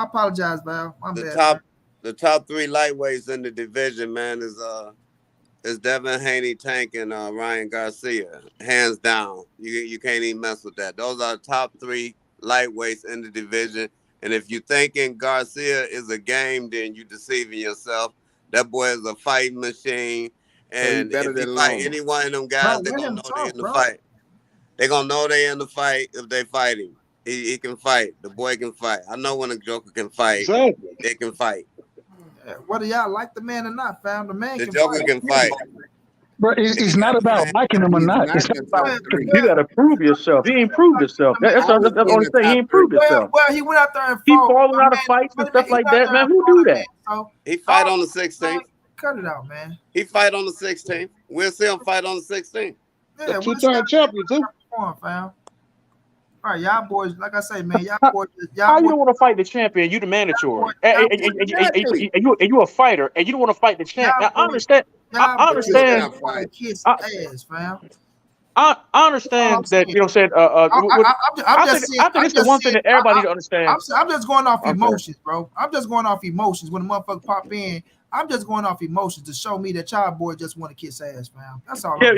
apologize, Val. My bad.
The top 3 lightweights in the division, man, is Devin Haney, Tank, and Ryan Garcia, hands down. You can't even mess with that. Those are the top 3 lightweights in the division. And if you thinking Garcia is a game, then you deceiving yourself. That boy is a fighting machine. And if you fight any one of them guys, they're gonna know they're in the fight. They're gonna know they're in the fight if they fight him. He can fight. The boy can fight. I know when a Joker can fight, they can fight.
Whether y'all like the man or not, fam, the man
the Joker can fight.
But it's not about liking him or not. It's about
you gotta prove yourself. He ain't proved himself. That's the only thing. He ain't proved himself.
Well, he went out there and
he falling out of fights and stuff like that, man. Who do that?
He fight on the 16th.
Cut it out, man.
He fight on the 16th. We'll see him fight on the 16th.
Yeah,
2-time champion too.
On, fam. All right, y'all boys, like I say, man, y'all boys,
How you don't want to fight the champion? You the
y'all
mandatory,
boys,
and you a fighter, and you don't want to fight the champ.
y'all
I
boys,
understand. I
y'all boys
Still
understand.
not
just want to
fight.
kiss
I,
ass, fam.
I
All I'm
understand that
saying.
Said.
I'm just saying.
I think it's the one thing that everybody to understand.
I'm just going off
I'm sorry.
emotions, bro. I'm just going off emotions. When the motherfucker pop in, I'm just going off emotions to show me that y'all boy just want to kiss ass, fam. That's all.
Yeah,
I'm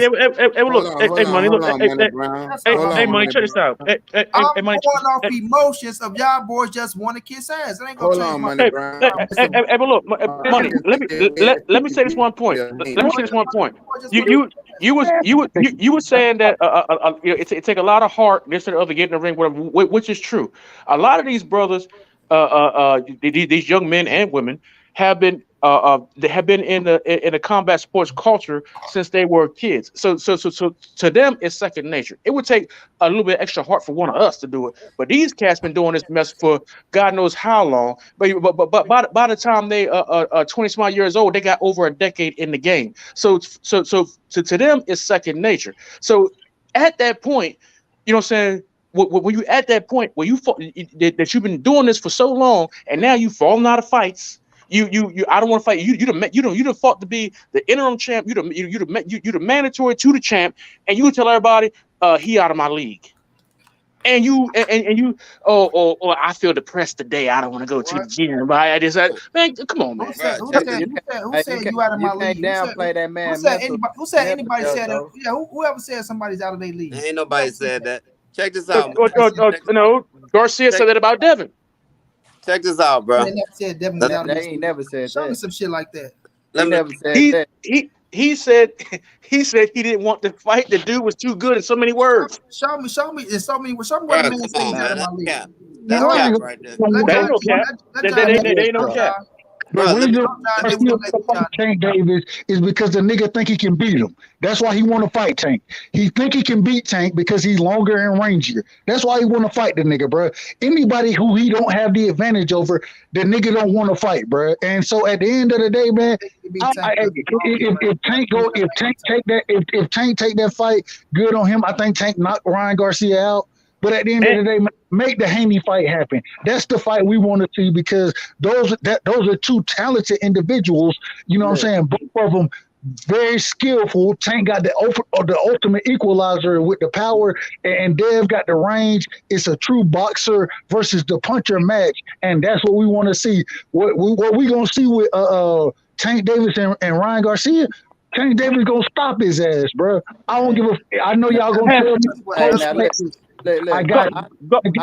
saying.
look, Money, look,
Money Brown.
That's all I'm saying.
Money, check this out.
I'm
Money,
going off emotions of y'all boys just want to kiss ass. It ain't gonna
Hold
change
on,
my.
Money Brown.
but look, Money. Let me say this one point. Let me say this one point. You were saying that it take a lot of heart, this and the other, get in the ring, whatever, which is true. A lot of these brothers, these young men and women, have been they have been in the combat sports culture since they were kids. So to them it's second nature. It would take a little bit extra heart for one of us to do it, but these cats been doing this mess for God knows how long. But by the time they 20 some odd years old, they got over a decade in the game. So to them it's second nature. So at that point, you know what I'm saying, when you at that point where that you've been doing this for so long and now you've fallen out of fights. You I don't want to fight you. You done fought to be the interim champ. You the mandatory to the champ, and you tell everybody he out of my league. And you I feel depressed today. I don't want to go to the gym. But I just man, come on, man.
Who said you out of my league?
Downplay that man.
Who said anybody? Who said anybody
mental
said that?
health,
Yeah, whoever said somebody's out of their league.
Ain't nobody said that. Check this out.
No, Garcia said that about Devin.
Check this out, bro.
They never said Devin was out of
They
his
ain't
league.
never said
Show me
that.
some shit like that.
They never said that.
He said he didn't want to fight. The dude was too good in so many words.
Show me in so many. Show me what
Bro,
the man
come
said
on,
he's out
man.
of my
That's
league.
cap.
Man,
That's
I ain't
cap
gonna
right there.
let
They
John
ain't no cap. They ain't no cap.
Bro,
the
let me
reason
John
why
Davis
he
gonna
want
let
to fight
John.
Tank Davis is because the nigga think he can beat him. That's why he want to fight Tank. He think he can beat Tank because he's longer and rangier. That's why he want to fight the nigga, bro. Anybody who he don't have the advantage over, the nigga don't want to fight, bro. And so at the end of the day, man, if Tank take that fight, good on him. I think Tank knocked Ryan Garcia out. But at the end of the day, make the Haney fight happen. That's the fight we want to see because those are two talented individuals. You know what I'm saying? Both of them very skillful. Tank got the ultimate equalizer with the power, and Dev got the range. It's a true boxer versus the puncher match, and that's what we want to see. What we gonna see with Tank Davis and Ryan Garcia? Tank Davis gonna stop his ass, bro. I don't give a. I know y'all gonna tell me. I got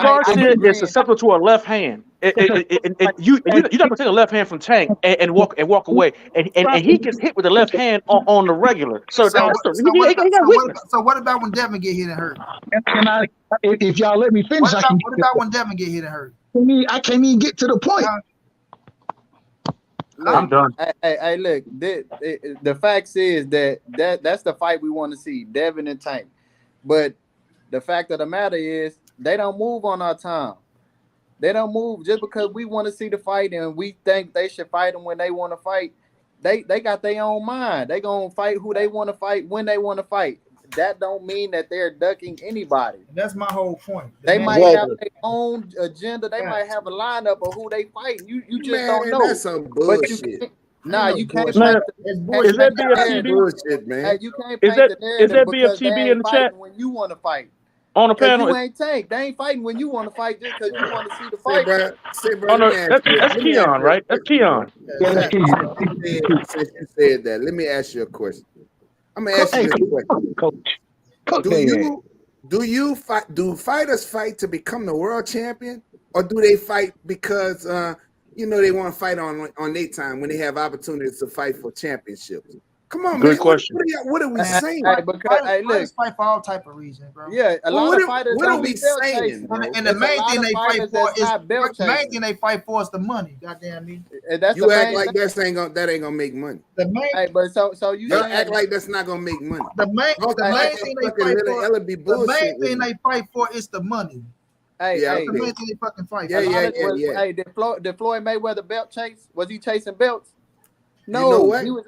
Garcia is susceptible to a left hand. You not gonna take a left hand from Tank and walk away, and he gets hit with the left hand on the regular. So
what about when Devin get hit and hurt?
And if y'all let me finish,
what about when Devin get hit and hurt?
I can't even get to the point.
I'm done.
Hey, look, the facts is that's the fight we want to see, Devin and Tank. But the fact of the matter is they don't move on our time. They don't move just because we want to see the fight and we think they should fight them when they want to fight. They got their own mind. They gonna fight who they want to fight when they want to fight. That don't mean that they're ducking anybody.
That's my whole point.
They might have their own agenda. They might have a lineup of who they fight. You just don't know.
That's some bullshit.
You can't.
Is that
bullshit, man?
You can't paint the narrative
is that
because they
BFTB
ain't
in the chat
fighting when you want to fight.
on the panel?
You ain't Tank. They ain't fighting when you want to fight just because you want to see the fight.
Oh no, that's Keon, right? That's Keon.
Since you said that, let me ask you a question. I'm gonna ask you this question. Do fighters fight to become the world champion, or do they fight because they want to fight on their time when they have opportunities to fight for championships? Come on,
Good
man.
question.
What are we saying?
Fighters fight for all type of reasons, bro.
Yeah, a lot of fighters.
What are we saying?
And the main thing they fight for is the money. Goddamn me.
You act like that ain't gonna make money.
The main.
But so you
don't act like that's not gonna make money.
The main thing they fight for. The main thing they fight for is the money.
The
main thing they fucking fight.
Yeah.
Hey, did Floyd Mayweather belt chase? Was he chasing belts? No,
you know what?
He was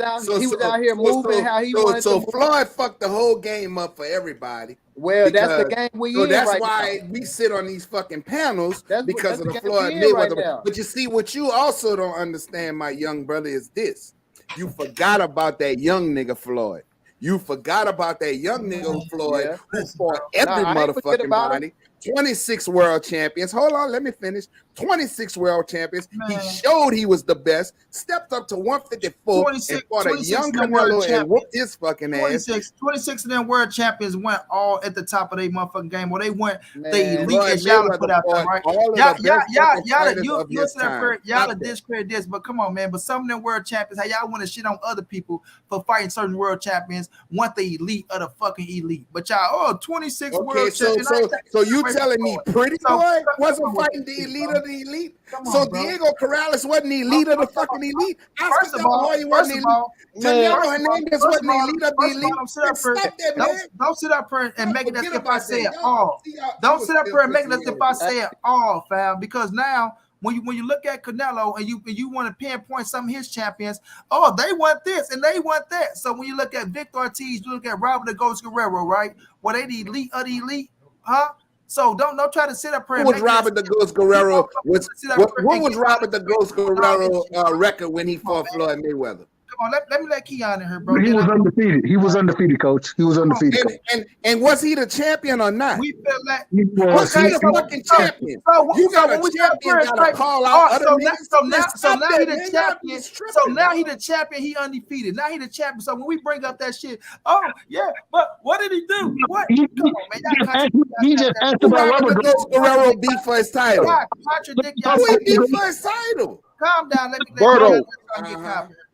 out here moving how he wanted to.
So Floyd fucked the whole game up for everybody
Well, that's the game we
So
in
that's
right
why
now.
we sit on these fucking panels because
that's
of
the
the
game
Floyd
we in right
Mayweather.
now.
But you see, what you also don't understand, my young brother, is this: you forgot about that young nigga Floyd. You forgot about that young nigga Floyd who fought every
I ain't forget
motherfucking
about him.
body. 26 world champions. Hold on, let me finish. 26 world champions.
Man.
He showed he was the best. Stepped up to 154 and fought a young Canelo and whooped his fucking ass.
26 of them world champions went all at the top of their motherfucking game. Well, they went the elite
Floyd
as y'all
Mayweather
put out there,
fought
right?
all of
Y'all,
the best fucking fighters
you
of his
sit up here,
time.
y'all
Stop that.
discredit this, but come on, man. But some of them world champions, how y'all want to shit on other people for fighting certain world champions, want the elite of the fucking elite. But y'all, 26
Okay,
world
so
champions.
so you telling me Pretty Boy wasn't
come on,
fighting the elite of the elite?
Come
So
on, bro.
Diego Corrales wasn't the elite of the fucking elite? Oscar
First of
De La
all,
Hoya wasn't the elite? Canelo Hernandez wasn't the elite of the elite?
don't sit up
Man,
here.
stop that, man.
Don't sit up here and make it as
Forget
if I
about
say
that.
it all.
See, y'all-
Don't
you
sit up
was
here and make it
still
as if
pissing
I
me
say it all, fam. Because now when you look at Canelo and you want to pinpoint some of his champions, they want this and they want that. So when you look at Victor Ortiz, you look at Robert the Ghost Guerrero, right? Well, they the elite of the elite, huh? So don't try to sit up here.
Who was Robert the Ghost Guerrero? What was Robert the Ghost Guerrero record when he fought Floyd Mayweather?
Come on, let me let Keon in here, bro.
He was undefeated. He was undefeated, coach. He was undefeated. Coach.
And was he the champion or not?
We feel like
was he the fucking champion? You got a champion gotta call out other niggas.
So now he the champion. So now he the champion. He undefeated. Now he the champion. So when we bring up that shit, but what did he do? What? Come on, man.
He just asked about
Robert the Ghost Guerrero beat for his title.
Contradict
y'all. Who he beat for his title?
Calm down. Let me
Berto.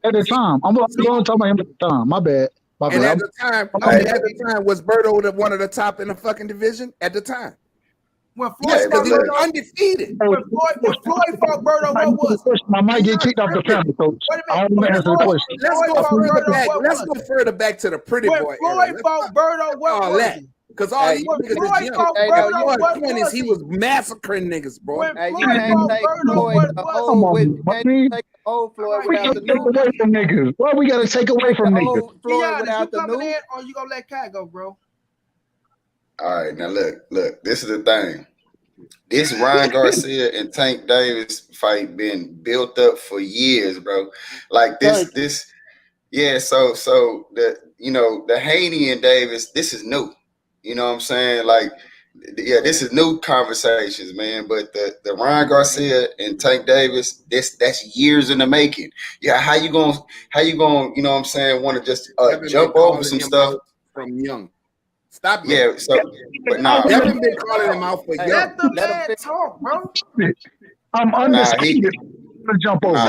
At the time, I'm going to talk about him at the time. My bad.
And at the time, was Berto one of the top in the fucking division at the time?
When
Floyd because he was undefeated.
When Floyd fought Berto, what was it?
I might get kicked off the panel, coach. I don't want to answer the question.
Let's go further back to the Pretty Boy
era. Floyd fought Berto, what was it?
Because all these niggas is young. Floyd 20s, he was massacring niggas, bro.
You can't take Floyd the old Floyd without the new.
Take away from niggas. Why we gotta take away from niggas?
Floyd without the new. Or you gonna let Kai go, bro?
All right, now look. This is the thing. This Ryan Garcia and Tank Davis fight been built up for years, bro. Like this. Yeah. So the Haney and Davis, this is new. You know what I'm saying? Like, yeah, this is new conversations, man. But the Ryan Garcia and Tank Davis, that's years in the making. Yeah, how you gonna, you know what I'm saying, want to just jump over some stuff
from young. Stop.
Yeah, so but nah,
Devin been calling him out for young.
Let the man talk, bro.
I'm undisputed. Jump over.
I'm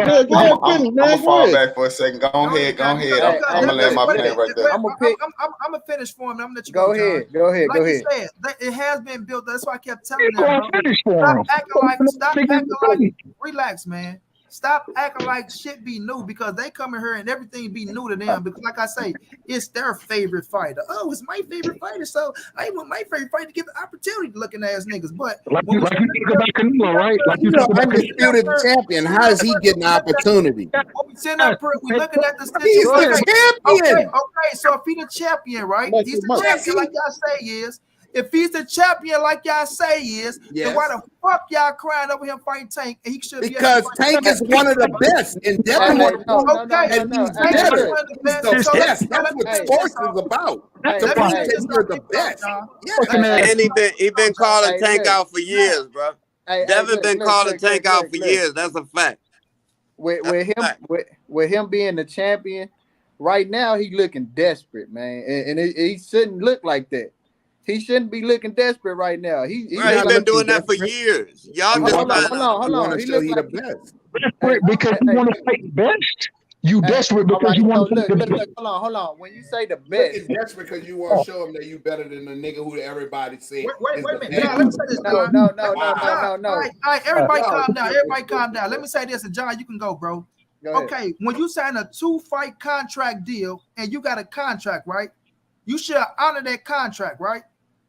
gonna fall back for a second. Go ahead. I'm gonna let my plan right there.
I'm gonna finish for him. I'm gonna let you go.
Go ahead.
Like you said, it has been built. That's why I kept telling them. Stop acting like. Relax, man. Stop acting like shit be new because they come in here and everything be new to them. Because like I say, it's their favorite fighter. Oh, it's my favorite fighter, so I want my favorite fighter to get the opportunity to looking ass niggas. But
like you talk about Canelo, right? Like you talk about
undisputed champion. How is he getting the opportunity?
We looking at the
He's the champion.
Okay, so if he's the champion, right? He's the champion, like y'all say he is. If he's the champion, like y'all say he is, then why the fuck y'all crying over him fighting Tank? And he should be
because Tank is one of the best. And Devin is the best. That's what sports is about. You're the best.
And he been calling Tank out for years, bro. Devin been calling Tank out for years. That's a fact.
With him being the champion, right now he looking desperate, man, and he shouldn't look like that. He shouldn't be looking desperate right now. He's
been doing that for years. Y'all just
hold on.
He looks like the best.
Because you want to fight the best. You desperate because you want to fight the best.
Hold on. When you say the best,
it's desperate because you want to show him that you better than the nigga who everybody said.
Wait a minute. John, let me say this.
No.
All right, everybody calm down. Let me say this, and John, you can go, bro. Okay, when you sign a 2-fight contract deal and you got a contract, right? You should honor that contract, right?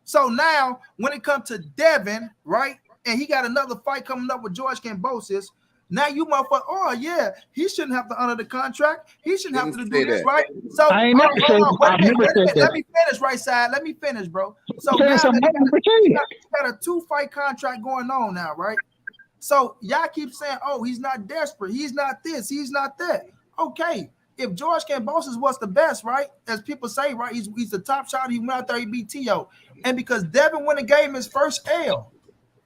So now, when it comes to Devin, right, and he got another fight coming up with George Kambosos, Now you motherfucker, oh yeah, he shouldn't have to honor the contract. He shouldn't have to
Didn't
do
say
this,
that.
right? So
I ain't never said. I never said
Let
that.
me finish, right side. Let me finish, bro. So
Saying
now
something
that
I never said.
he got a 2-fight contract going on now, right? So y'all keep saying, oh, he's not desperate. He's not this. He's not that. Okay. If George Kambosos was the best, right? As people say, right? He's the top shot. He went out there, he beat T.O. And because Devin went and gave him his first L.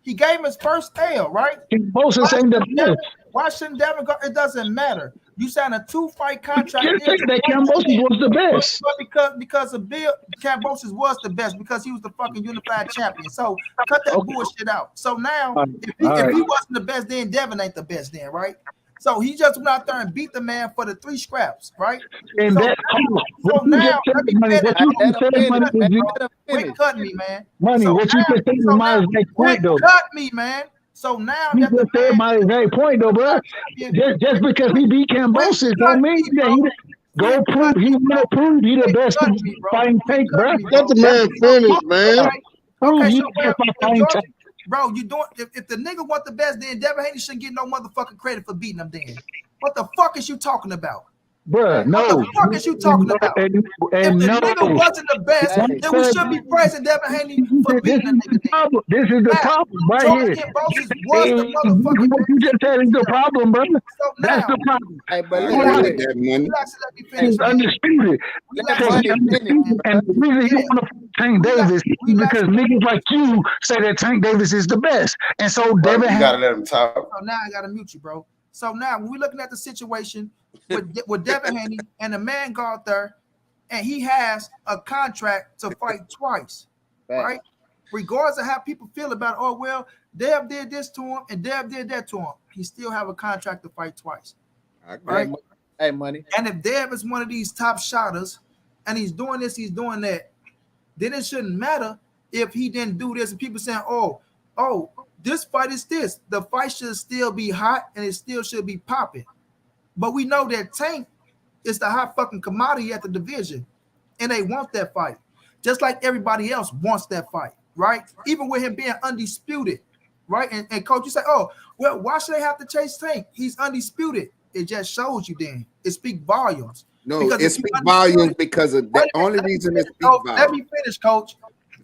He gave him his first L, right?
Kambosos ain't the best.
Why shouldn't Devin go? It doesn't matter. You signed a 2-fight contract.
You can't say that Kambosos was the best.
But because of Bill, Kambosos was the best because he was the fucking unified champion. So cut that bullshit out. So now, if he wasn't the best, then Devin ain't the best then, right? So he just went out there and beat the man for the 3 scraps, right?
And
so,
that
so now, let me finish.
Quit
cutting me, man.
Money,
So
what you just said is my exact point, though.
Cut me, man. So now
You
that
just said my exact point, though, bro. Just because he beat Kambosos don't mean that he go prove he will prove he the best fighting Tank, bro.
Let the man finish, man.
Prove
Okay,
he
so
the best fighting Tank.
bro, you doing if the nigga want the best, then Devin Haney shouldn't get no motherfucking credit for beating him. Then what the fuck is you talking about?
Bruh, no.
What the fuck is you talking about?
And
If the nigga wasn't the best, then we should be praising Devin Haney for beating the nigga.
This is the problem right here.
Kambosos was the motherfucking
what you just said is the problem, brother.
So
That's
now,
the problem.
Hey, but
that money.
He's undisputed. And the reason you want to fight Tank Davis is because niggas like you say that Tank Davis is the best. And so Devin
you gotta let him talk.
So now I gotta mute you, bro. So now when we're looking at the situation with Devin Haney and the man go out there and he has a contract to fight twice, right? Regardless of how people feel about it, oh well, Dev did this to him and Dev did that to him. He still have a contract to fight twice, right?
Hey, money.
And if Dev is one of these top shotters and he's doing this, he's doing that, then it shouldn't matter if he didn't do this and people saying, oh, this fight is this. The fight should still be hot and it still should be popping. But we know that Tank is the hot fucking commodity at the division and they want that fight. Just like everybody else wants that fight, right? Even with him being undisputed, right? And coach, you say, oh, well, why should they have to chase Tank? He's undisputed. It just shows you then. It speaks volumes.
No, it speaks volumes because of the only reason it speaks volumes.
Let me finish, coach.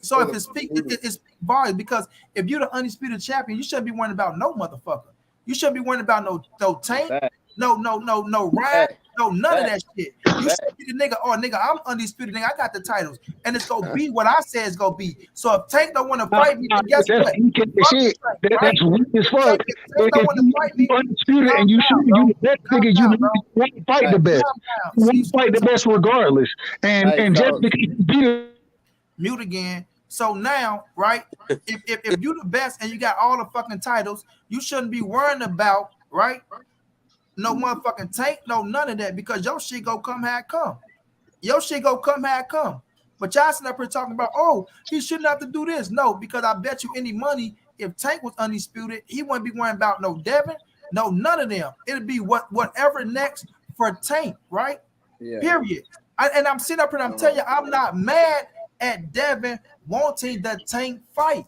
So if it speaks volumes, because if you're the undisputed champion, you shouldn't be worrying about no motherfucker. You shouldn't be worrying about no Tank, no Ryan, no none of that shit. You should be the nigga, oh nigga, I'm undisputed, nigga. I got the titles. And it's gonna be what I say it's gonna be. So if Tank don't want to fight me, then guess what?
That's weak as fuck. If you undisputed and you shoot you the best nigga, you want to fight the best. You want to fight the best regardless. And just because you beat
mute again. So now, right, if you're the best and you got all the fucking titles, you shouldn't be worrying about, right? No motherfucking Tank, no none of that, because your shit go come how it come. Your shit go come how it come. But y'all sitting up here talking about, oh, he shouldn't have to do this. No, because I bet you any money, if Tank was undisputed, he wouldn't be worrying about no Devin, no none of them. It'd be whatever next for Tank, right?
Yeah.
Period. And I'm sitting up here and I'm telling you, I'm not mad at Devin wanting the Tank fight.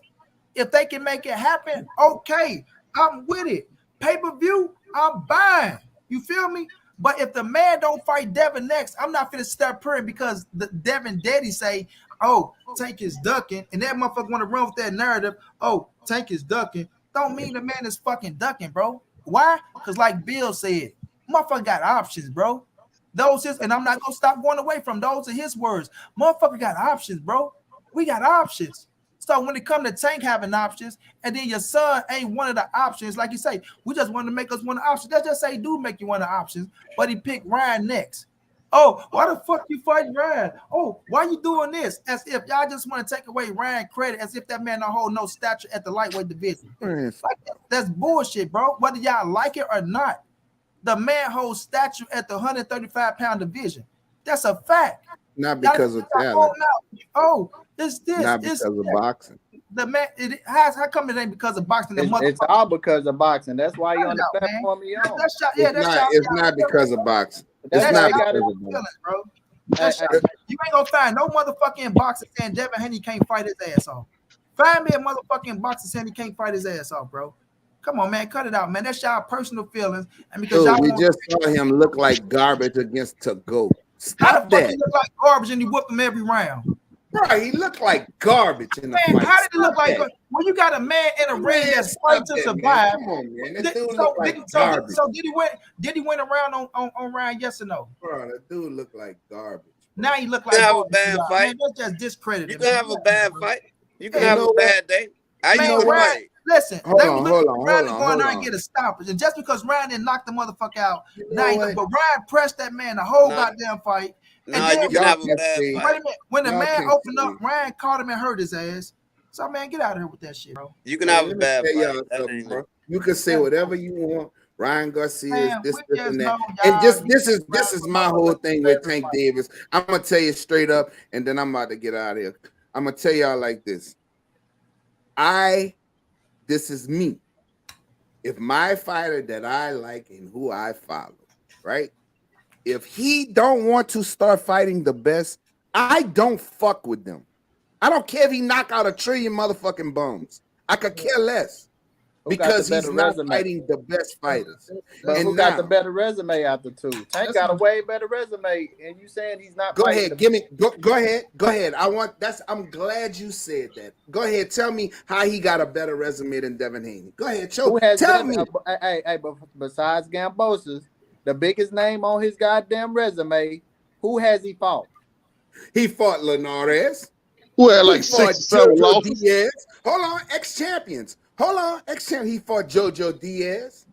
If they can make it happen, okay, I'm with it. Pay-per-view, I'm buying. You feel me? But if the man don't fight Devin next, I'm not finna start praying because the Devin daddy say, oh, Tank is ducking, and that motherfucker want to run with that narrative, oh, Tank is ducking. Don't mean the man is fucking ducking, bro. Why? Because like Bill said, motherfucker got options, bro. Those is, and I'm not gonna stop going away from those are his words. Motherfucker got options, bro. We got options. So when it come to Tank having options, and then your son ain't one of the options, like you say, we just want to make us one of the options. Let's just say do make you one of the options, but he picked Ryan next. Oh, why the fuck you fighting Ryan? Oh, why you doing this? As if y'all just want to take away Ryan credit, as if that man don't hold no stature at the lightweight division. Like that's bullshit, bro. Whether y'all like it or not, the man holds stature at the 135-pound division. That's a fact.
Not because of talent.
Oh, it's this.
Not because of boxing.
The man, how come it ain't because of boxing?
It's all because of boxing. That's why you're on the platform you're on.
It's not because of boxing. It's not because of boxing.
You ain't gonna find no motherfucking boxer saying Devin Haney can't fight his ass off. Find me a motherfucking boxer saying he can't fight his ass off, bro. Come on, man, cut it out, man. That's y'all personal feelings, and because
Dude,
y'all
we
want
just saw him look like garbage against To Go.
how the
Stop
fuck
that.
he look like garbage and he whooped him every round?
Bro, he looked like garbage in the
Man,
fight.
how did he look
Stop
like
that.
when you got a man in a ring
Man,
that's
stop
fighting to
that, man.
survive?
Come on, man. This
Did,
dude
so,
look like
did, so,
garbage.
so did he win a round on round? Yes or no?
Bro, that dude look like garbage.
Now he look
You
like
can have a
garbage.
bad fight.
Man, that's just discredited.
You can have a bad fight. You can
Hey,
have
you
a
know
bad day. I
Man,
used to
Ryan,
fight.
listen,
Hold
let
on,
me
hold
look
on,
Ryan
hold
is
on,
going
hold
out and
on.
get a stoppage. And just because Ryan didn't knock the motherfucker out,
You
now
know
he,
what?
but Ryan pressed that man the whole
Nah.
goddamn fight. And
Nah,
then
you can
Y'all
have a
can't
bad
see.
wait a
fight.
minute, when the
Y'all
man
can't
opened up,
see.
Ryan caught him and hurt his ass. So man, get out of here with that shit, bro.
You can
Man,
have a
let me
bad
tell
fight.
y'all
That
something,
ain't
bro.
it.
You can say whatever you want. Ryan Garcia is
Man,
this,
we
this,
just
and
know
that.
y'all.
And just
you
this is
Ryan
my
was
whole
motherfucker's
thing with
favorite
Tank
fighter.
Davis. I'm gonna tell you straight up, and then I'm about to get out of here. I'm gonna tell y'all like this. This is me. If my fighter that I like and who I follow, right? If he don't want to start fighting the best, I don't fuck with them. I don't care if he knock out 1 trillion motherfucking bums. I could care less
Who got
because
the
he's
better
not
resume?
fighting the best fighters.
But
And
who got the
now,
better resume out the two? Tank got a way better resume, and you saying he's not
go
fighting
ahead,
the
give me. Go ahead. I'm glad you said that. Go ahead, tell me how he got a better resume than Devin Haney. Go ahead,
Who has
tell
Devin?
me.
But besides Gambosis, the biggest name on his goddamn resume, who has he fought?
He fought Linares.
Who had
He
like
fought
6 or 7
Jojo
losses?
Diaz. Hold on, ex-champions. Hold on, ex-champion. He fought Jojo Diaz.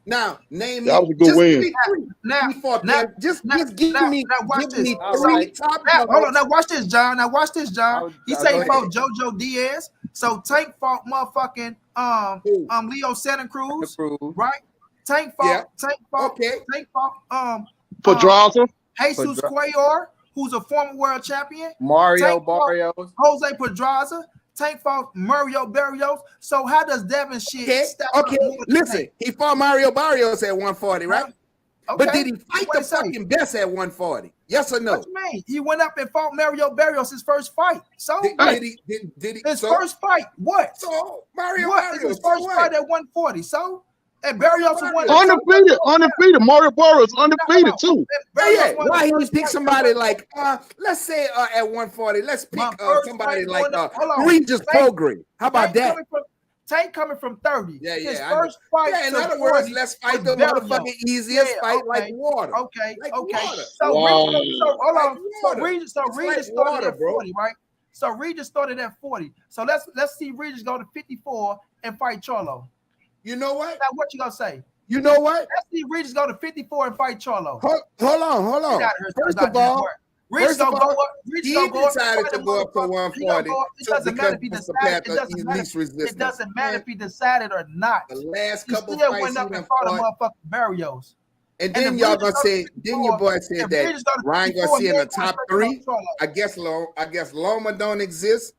Now, name
That
me.
was a good
Just
win.
give me 3.
Now,
He fought
now,
them. Just
now,
give
now,
me.
now watch
Give
this.
me
All
3
right.
top
Now, hold on.
dogs.
Now watch this, John. Now watch this, John. He say
go
he fought
ahead.
JoJo Diaz. So Tank fought motherfucking
Who?
Leo Santa Cruz,
Cruz.
right? Tank
Yeah.
fought
Okay.
Pedraza.
Jesus Cuellar, who's a former world champion.
Mario
Tank fought
Barrios.
Jose Pedraza. Tank fought Mario Barrios. So how does Devin shit
Okay.
stack up
Okay.
more than
Listen,
Tank?
he fought Mario Barrios at 140, right?
Okay.
But did he fight
What
the
he say?
fucking best at 140? Yes or no?
What you mean? He went up and fought Mario Barrios his first fight. So
Did
what?
he?
His
So,
first fight. What?
so Mario
What is
Barrios.
his first
So
fight
what?
at 140? So and Barrios was one.
Undefeated. Mario Barrios undefeated too.
Yeah. Why he pick somebody like let's say at 140, let's pick somebody like Regis Prograis. How about that?
Tank coming from 30.
Yeah,
His
I
first fight.
Yeah, in other words, let's fight the motherfucking easiest fight like water.
Okay.
Like water.
So
Wow.
hold on. So
water.
Regis
It's
started
like water,
at
bro.
40, right? So Regis started at 40. So let's see Regis go to 54 and fight Charlo.
You know what?
Now what you gonna say?
You know what?
Let's see Regis go to 54 and fight Charlo.
Hold on. First of all, he decided to go up to 140 because it's the path of least resistance.
It doesn't matter if he decided or not.
The last couple
still
fights
went up
he
and
done
fought a
fought.
motherfucking Barrios.
And then y'all gonna say, then your boy said that Ryan Garcia in the top 3. I guess Loma don't exist.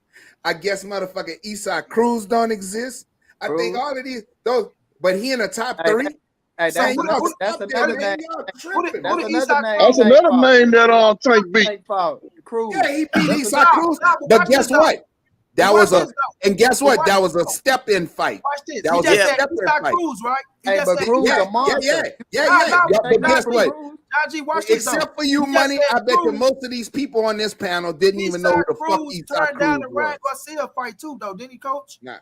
I guess motherfucking Isaac Cruz don't exist. I think all of these but he in the top 3.
That's another name.
That's another name that Tank beat.
Cruz.
Yeah, he beat Isaac Cruz. But guess what? That was a step-in fight. That was a step-in fight.
Cruz, right?
But Cruz a monster.
Yeah. But guess what?
Except
for you, money, I bet that most of these people on this panel didn't even know who the fuck Isaac
turned down the
Cruz
Ryan
was.
Garcia fight too, though, didn't he, Coach?
Nah.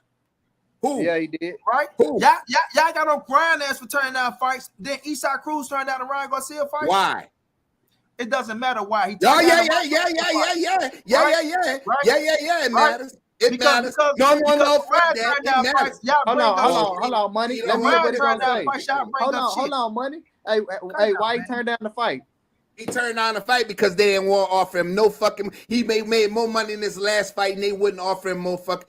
Who?
Yeah, he did.
Right?
Who?
Y'all got on Brian ass for turning down fights. Then Isaac Cruz turned down the Ryan Garcia fight.
Why?
It doesn't matter why. He
Yeah. It matters. It matters. No, fuck that. It matters.
Hold on, money. Let me hear what he's gonna say. Hold on, money. Hey, why he turned down the fight?
He turned down the fight because they didn't want to offer him no fucking. He made more money in this last fight, and they wouldn't offer him offer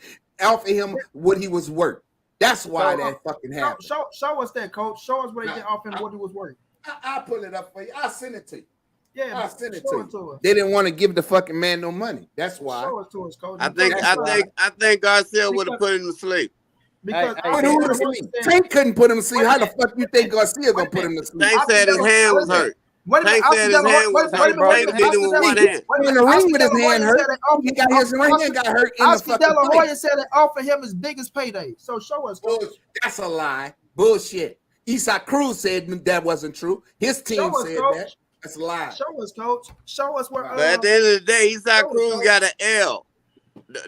him what he was worth. That's why that fucking happened.
Show us that, Coach. Show us where they didn't offer him what he was worth.
I'll pull it up for you. I'll send it to you.
Yeah,
I'll send it to you. They didn't want to give the fucking man no money. That's why.
Show it to us, Coach.
I think Garcia would have put him to sleep.
Because
put who to sleep? Tank couldn't put him to sleep. How the fuck you think Garcia gonna put him to sleep?
Tank said his hand was hurt.
Wait a minute,
Tank said his hand was hurt. Tank beat him with one hand.
In the ring with his hand hurt. He got his hand got hurt in the
Oscar
fucking
De La
fight.
Hoya said they offered him his biggest payday. So show us, coach.
That's a lie. Bullshit. Isak Cruz said that wasn't true. His team said that. That's a lie.
Show us, coach. Show us where.
But at the end of the day, Isak Cruz got an L.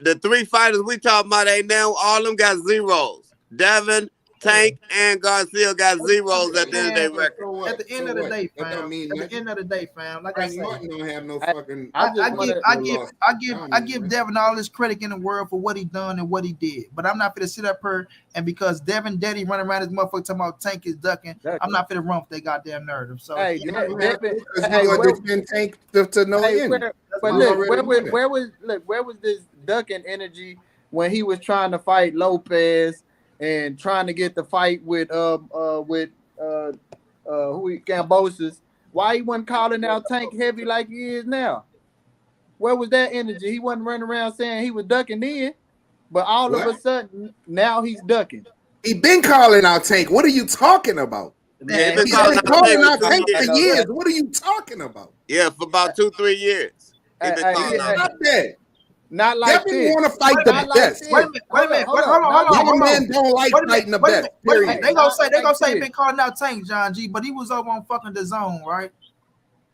The three fighters we talking about, they now all of them got zeros. Devin, Tank, and Garcia got zeros at the end of their record.
At the end of the day, fam. At the end of the day, fam. Like I said,
don't have no fucking.
I give Devin all his credit in the world for what he done and what he did. But I'm not gonna sit up here and because Devin Daddy running around his motherfucker talking about Tank is ducking, I'm not gonna run with that goddamn narrative. So
Hey, Devin, Tank to no end.
But look, where was this ducking energy when he was trying to fight Lopez and trying to get the fight with Gambosis? Why he wasn't calling out Tank heavy like he is now? Where was that energy? He wasn't running around saying he was ducking then, but all of a sudden now he's ducking.
He been calling out Tank. What are you talking about?
Yeah,
he's been calling out Tank for years. What are you talking about?
Yeah, for about 2-3 years.
Not like Devin want to fight the best.
Wait a minute. Hold on.
Young men don't like fighting the best. Period.
They gonna say he been calling out Tank, John G, but he was over on fucking the zone, right?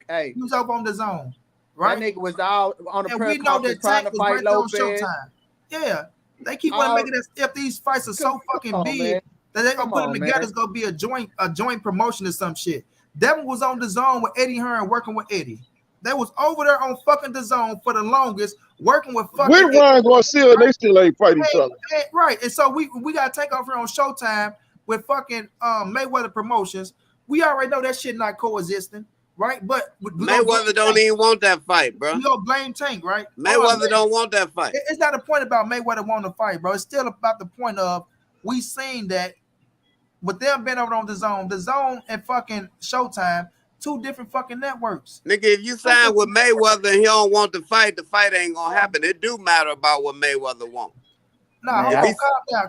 Hey,
he was over on the zone, right?
That nigga was out on the
and
press
we know that
trying
Tank
to
was
fight
right there on
Lopez.
Showtime. Yeah, they keep on making us if these fights are so fucking big that they gonna put them together. It's gonna be a joint promotion or some shit. Devin was on the zone with Eddie Hearn working with Eddie. They was over there on fucking the zone for the longest, working with fucking.
With Ryan Garcia, they still ain't fighting each other.
Right, and so we got to take off here on Showtime with fucking Mayweather Promotions. We already know that shit not coexisting, right? But
Mayweather don't even want that fight, bro.
We gonna blame Tank, right?
Mayweather don't want that fight.
It's not a point about Mayweather wanting to fight, bro. It's still about the point of we seen that with them being over on the zone and fucking Showtime. Two different fucking networks.
Nigga, if you sign with Mayweather and he don't want the fight ain't gonna happen. It do matter about what Mayweather wants.
Nah,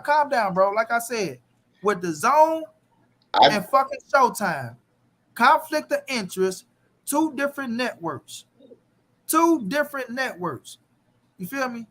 calm down, bro. Like I said, with the zone and fucking Showtime, conflict of interest, two different networks. You feel me?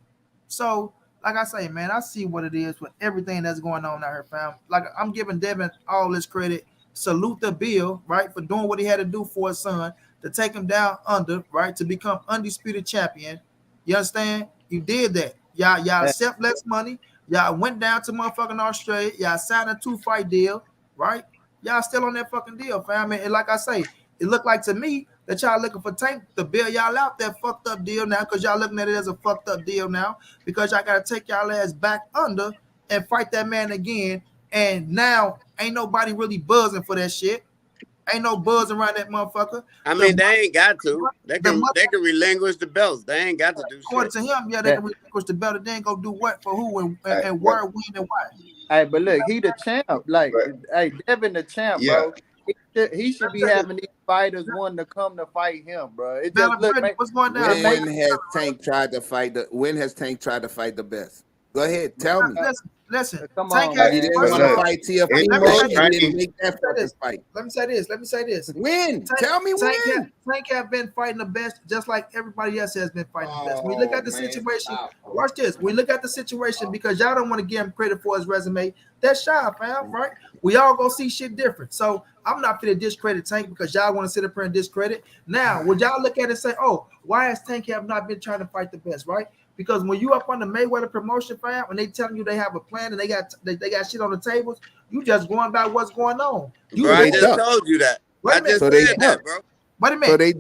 So, like I say, man, I see what it is with everything that's going on out here, fam. Like I'm giving Devin all this credit. Salute the Bill, right, for doing what he had to do for his son to take him down under, right, to become undisputed champion. You understand? You did that. Y'all accept less money. Y'all went down to motherfucking Australia. Y'all signed a 2-fight deal, right? Y'all still on that fucking deal, fam. And like I say, it looked like to me that y'all looking for Tank to bail y'all out that fucked up deal now because y'all looking at it as a fucked up deal now because y'all got to take y'all ass back under and fight that man again. And now ain't nobody really buzzing for that shit. Ain't no buzz around that motherfucker.
I mean, they ain't got to. They can relinquish the belts. They ain't got to do shit.
According to him, yeah, they can relinquish the belt. They ain't gonna do what for who and where, when, and why.
Hey, but look, he the champ. Like, hey, Devin the champ, bro. He should be having these fighters wanting to come to fight him, bro. It just
what's going down?
When has Tank tried to fight the best? Go ahead, tell me.
Listen,
Tank
he didn't want to fight TFP. He didn't make that first fight.
Let me say this.
When? Tell me when.
Tank have been fighting the best, just like everybody else has been fighting the best. We look at the situation. Watch this. We look at the situation because y'all don't want to give him credit for his resume. That's shy, fam, right? We all gonna see shit different. So I'm not gonna discredit Tank because y'all want to sit up here and discredit. Now, would y'all look at it and say, oh, why has Tank have not been trying to fight the best, right? Because when you up on the Mayweather promotion, fam, and they telling you they have a plan and they got shit on the tables, you just going by what's going on.
I just told you that. I just said that, bro.
Wait a minute.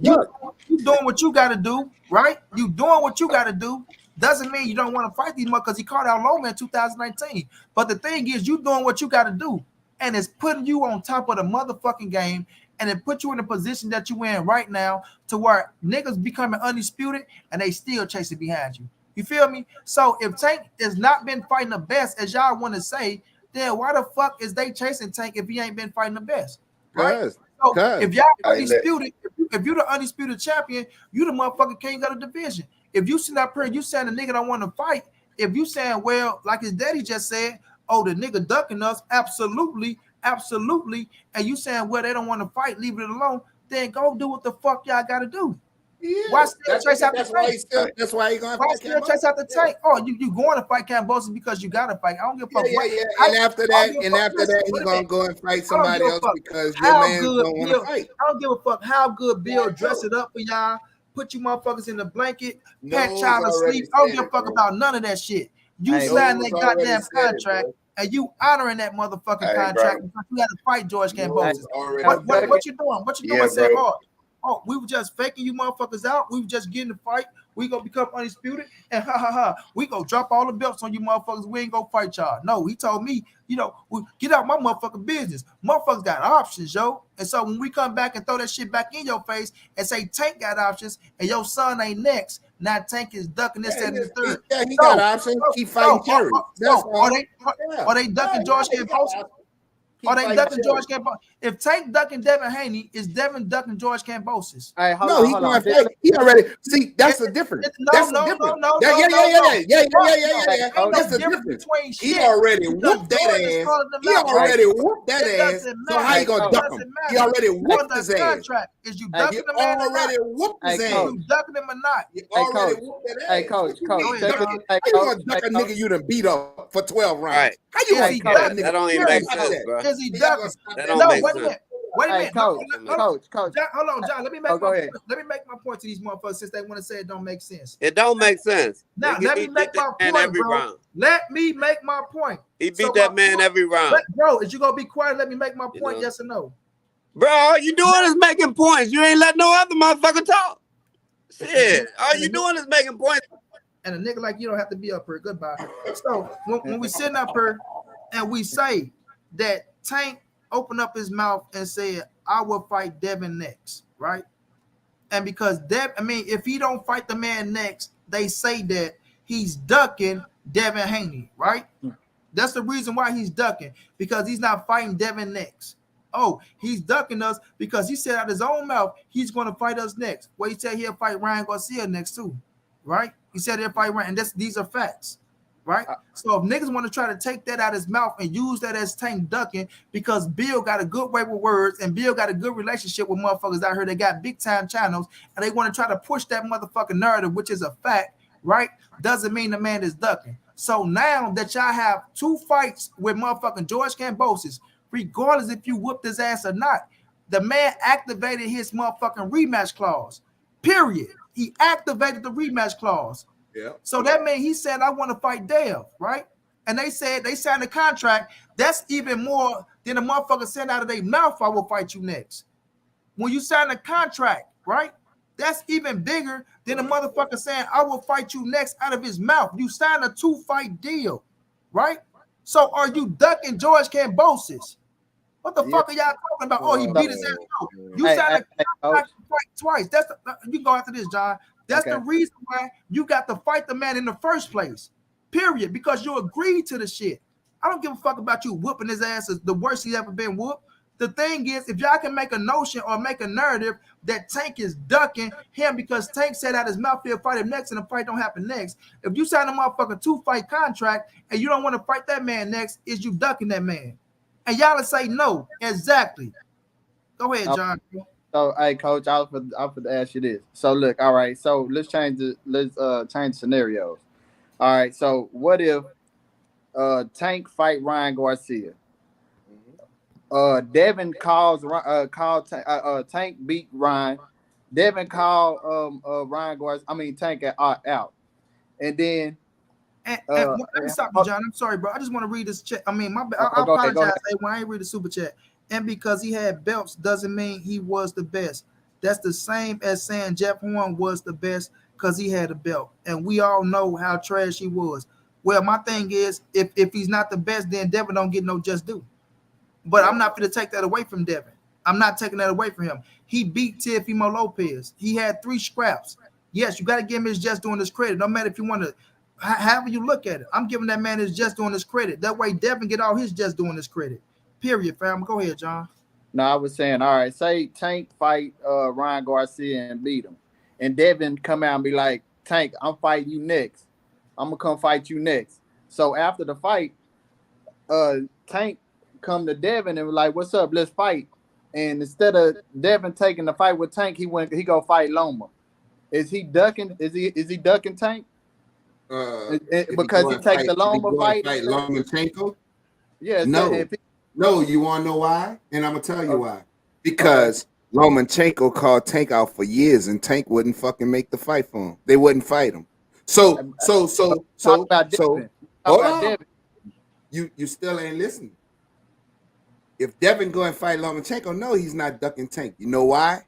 You doing what you got to do, right? You doing what you got to do. Doesn't mean you don't want to fight these motherfuckers. He called out Loma in 2019. But the thing is, you doing what you got to do, and it's putting you on top of the motherfucking game. And it put you in the position that you in right now to where niggas becoming undisputed and they still chasing behind you. You feel me? So if Tank has not been fighting the best, as y'all want to say, then why the fuck is they chasing Tank if he ain't been fighting the best? Right? So if y'all undisputed, if you're the undisputed champion, you the motherfucking king of the division. If you sit up here, you saying the nigga don't want to fight. If you saying, well, like his daddy just said, oh, the nigga ducking us, absolutely. And you saying, well, they don't want to fight, leave it alone. then go do what the fuck y'all gotta do.
Yeah,
Why still chase out the tank?
that's why he going to
Why
fight
still
Cambosis.
chase out the tank? Oh, you going to fight Cambosis because you gotta fight. I don't give a fuck.
Yeah. And after that, he gonna go and fight somebody else because your man don't want to fight.
I don't give a fuck how good Bill dress it up for y'all, put you motherfuckers in the blanket, pat y'all to sleep. I don't give a fuck about none of that shit. You signed that goddamn contract. And you honoring that motherfucking contract because you had to fight George Cambosis. What you doing? What you doing? Saying, oh, we were just faking you motherfuckers out. We were just getting the fight. We gonna become undisputed, and we gonna drop all the belts on you motherfuckers. We ain't gonna fight y'all. No, he told me, get out my motherfucking business. Motherfuckers got options, yo. And so when we come back and throw that shit back in your face and say Tank got options and your son ain't next, now Tank is ducking this and the third.
Yeah, he got options. Keep fighting Terry.
Are they ducking George Cambosis? Are they ducking George Cambosis? If Tank ducking Devin Haney, is Devin ducking George Cambosis?
No, he's going to fight. He already see. That's the difference. That's the difference. Yeah. That's the difference. He already whooped that ass. He already whooped that ass. So how you gonna duck him? He already whooped his ass.
Is you ducking the man?
Already whooped his ass.
You ducking him or not?
You already whooped that ass.
Hey, coach.
How you gonna duck a nigga you done beat up for 12 rounds? How you gonna duck a nigga?
That don't even make sense, bro.
Is he ducking?
That don't make sense.
Wait a minute,
Coach.
John, hold on, John. Let me make my point to these motherfuckers since they want to say it don't make sense.
It don't make sense.
Now let me make my point, bro.
Round.
Let me make my point.
He beat that man every round.
Bro, is you gonna be quiet? Let me make my point. Yes or no?
Bro, all you doing is making points. You ain't letting no other motherfucker talk. Shit, all you doing is making points.
And a nigga like you don't have to be up here. Goodbye. So when we sitting up here and we say that Tank opened up his mouth and said, I will fight Devin next, right? And because if he don't fight the man next, they say that he's ducking Devin Haney, right? That's the reason why he's ducking, because he's not fighting Devin next. Oh, he's ducking us because he said out his own mouth he's going to fight us next. Well, he said he'll fight Ryan Garcia next too, right? He said he'll fight Ryan, and these are facts. Right? So if niggas want to try to take that out of his mouth and use that as Tank ducking because Bill got a good way with words and Bill got a good relationship with motherfuckers out here, they got big time channels and they want to try to push that motherfucking narrative, which is a fact, right? Doesn't mean the man is ducking. So now that y'all have 2 fights with motherfucking George Cambosis, regardless if you whooped his ass or not, the man activated his motherfucking rematch clause. Period. He activated the rematch clause.
Yeah.
So that means he said, I want to fight Dev, right? And they said they signed a contract. That's even more than a motherfucker said out of their mouth, I will fight you next. When you sign a contract, right? That's even bigger than a motherfucker saying, I will fight you next out of his mouth. You signed a 2-fight deal, right? So are you ducking George Cambosis? What the fuck are y'all talking about? Oh, he beat his ass. No. You signed a contract to fight twice. You can go after this, John. That's the reason why you got to fight the man in the first place, period, because you agreed to the shit. I don't give a fuck about you whooping his ass as the worst he ever been whooped. The thing is, if y'all can make a notion or make a narrative that Tank is ducking him because Tank said out his mouth he'll fight him next and the fight don't happen next. If you sign a motherfucking 2-fight contract and you don't want to fight that man next, is you ducking that man? And y'all will say no. Exactly. Go ahead, John.
So, hey, coach, I was to ask you this. So, look, all right. So, let's change scenarios. All right. So, what if Tank fight Ryan Garcia? Devin Tank beat Ryan. Devin called Ryan Garcia. Tank out, and then.
Let me stop you, John. I'm sorry, bro. I just want to read this chat. I apologize. Hey, when I ain't read the super chat. And because he had belts doesn't mean he was the best. That's the same as saying Jeff Horn was the best because he had a belt. And we all know how trash he was. Well, my thing is, if he's not the best, then Devin don't get no just due. But I'm not going to take that away from Devin. I'm not taking that away from him. He beat Teofimo Lopez. He had 3 scraps. Yes, you got to give him his just doing his credit. No matter if you want to, however you look at it. I'm giving that man his just doing his credit. That way Devin get all his just doing his credit. Period, fam. Go ahead, John.
No, I was saying, all right, say Tank fight Ryan Garcia and beat him. And Devin come out and be like, Tank, I'm fighting you next. I'm going to come fight you next. So after the fight, Tank come to Devin and was like, what's up? Let's fight. and instead of Devin taking the fight with Tank, he go fight Loma. Is he ducking? Is he ducking Tank? Because he take the Loma fight.
Lomachenko?
Yeah.
No. No, you want to know why? And I'm gonna tell you why. Because Lomachenko called Tank out for years, and Tank wouldn't fucking make the fight for him. They wouldn't fight him. So hold on. You still ain't listening. If Devin go and fight Lomachenko, no, he's not ducking Tank. You know why?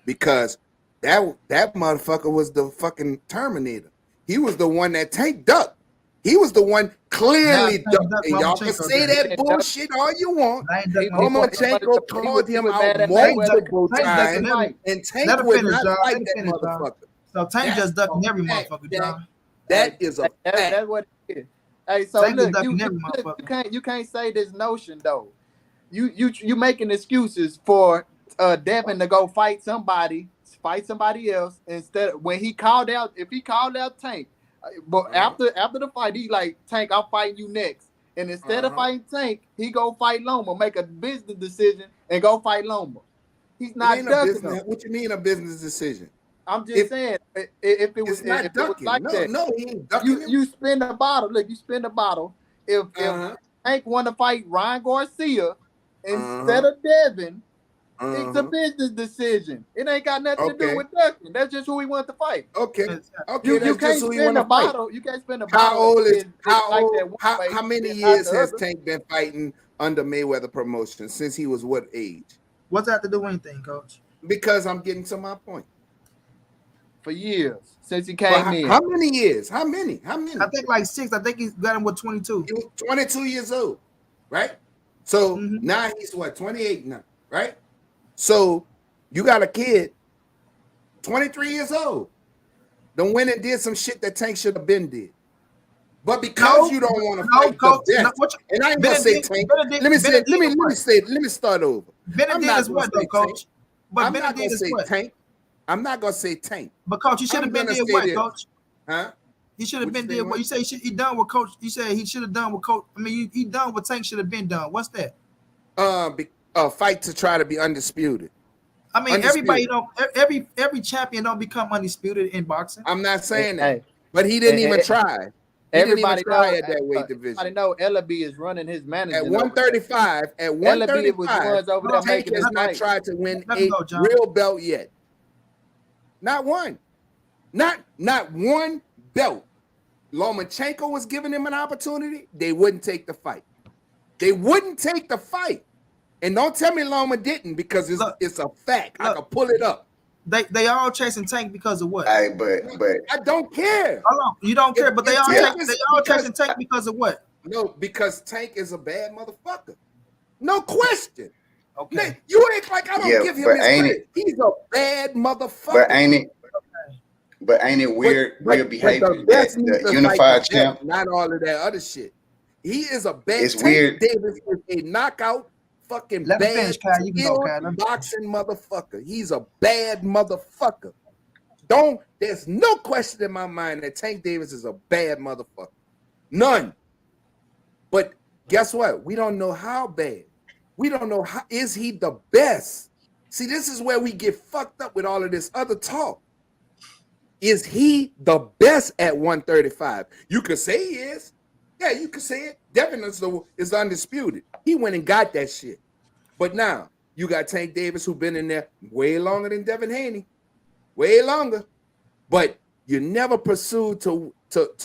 Because that motherfucker was the fucking Terminator. He was the one that Tank ducked. He was the one clearly ducked. And y'all can say that bullshit all you want. Lomachenko called him out multiple times, and Tank would not fight that motherfucker.
So Tank just ducking every motherfucker, John.
That is a fact.
That's what it is. Hey, so look, you can't say this notion though. You making excuses for Devin to go fight somebody else instead of when he called out. If he called out Tank, but after the fight, he like, Tank, I'm fighting you next. And instead of fighting Tank, he go fight Loma, make a business decision and go fight Loma. He's not ducking him.
What you mean a business decision?
I'm just saying, if it was like that,
no, he ain't ducking.
You spin a bottle. Look, you spin a bottle. If Tank want to fight Ryan Garcia instead of Devin, it's a business decision. It ain't got nothing to do with ducking. That's just who he wants to fight.
Okay.
You can't spin a bottle. You can't spin a bottle.
How many years has Tank been fighting under Mayweather Promotions since he was what age?
What's that have to do with anything, Coach?
Because I'm getting to my point.
For years since he came in.
How many years? How many?
I think like 6. I think he's got him with 22.
He was 22 years old, right? So now he's what, 28 now, right? So you got a kid, 23 years old, done went and did some shit that Tank should have been did. But because you don't want to fight the best, and I ain't gonna say Tank. Let me start over.
Benedict is what though, Coach?
But I'm not gonna say Tank. I'm not gonna say Tank.
But Coach, you should have been did what, Coach?
Huh?
He should have been did what? You say he done what Coach? You said he should have done what Coach. I mean, he done what Tank should have been done. What's that?
A fight to try to be undisputed.
I mean, everybody don't. Every champion don't become undisputed in boxing.
I'm not saying that, but he didn't even try.
Everybody
try at that weight division.
I know Ellaby is running his manager
at 135. At 135, Tank has not tried to win a real belt yet. Not one. Not one belt. Lomachenko was giving him an opportunity. They wouldn't take the fight. They wouldn't take the fight. And don't tell me Loma didn't, because it's a fact. I can pull it up.
They all chasing Tank because of what?
But
I don't care.
Hold on. You don't care, but they all chasing Tank because of what?
No, because Tank is a bad motherfucker. No question.
Okay.
You act like I don't give him his credit. He's a bad motherfucker.
But ain't it weird behavior that the unified champ?
Not all of that other shit. He is a bad.
It's weird.
Davis is a knockout fucking bad boxing motherfucker. He's a bad motherfucker. There's no question in my mind that Tank Davis is a bad motherfucker. None. But guess what? We don't know how bad. We don't know how is he the best. See, this is where we get fucked up with all of this other talk. Is he the best at 135? You could say he is. Yeah, you could say it. Devin is undisputed. He went and got that shit. But now you got Tank Davis, who's been in there way longer than Devin Haney. Way longer. But you never pursued to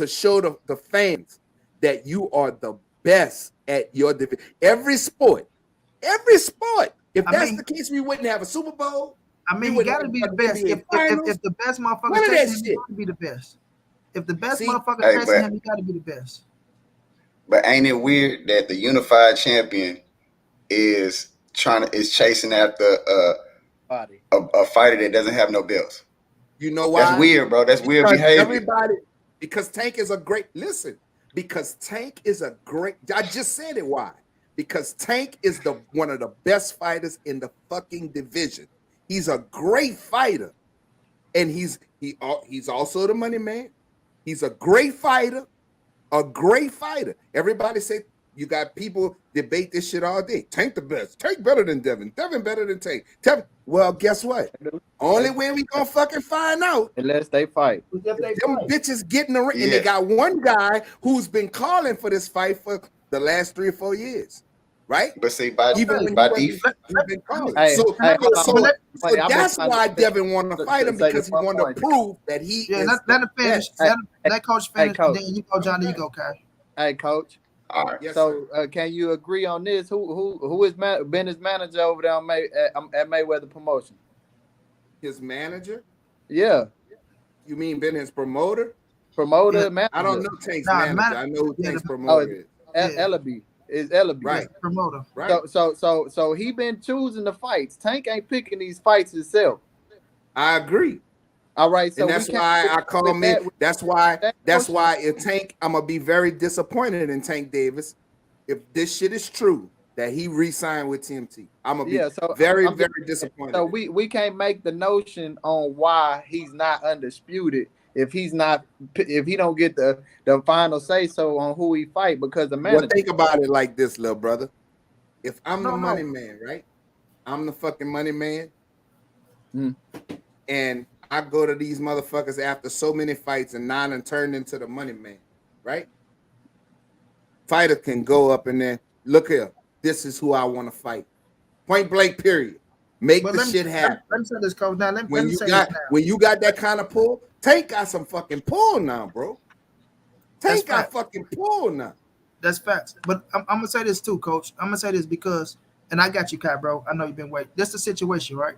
show the fans that you are the best at your division. Every sport. If that's the case, we wouldn't have a Super Bowl.
I mean, you got to be the best. If the best motherfucker chasing him, you got to be the best. If the best motherfucker chasing him, you got to be the best.
But ain't it weird that the unified champion is chasing after a fighter that doesn't have no belts?
You know why?
That's weird, bro. That's weird behavior.
Because Tank is a great. Listen, because Tank is a great. I just said it. Why? Because Tank is one of the best fighters in the fucking division. He's a great fighter, and he's also the money man. He's a great fighter, Everybody say You got people debate this shit all day. Tank the best. Tank better than Devin. Devin better than Tank. Well, guess what? Only way we gonna fucking find out
unless they fight.
Them bitches getting the ring, and they got one guy who's been calling for this fight for the last 3 or 4 years, right?
But see, by
Even when
defense,
he's been calling.
So
That's why Devin want to fight him, because he want to prove that he is.
Let him finish. Let Coach finish.
Coach.
Then you go, Johnny. You go, Kai.
Hey, Coach.
All right.
Yes,
So can you agree on this? Who is been his manager over there at Mayweather Promotion?
His manager?
Yeah.
You mean been his promoter?
Promoter, manager.
I don't know Tank's manager. I know who Tank's promoter is.
Ellaby. Is Ellaby.
Right.
Promoter.
Right.
So he been choosing the fights. Tank ain't picking these fights himself.
I agree.
All right. So
and that's why I call him. That's why if Tank, I'm gonna be very disappointed in Tank Davis if this shit is true that he re-signed with TMT. I'm gonna be very disappointed.
So we can't make the notion on why he's not undisputed if he don't get the final say so on who he fight, because the manager.
Well, think about it like this, little brother. If I'm the money man, right? I'm the fucking money man, and I go to these motherfuckers after so many fights and none and turned into the money man, right? Fighter can go up in there. Look here, this is who I want to fight. Point blank, period. Make the shit happen.
Let me say this, Coach. Now,
when you got that kind of pull, Tank got some fucking pull now, bro. Tank got fucking pull now.
That's facts. But I'm gonna say this too, Coach. I'm gonna say this because, and I got you, Kai, bro. I know you've been waiting. This is the situation, right?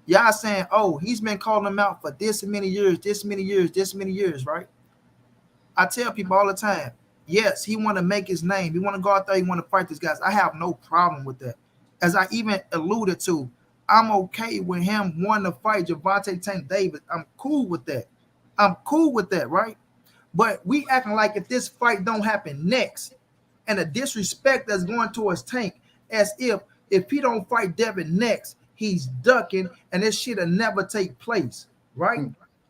Y'all saying, oh, he's been calling him out for this many years, this many years, right? I tell people all the time, yes, he want to make his name. He want to go out there, he want to fight these guys. I have no problem with that. As I even alluded to, I'm okay with him wanting to fight Gervonta Tank Davis. I'm cool with that, right? But we acting like if this fight don't happen next, and the disrespect that's going towards Tank, as if he don't fight Devin next, he's ducking, and this shit'll never take place, right?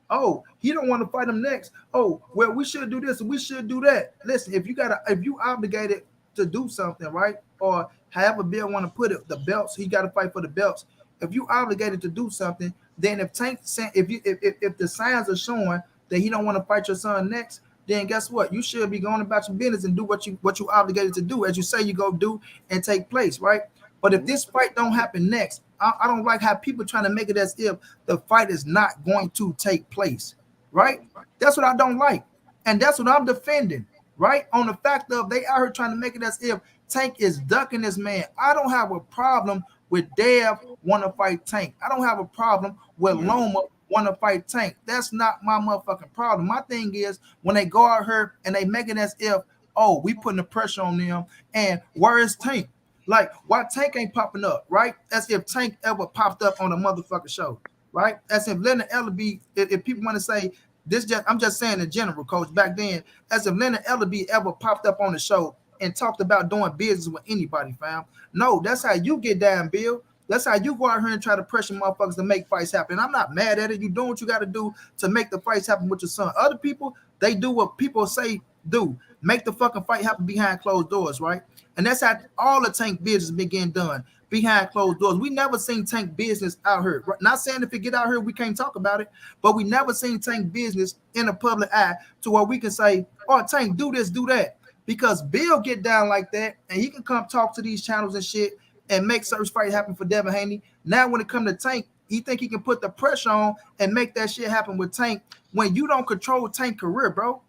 Oh, he don't want to fight him next. Oh, well, we should do this and we should do that. Listen, if you obligated to do something, right? Or however Bill want to put it, the belts, he got to fight for the belts. If you obligated to do something, then if the signs are showing that he don't want to fight your son next, then guess what? You should be going about your business and do what you obligated to do, as you say you go do and take place, right? But if this fight don't happen next, I don't like how people trying to make it as if the fight is not going to take place, right? That's what I don't like. And that's what I'm defending, right? On the fact of they out here trying to make it as if Tank is ducking this man. I don't have a problem with Dev want to fight Tank. I don't have a problem with Loma want to fight Tank. That's not my motherfucking problem. My thing is when they go out here and they make it as if, oh, we putting the pressure on them, and where is Tank? Like, why Tank ain't popping up, right? As if Tank ever popped up on a motherfucking show, right? As if Leonard Ellaby, if people want to say this, I'm just saying in general, Coach, back then, as if Leonard Ellaby ever popped up on the show and talked about doing business with anybody, fam. No, that's how you get down, Bill. That's how you go out here and try to pressure motherfuckers to make fights happen. I'm not mad at it. You doing what you got to do to make the fights happen with your son. Other people, they do what people say do. Make the fucking fight happen behind closed doors, right? And that's how all the Tank business been getting done, behind closed doors. We never seen Tank business out here. Not saying if it get out here, we can't talk about it, but we never seen Tank business in the public eye to where we can say, oh, Tank, do this, do that. Because Bill get down like that, and he can come talk to these channels and shit and make certain fight happen for Devin Haney. Now when it come to Tank, he think he can put the pressure on and make that shit happen with Tank when you don't control Tank career, bro.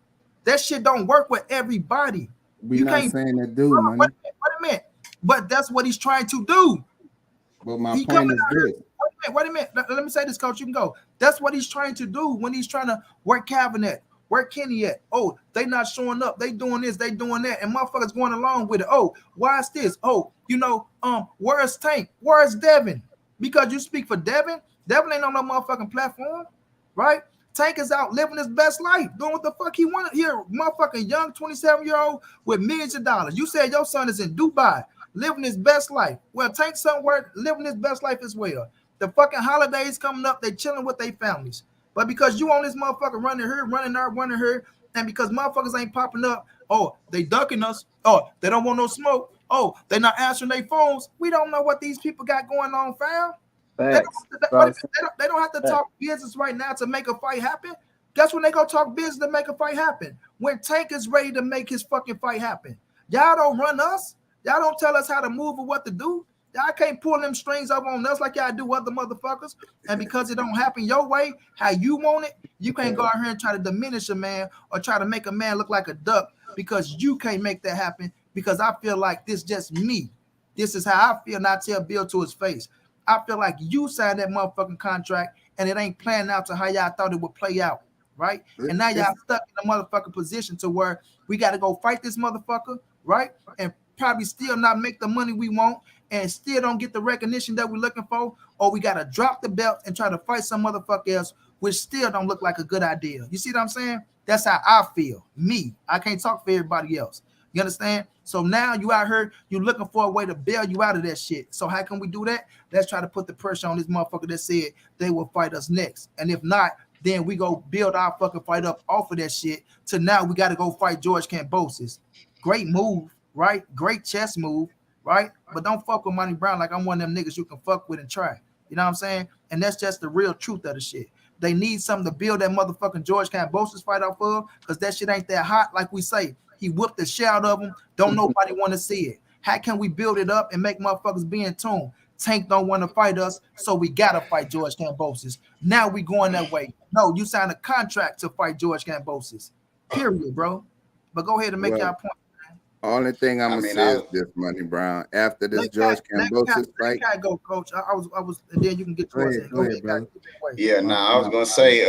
That shit don't work with everybody.
We not saying that do, man.
Wait a minute. But that's what he's trying to do.
But my point is this.
Wait a minute. Let me say this, Coach. You can go. That's what he's trying to do when he's trying to work Calvin at. Where Kenny at? Oh, they not showing up. They doing this, they doing that, and motherfuckers going along with it. Oh, why is this? Oh, where's Tank? Where's Devin? Because you speak for Devin. Devin ain't on no motherfucking platform, right? Tank is out living his best life, doing what the fuck he wanted here. Motherfucking young 27-year-old with millions of dollars. You said your son is in Dubai, living his best life. Well, Tank somewhere living his best life as well. The fucking holidays coming up, they chilling with their families. But because you on this motherfucker running here, And because motherfuckers ain't popping up, oh, they ducking us. Oh, they don't want no smoke. Oh, they not answering their phones. We don't know what these people got going on, fam. They don't have to talk business right now to make a fight happen. Guess when they go talk business to make a fight happen? When Tank is ready to make his fucking fight happen. Y'all don't run us. Y'all don't tell us how to move or what to do. Y'all can't pull them strings up on us like y'all do other motherfuckers. And because it don't happen your way, how you want it, you can't go out here and try to diminish a man or try to make a man look like a duck because you can't make that happen because I feel like this just me. This is how I feel, and I tell Bill to his face. I feel like you signed that motherfucking contract and it ain't playing out to how y'all thought it would play out, right? And now y'all stuck in a motherfucking position to where we got to go fight this motherfucker, right? And probably still not make the money we want and still don't get the recognition that we're looking for, or we got to drop the belt and try to fight some motherfucker else, which still don't look like a good idea. You see what I'm saying? That's how I feel. Me. I can't talk for everybody else. You understand? So now you out here, you looking for a way to bail you out of that shit. So how can we do that? Let's try to put the pressure on this motherfucker that said they will fight us next. And if not, then we go build our fucking fight up off of that shit to now we got to go fight George Kambosos. Great move, right? Great chess move, right? But don't fuck with Monty Brown like I'm one of them niggas you can fuck with and try. You know what I'm saying? And that's just the real truth of the shit. They need something to build that motherfucking George Kambosos fight off of because that shit ain't that hot like we say. He whooped the shit out of him. Don't nobody want to see it. How can we build it up and make motherfuckers be in tune? Tank don't want to fight us, so we got to fight George Kambosos. Now we going that way. No, you signed a contract to fight George Kambosos. Period, bro. But go ahead and make your point.
Only thing I'm gonna say is this, Money Brown. After this George Kambosos fight,
go, coach. I was, and then you can get towards it. Go ahead, bro.
Yeah, I was gonna say,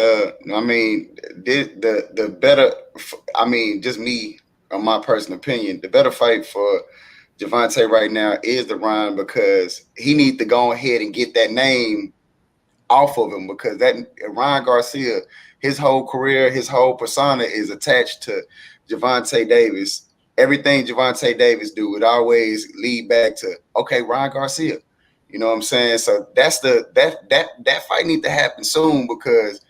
I mean, the better, I mean, just me, on my personal opinion, the better fight for Gervonta right now is the Ryan because he needs to go ahead and get that name off of him because that Ryan Garcia, his whole career, his whole persona is attached to Gervonta Davis. Everything Gervonta Davis do would always lead back to, okay, Ryan Garcia. You know what I'm saying? So that's that fight need to happen soon because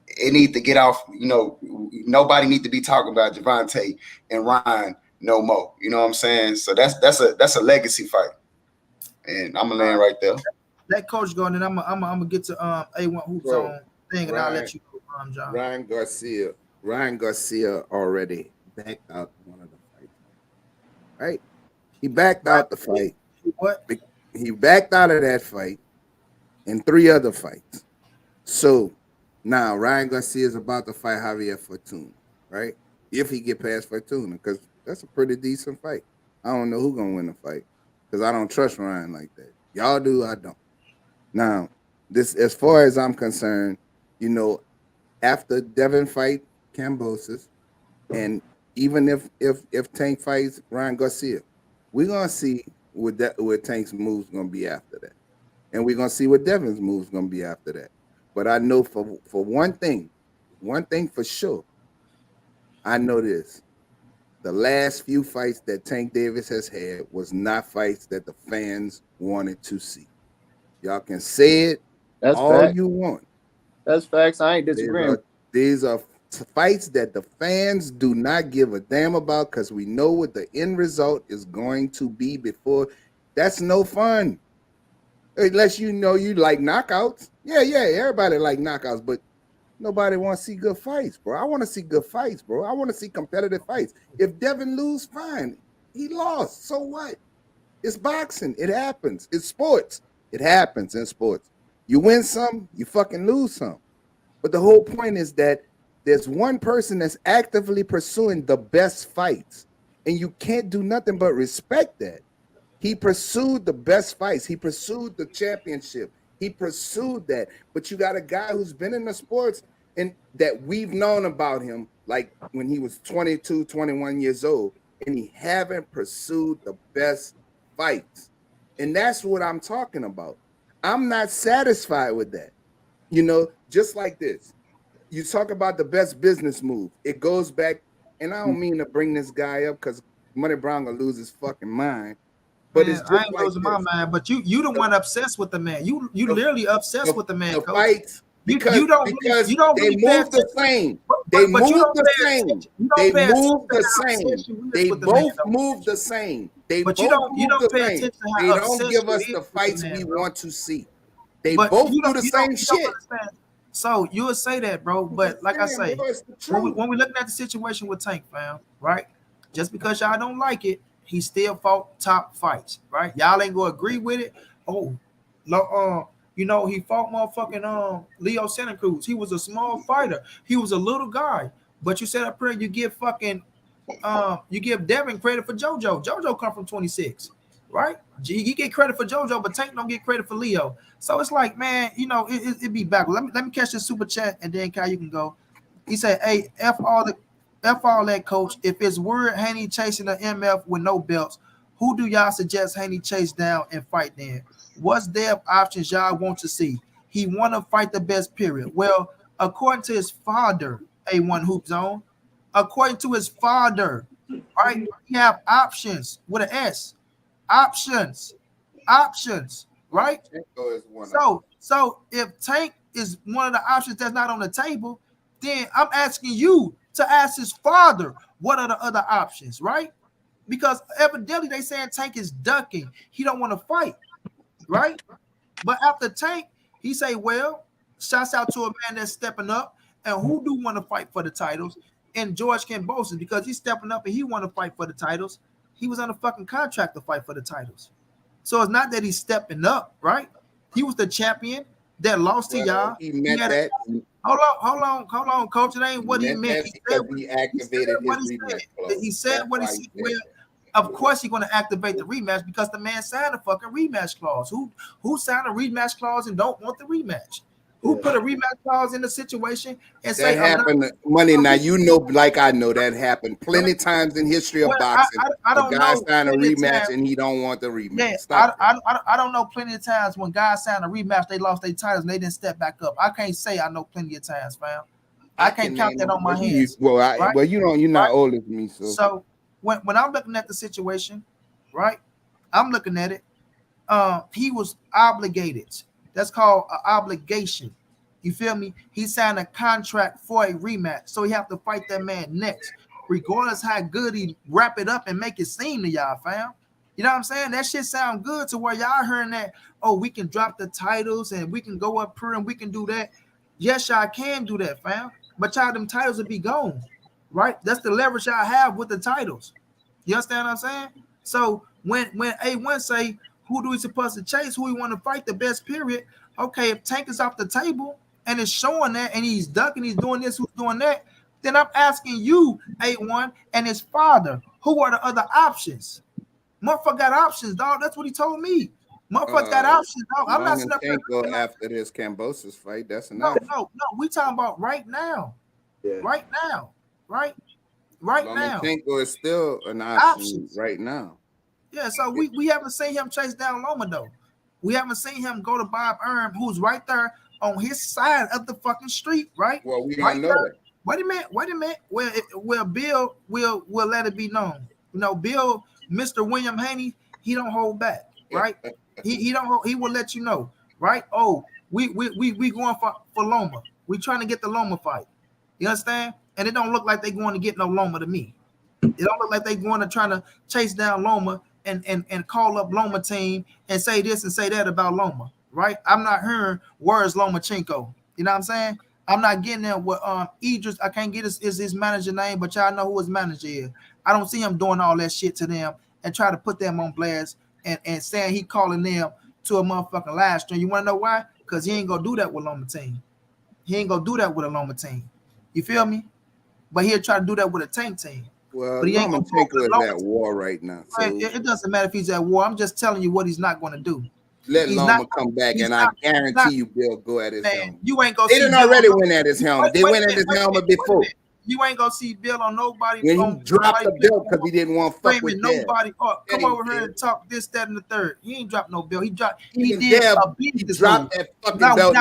it need to get off. You know, nobody need to be talking about Gervonta and Ryan no more. You know what I'm saying? So that's a legacy fight, and I'm gonna land right there.
Let coach go, and then I'm gonna get to A1 hoops on thing, and I'll let you go, John.
Ryan Garcia already backed out one of the fights, right? He backed out the fight.
What?
He backed out of that fight in 3 other fights. So now Ryan Garcia is about to fight Javier Fortuna, right? If he get past Fortuna, because that's a pretty decent fight. I don't know who's gonna win the fight because I don't trust Ryan like that. Y'all do, I don't. Now, this, as far as I'm concerned, you know, after Devin fight Kambosos, and even if Tank fights Ryan Garcia, we're gonna see what Tank's moves gonna be after that, and we're gonna see what Devin's moves gonna be after that. But I know for one thing for sure, I know this: the last few fights that Tank Davis has had was not fights that the fans wanted to see. Y'all can say it all you want.
That's facts. I ain't disagreeing.
These are fights that the fans do not give a damn about because we know what the end result is going to be before. That's no fun. Unless you know you like knockouts. Yeah, everybody like knockouts, but nobody wants to see good fights, bro. I want to see good fights, bro. I want to see competitive fights. If Devin lose, fine. He lost. So what? It's boxing. It happens. It's sports. It happens in sports. You win some, you fucking lose some. But the whole point is that there's one person that's actively pursuing the best fights, and you can't do nothing but respect that. He pursued the best fights. He pursued the championship. He pursued that. But you got a guy who's been in the sports and that we've known about him, like when he was 22, 21 years old, and he haven't pursued the best fights. And that's what I'm talking about. I'm not satisfied with that. You know, just like this. You talk about the best business move. It goes back, and I don't mean to bring this guy up because Money Brown gonna lose his fucking mind. But
man,
it's just
I ain't losing my mind. But you the one obsessed with the man. You literally obsessed with the man.
The fights because
you don't
they
really pay
move the
attention.
same.
But
They
you
move
don't
the
pay
same.
attention. You
They
don't pay attention
move
to
the
how
same.
obsessed you is
They
with the man,
both
though.
move the same. They
But
both
you
move
don't
the
pay
same.
attention to
They
how
don't
obsessed
give
you
us
is
the
with the
fights
man,
we
bro.
want to see. They
But
both
you
do
don't,
the
you
same
don't, you don't
shit.
understand. So you would say that, bro. But like I say,
Bro, it's the
when
truth.
we looking at the situation with Tank, fam, right? Just because y'all don't like it, he still fought top fights, right? Y'all ain't gonna agree with it. Oh, you know, he fought motherfucking Leo Santa Cruz. He was a small fighter. He was a little guy. But you said up here you give fucking you give Devin credit for JoJo. JoJo come from 26, right? You get credit for JoJo, but Tank don't get credit for Leo. So it's like, man, you know, it be backwards. Let me catch this super chat and then Kyle, you can go. He said, "Hey, f all that, coach. If it's word Haney chasing the MF with no belts, who do y'all suggest Haney chase down and fight then? What's their options y'all want to see? He want to fight the best, period. Well, according to his father, A1 Hoop Zone, according to his father, right? He have options with an S. Options, right? So if Tank is one of the options that's not on the table, then I'm asking you to ask his father what are the other options, right? Because evidently they saying Tank is ducking. He don't want to fight, right? But after Tank, he say, well, shouts out to a man that's stepping up and who do want to fight for the titles. And George Kambosos, because he's stepping up and he want to fight for the titles. He was on a fucking contract to fight for the titles. So it's not that he's stepping up, right? He was the champion that lost to y'all.
He meant that.
Hold on, coach. It ain't what he meant.
He activated his rematch clause.
He said what he said. Well, of course he's going to activate the rematch because the man signed a fucking rematch clause. Who signed a rematch clause and don't want the rematch? Who put a rematch clause in the situation and say
that happened? Money. Now you know, like I know, that happened plenty times in history of boxing.
I don't
guy
know.
signed a rematch and he don't want the rematch.
Yeah, I don't know plenty of times when guys signed a rematch, they lost their titles and they didn't step back up. I can't say I know plenty of times, fam. I can't count that on my hands.
Well, you're not older than me,
so when I'm looking at the situation, right? I'm looking at it. He was obligated. That's called an obligation. You feel me? He signed a contract for a rematch, so he have to fight that man next, regardless how good he wrap it up and make it seem to y'all, fam. You know what I'm saying? That shit sound good to where y'all hearing that, oh, we can drop the titles and we can go up here and we can do that. Yes, y'all can do that, fam. But y'all, them titles will be gone, right? That's the leverage y'all have with the titles. You understand what I'm saying? So when A1 say, who do we supposed to chase? Who we want to fight the best, period? Okay, if Tank is off the table and it's showing that and he's ducking, he's doing this, who's doing that, then I'm asking you, A1, and his father, who are the other options? Motherfucker got options, dog. That's what he told me. Motherfucker got options, dog. I'm not sitting up
there. After this Kambosos fight, that's
enough. No. We talking about right now. Yeah. Right now. Right now.
Lomachenko is still an option right now.
Yeah, so we haven't seen him chase down Loma, though. We haven't seen him go to Bob Arum, who's right there on his side of the fucking street, right?
Well, we don't know that.
Wait a minute. Well, Bill will let it be known. You know, Bill, Mr. William Haney, he don't hold back, right? he don't. He will let you know, right? Oh, we going for Loma. We trying to get the Loma fight. You understand? And it don't look like they going to get no Loma to me. It don't look like they going to try to chase down Loma and call up Loma team and say this and say that about Loma, right? I'm not hearing words Lomachenko. You know what I'm saying? I'm not getting there with Idris. I can't get his manager name, but y'all know who his manager is. I don't see him doing all that shit to them and try to put them on blast and saying he calling them to a motherfucking live stream. You want to know why? Because he ain't gonna do that with Loma team. He ain't gonna do that with a Loma team. You feel me? But he'll try to do that with a Tank team.
Well, Lomachenko is at war right now. So
it doesn't matter if he's at war. I'm just telling you what he's not going to do.
Let Loma come back, and I guarantee you Bill go at his helmet.
You ain't gonna.
They didn't already win at his helmet. They went at his helmet before.
You ain't gonna see Bill on nobody.
When he dropped the belt because he didn't want to fuck with
nobody. Come over here and talk this, that, and the third. He ain't dropped no bill. He did a business
dropped
move.
that fucking belt.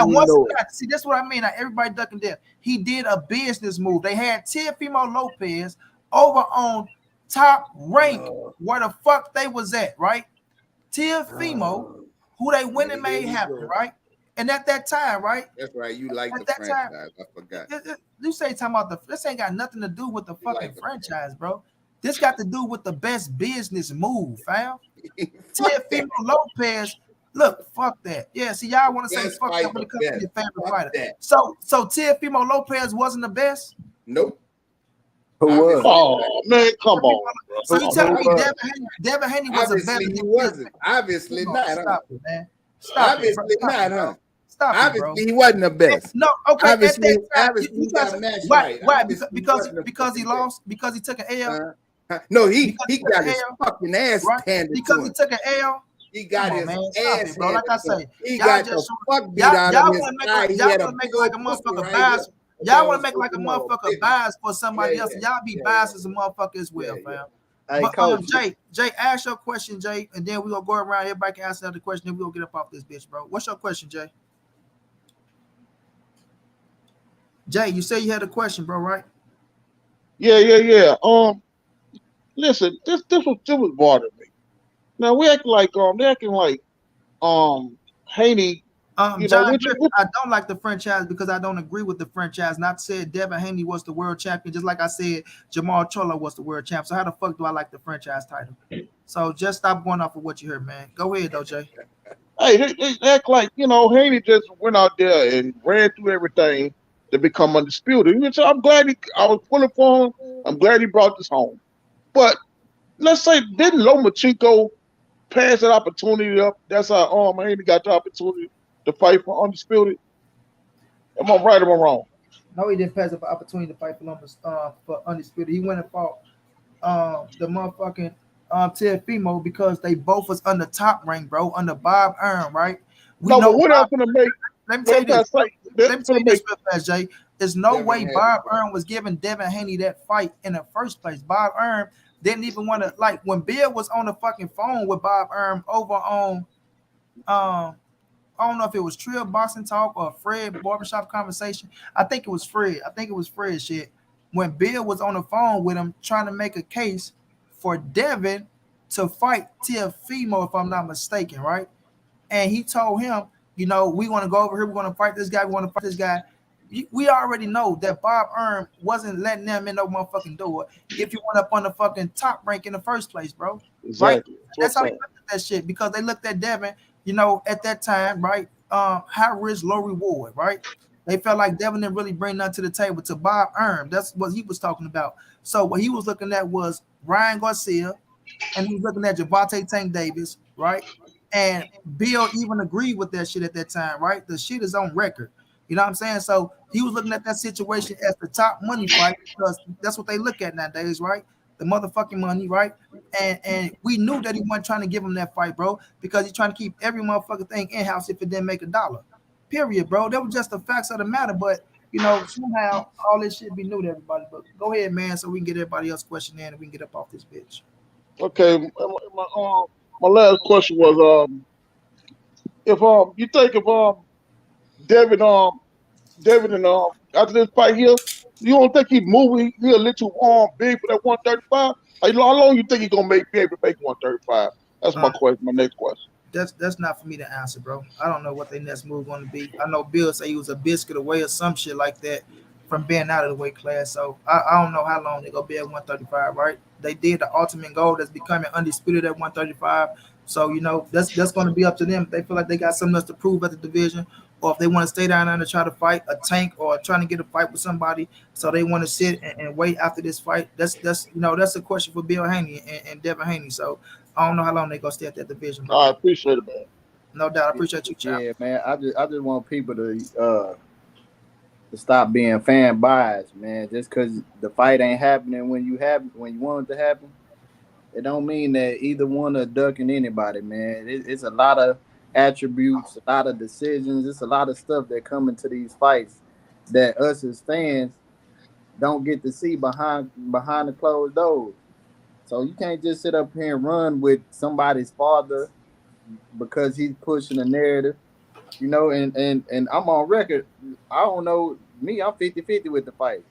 See, that's what I mean. Now, everybody ducking there. He did a business move. They had Teofimo Lopez over on Top Rank, where the fuck they was at, right? Teofimo, who they went and made happen, right? And at that time, right?
That's right. You like
At
the
that time,
franchise. I forgot.
You say talking about this ain't got nothing to do with the fucking franchise, bro. This got to do with the best business move, fam. Teofimo Lopez, look, fuck that. Yeah, see, y'all want to say fuck that when it comes to your favorite fighter. So Teofimo Lopez wasn't the best?
Nope.
Who was?
Oh man, come on.
So you telling me Devin Haney was
Obviously,
a better
he
than
wasn't. Obviously not, huh?
Stop it, man. Stop
Obviously
it, bro.
not, huh?
Stop
Obviously,
it, bro.
he wasn't the best.
No, okay.
Obviously,
Obviously,
he got a match
why?
right.
Because he lost? Because he took an L?
No, he got his fucking ass handed
because
to
he
him.
took an L.
He got his ass,
bro. Like I say,
he got the fuck beat out of his eye.
Y'all want to make like a motherfucker bias. Y'all want to make like a motherfucker bias for somebody else. Y'all be biased as a motherfucker as well, fam.
Hey,
But
Coach,
Jay, ask your question, Jay, and then we gonna go around. Everybody can answer another question, then we gonna get up off this bitch, bro. What's your question, Jay? Jay, you say you had a question, bro, right?
Yeah. Listen, this was bothering me. Now they acting like Haney.
John Griffin, I don't like the franchise because I don't agree with the franchise. Not said Devin Haney was the world champion, just like I said Jamal Cholo was the world champ. So how the fuck do I like the franchise title? So just stop going off of what you heard, man. Go ahead, though, Jay.
Hey, they act like Haney just went out there and ran through everything to become undisputed. So I'm glad I was pulling for him. I'm glad he brought this home. But let's say didn't Lomachenko pass that opportunity up? That's how Haney got the opportunity to fight for undisputed. Am I right or am I wrong?
No, he didn't pass up an opportunity to fight for undisputed. He went and fought the motherfucking Teofimo because they both was under top rank, bro, under Bob Arum, right?
But what else gonna make?
Let me tell you this. Let me tell you this real fast, Jay. There's no way Bob Arum was giving Devin Haney that fight in the first place. Bob Arum didn't even want to, like, when Bill was on the fucking phone with Bob Arum over on I don't know if it was Trill Boxing Talk or Fred Barbershop Conversation. I think it was Fred. Shit. When Bill was on the phone with him trying to make a case for Devin to fight Teofimo, if I'm not mistaken, right? And he told him, we want to go over here. We want to fight this guy. We want to fight this guy. We already know that Bob Arum wasn't letting them in no motherfucking door if you went up on the fucking top rank in the first place, bro.
Exactly.
Right? That's how they looked at that shit because they looked at Devin, at that time, right? High risk, low reward, right? They felt like Devin didn't really bring nothing to the table to Bob Arum. That's what he was talking about. So what he was looking at was Ryan Garcia, and he was looking at Gervonta Tank Davis, right? And Bill even agreed with that shit at that time, right? The shit is on record. You know what I'm saying? So he was looking at that situation as the top money fight because that's what they look at nowadays, right? The motherfucking money, right? And we knew that he wasn't trying to give him that fight, bro, because he's trying to keep every motherfucking thing in-house if it didn't make $1. Period, bro. That was just the facts of the matter. But, somehow all this shit be new to everybody. But go ahead, man, so we can get everybody else question in and we can get up off this bitch.
Okay, my last question was if you think if Devin and after this fight here, you don't think he's moving? He a little big for that 135? How long you think he's gonna be able to make 135? That's my question. My next question.
That's not for me to answer, bro. I don't know what their next move going to be. I know Bill say he was a biscuit away or some shit like that from being out of the weight class. So I don't know how long they're gonna be at 135, right? They did the ultimate goal that's becoming undisputed at 135. So that's going to be up to them. If they feel like they got something else to prove at the division, or if they want to stay down there and try to fight a Tank or trying to get a fight with somebody, so they want to sit and wait after this fight. That's a question for Bill Haney and Devin Haney. So I don't know how long they gonna stay at that division. Bro.
I appreciate it, man.
No doubt, I appreciate you, champ.
Yeah, man. I just want people to stop being fan biased, man. Just because the fight ain't happening when you want it to happen, it don't mean that either one are ducking anybody, man. It's a lot of attributes, a lot of decisions. It's a lot of stuff that come into these fights that us as fans don't get to see behind the closed doors. So you can't just sit up here and run with somebody's father because he's pushing a narrative, and I'm on record. I don't know, me, I'm 50-50 with the fight.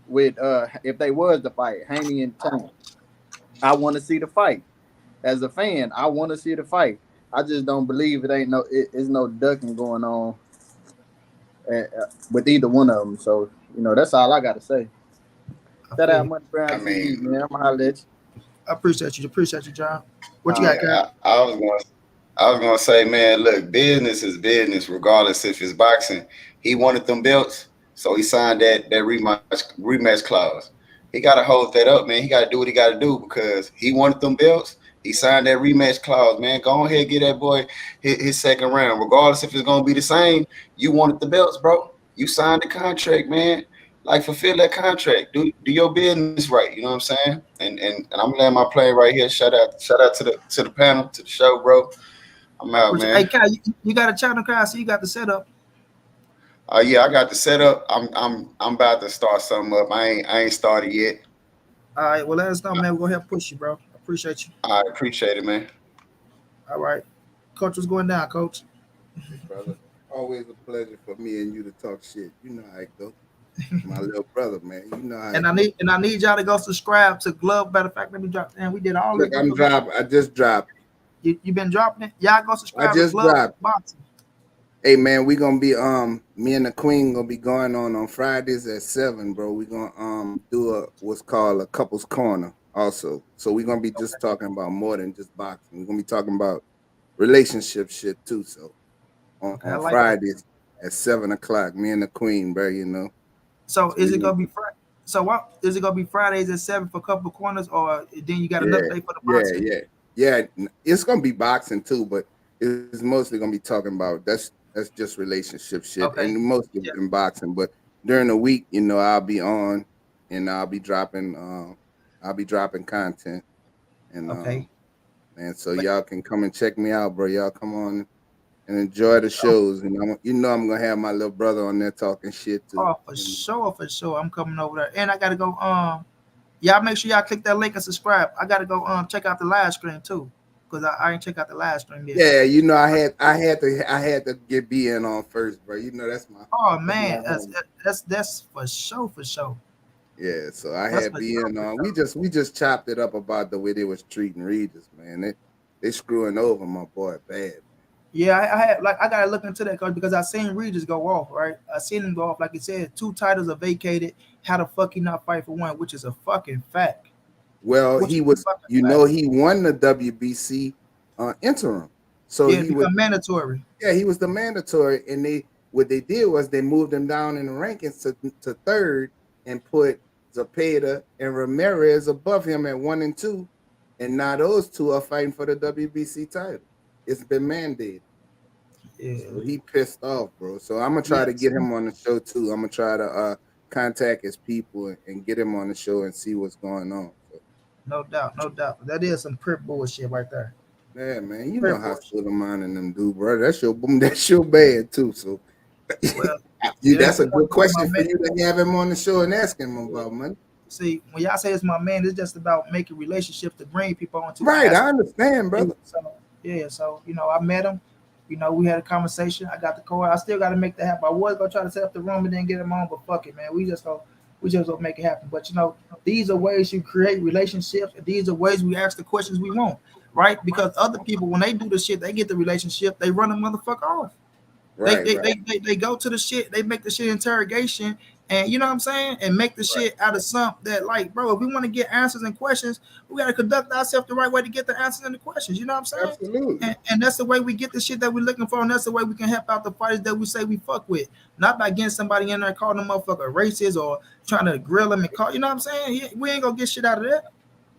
With if they was the fight, Haney and Tank. I want to see the fight. As a fan, I want to see the fight. I just don't believe it's no ducking going on with either one of them. So that's all I got to say. Shout out Money Brown
I
TV,
mean,
man. I'm gonna holler at you.
I appreciate you, John. What you got, Kurt?
I was gonna say, man, look, business is business, regardless if it's boxing. He wanted them belts, so he signed that rematch clause. He gotta hold that up, man. He gotta do what he gotta do because he wanted them belts. He signed that rematch clause, man. Go ahead and get that boy his second round. Regardless if it's gonna be the same, you wanted the belts, bro. You signed the contract, man. Like fulfill that contract. Do your business right. You know what I'm saying? And I'm laying my plane right here. Shout out to the panel, to the show, bro. I'm out, man.
Hey, Kai, you got a channel, Kai? So you got the setup.
Yeah, I got the setup. I'm about to start something up. I ain't started yet.
All right, well, let us know, man. We'll help push you, bro. Appreciate you.
I appreciate it, man.
All right. Coach, what's going down, Coach?
Brother, always a pleasure for me and you to talk shit. You know how it goes. My little brother, man. You know how
I need y'all to go subscribe to Glove. Matter of fact, let me drop. And we did all
Look, I just dropped.
You been dropping it? Y'all go subscribe.
I just
to Glove
dropped.
Boxing.
Hey man, we gonna be me and the Queen gonna be going on Fridays at 7, bro. We gonna do what's called a couples corner also. So we're gonna be just talking about more than just boxing. We're gonna be talking about relationship shit too. So on
like
Fridays at 7 o'clock, me and the Queen, bro.
So is it gonna be Friday? So what is it gonna be Fridays at 7 for couple corners, or then you got another day for the boxing?
Yeah. It's gonna be boxing too, but it's mostly gonna be talking about that's just relationship shit, and mostly in boxing. But during the week, I'll be on and I'll be dropping content, and and so y'all can come and check me out, bro. Y'all come on and enjoy the shows, and I'm gonna have my little brother on there talking shit too.
Oh, for sure. I'm coming over there, and I gotta go. Y'all make sure y'all click that link and subscribe. I gotta go check out the live stream too, because I ain't check out the live stream yet.
Yeah, I had to get B in on first, bro. That's my.
Oh man, that's for sure.
Yeah, so I had B in on. We just chopped it up about the way they was treating Regis, man. They screwing over my boy bad.
Yeah, I gotta look into that because I seen Regis go off, right? I seen him go off, like he said, 2 titles are vacated. How the fuck he not fight for one, which is a fucking fact.
Well, he was, he won the WBC interim, so he was
mandatory.
Yeah, he was the mandatory, and what they did was they moved him down in the rankings to 3rd and put Zepeda and Ramirez above him at 1 and 2, and now those 2 are fighting for the WBC title. It's been mandated.
Yeah.
So he pissed off, bro. So I'm gonna try to get him on the show too. I'm gonna try to contact his people and get him on the show and see what's going on. So.
No doubt. That is some pure bullshit right there.
Yeah, man. You know how Suleiman and them do, bro. That's your bad too. So well, that's a good question for you to have him on the show and ask him about money.
See, when y'all say it's my man, it's just about making relationships to bring people onto.
Right, I understand, brother.
So I met him. We had a conversation. I got the call. I still got to make that happen. I was gonna try to set up the room and then get him on, but fuck it, man. We just gonna make it happen. But these are ways you create relationships, and these are ways we ask the questions we want, right? Because other people, when they do the shit, they get the relationship, they run the motherfucker off. Right, they go to the shit, they make the shit interrogation, and you know what I'm saying, and make the shit out of something that, like, bro, if we want to get answers and questions, we got to conduct ourselves the right way to get the answers and the questions. You know what I'm saying?
Absolutely.
And that's the way we get the shit that we're looking for, and that's the way we can help out the fighters that we say we fuck with, not by getting somebody in there calling them motherfucker racist or trying to grill them and call. You know what I'm saying? We ain't gonna get shit out of that.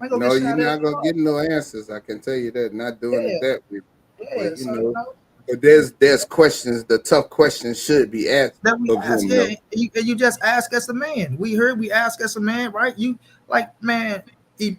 No, you're not gonna get no answers. I can tell you that. Not doing it that way.
Yeah,
but, but there's questions. The tough questions should be asked.
That we ask, you just ask as a man. We ask as a man, right? You man, the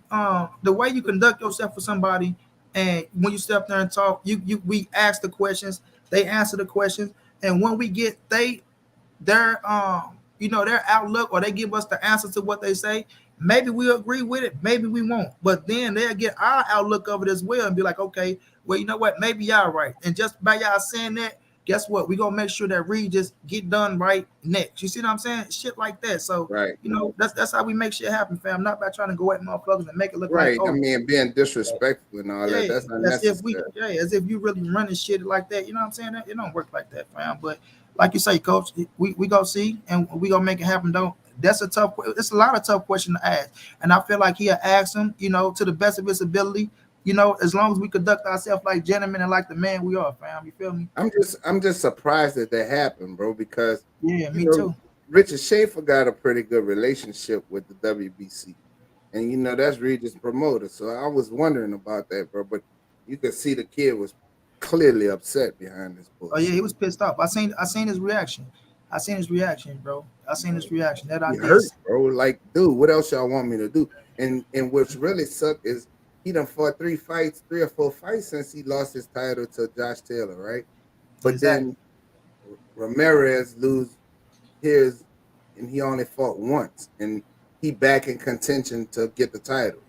way you conduct yourself with somebody, and when you step there and talk, we ask the questions, they answer the questions, and when we get their outlook, or they give us the answer to what they say, maybe we'll agree with it, maybe we won't, but then they'll get our outlook of it as well and be like, okay, well, you know what, maybe y'all right. And just by y'all saying that, guess what? We gonna make sure that Reed just get done right next. You see what I'm saying? Shit like that. So
Right.
you know, that's how we make shit happen, fam. Not by trying to go at motherfuckers and make it look
Right.
like, oh,
I mean, being disrespectful and all
yeah,
that, that's unnecessary.
as if you really running shit like that. You know what I'm saying? It don't work like that, fam. But like you say, coach, we go see and we gonna make it happen. Don't That's it's a lot of tough question to ask. And I feel like he'll ask him, you know, to the best of his ability, you know, as long as we conduct ourselves like gentlemen and like the man we are, fam. You feel me?
I'm just surprised that happened, bro, because
yeah, me too.
Richard Schaefer got a pretty good relationship with the WBC. And you know, that's Regis' promoter. So I was wondering about that, bro. But you could see the kid was clearly upset behind this bullshit.
Oh yeah, he was pissed off. I seen his reaction. Bro. I seen his reaction. That I
He
did.
hurt, bro. Like, dude, what else y'all want me to do? And what's really sucked is he done fought 3 or 4 fights since he lost his title to Josh Taylor, right? But then Ramirez lose his, and he only fought once, and he back in contention to get the titles.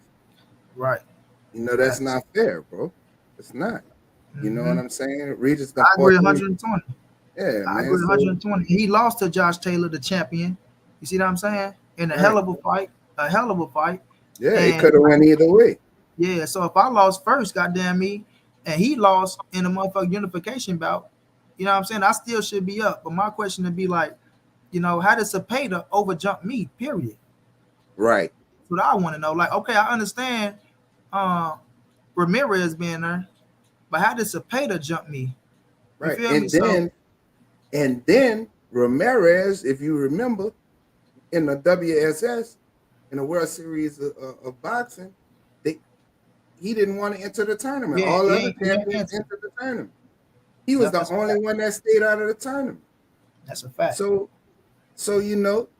Right.
You know, that's not fair, bro. It's not. You know what I'm saying? Regis
I agree 120.
Yeah,
I agree 120. He lost to Josh Taylor, the champion. You see what I'm saying? In a hell of a fight.
Yeah, it could have went either way.
Yeah, so if I lost first, goddamn me, and he lost in a motherfucking unification bout, you know what I'm saying? I still should be up. But my question would be like, you know, how did Cepeda overjump me? Period.
Right.
That's what I want to know. Like, okay, I understand Ramirez being there, but how did Cepeda jump me?
Right. And then Ramirez, if you remember, in the WSS, in the World Series of boxing, he didn't want to enter the tournament. All other champions entered the tournament. He was the only one that stayed out of the tournament.
That's a fact.
So you know,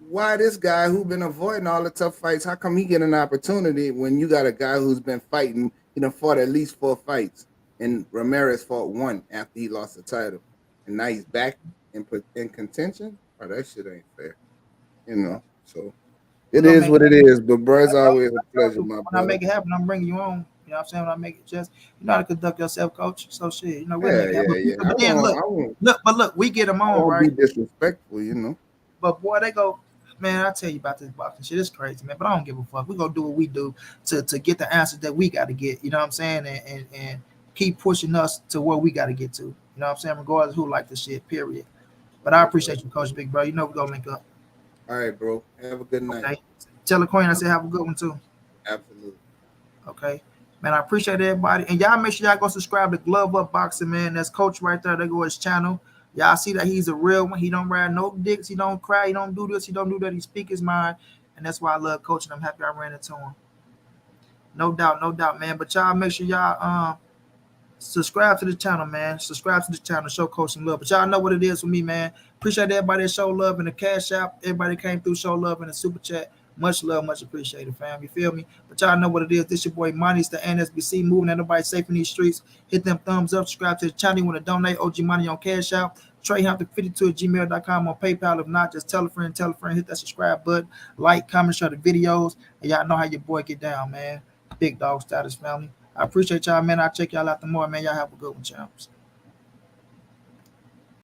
why this guy who been avoiding all the tough fights, how come he get an opportunity when you got a guy who's been fighting, you know, fought at least 4 fights, and Ramirez fought 1 after he lost the title, and now he's back in contention? Oh, that shit ain't fair, you know. So it is what it is, but bro, it's always a pleasure, my brother.
When I make it happen, I'm bringing you on. You know what I'm saying? When I make it, just you know how to conduct yourself, coach. So shit, you know, we'll make it happen. But then look, we get them on, right?
Be disrespectful, you know.
But boy, they go, man, I tell you about this boxing shit. It's crazy, man. But I don't give a fuck. We gonna do what we do to get the answers that we got to get. You know what I'm saying? And keep pushing us to where we got to get to. You know what I'm saying? Regardless of who like the shit. Period. But I appreciate you, Coach Big Bro. You know we gonna link up.
All right, bro. Have a good night.
Okay. Tell the Queen I said have a good one too.
Absolutely.
Okay. Man, I appreciate everybody. And y'all make sure y'all go subscribe to Glove Up Boxing, man. That's Coach right there. They go his channel. Y'all see that he's a real one. He don't ride no dicks. He don't cry. He don't do this. He don't do that. He speak his mind. And that's why I love Coach, and I'm happy I ran into him. No doubt, man. But y'all make sure y'all subscribe to the channel, man. Subscribe to the channel. Show Coach some love. But y'all know what it is for me, man. Appreciate everybody that show love in the Cash App. Everybody that came through, show love in the Super Chat. Much love, much appreciated, fam. You feel me? But y'all know what it is. This your boy Money's the NSBC, moving everybody safe in these streets. Hit them thumbs up. Subscribe to the channel. You want to donate OG Money on Cash App. TreyHampton52@gmail.com on PayPal. If not, just tell a friend. Hit that subscribe button. Like, comment, share the videos. And y'all know how your boy get down, man. Big dog status, family. I appreciate y'all, man. I'll check y'all out tomorrow, man. Y'all have a good one, champs.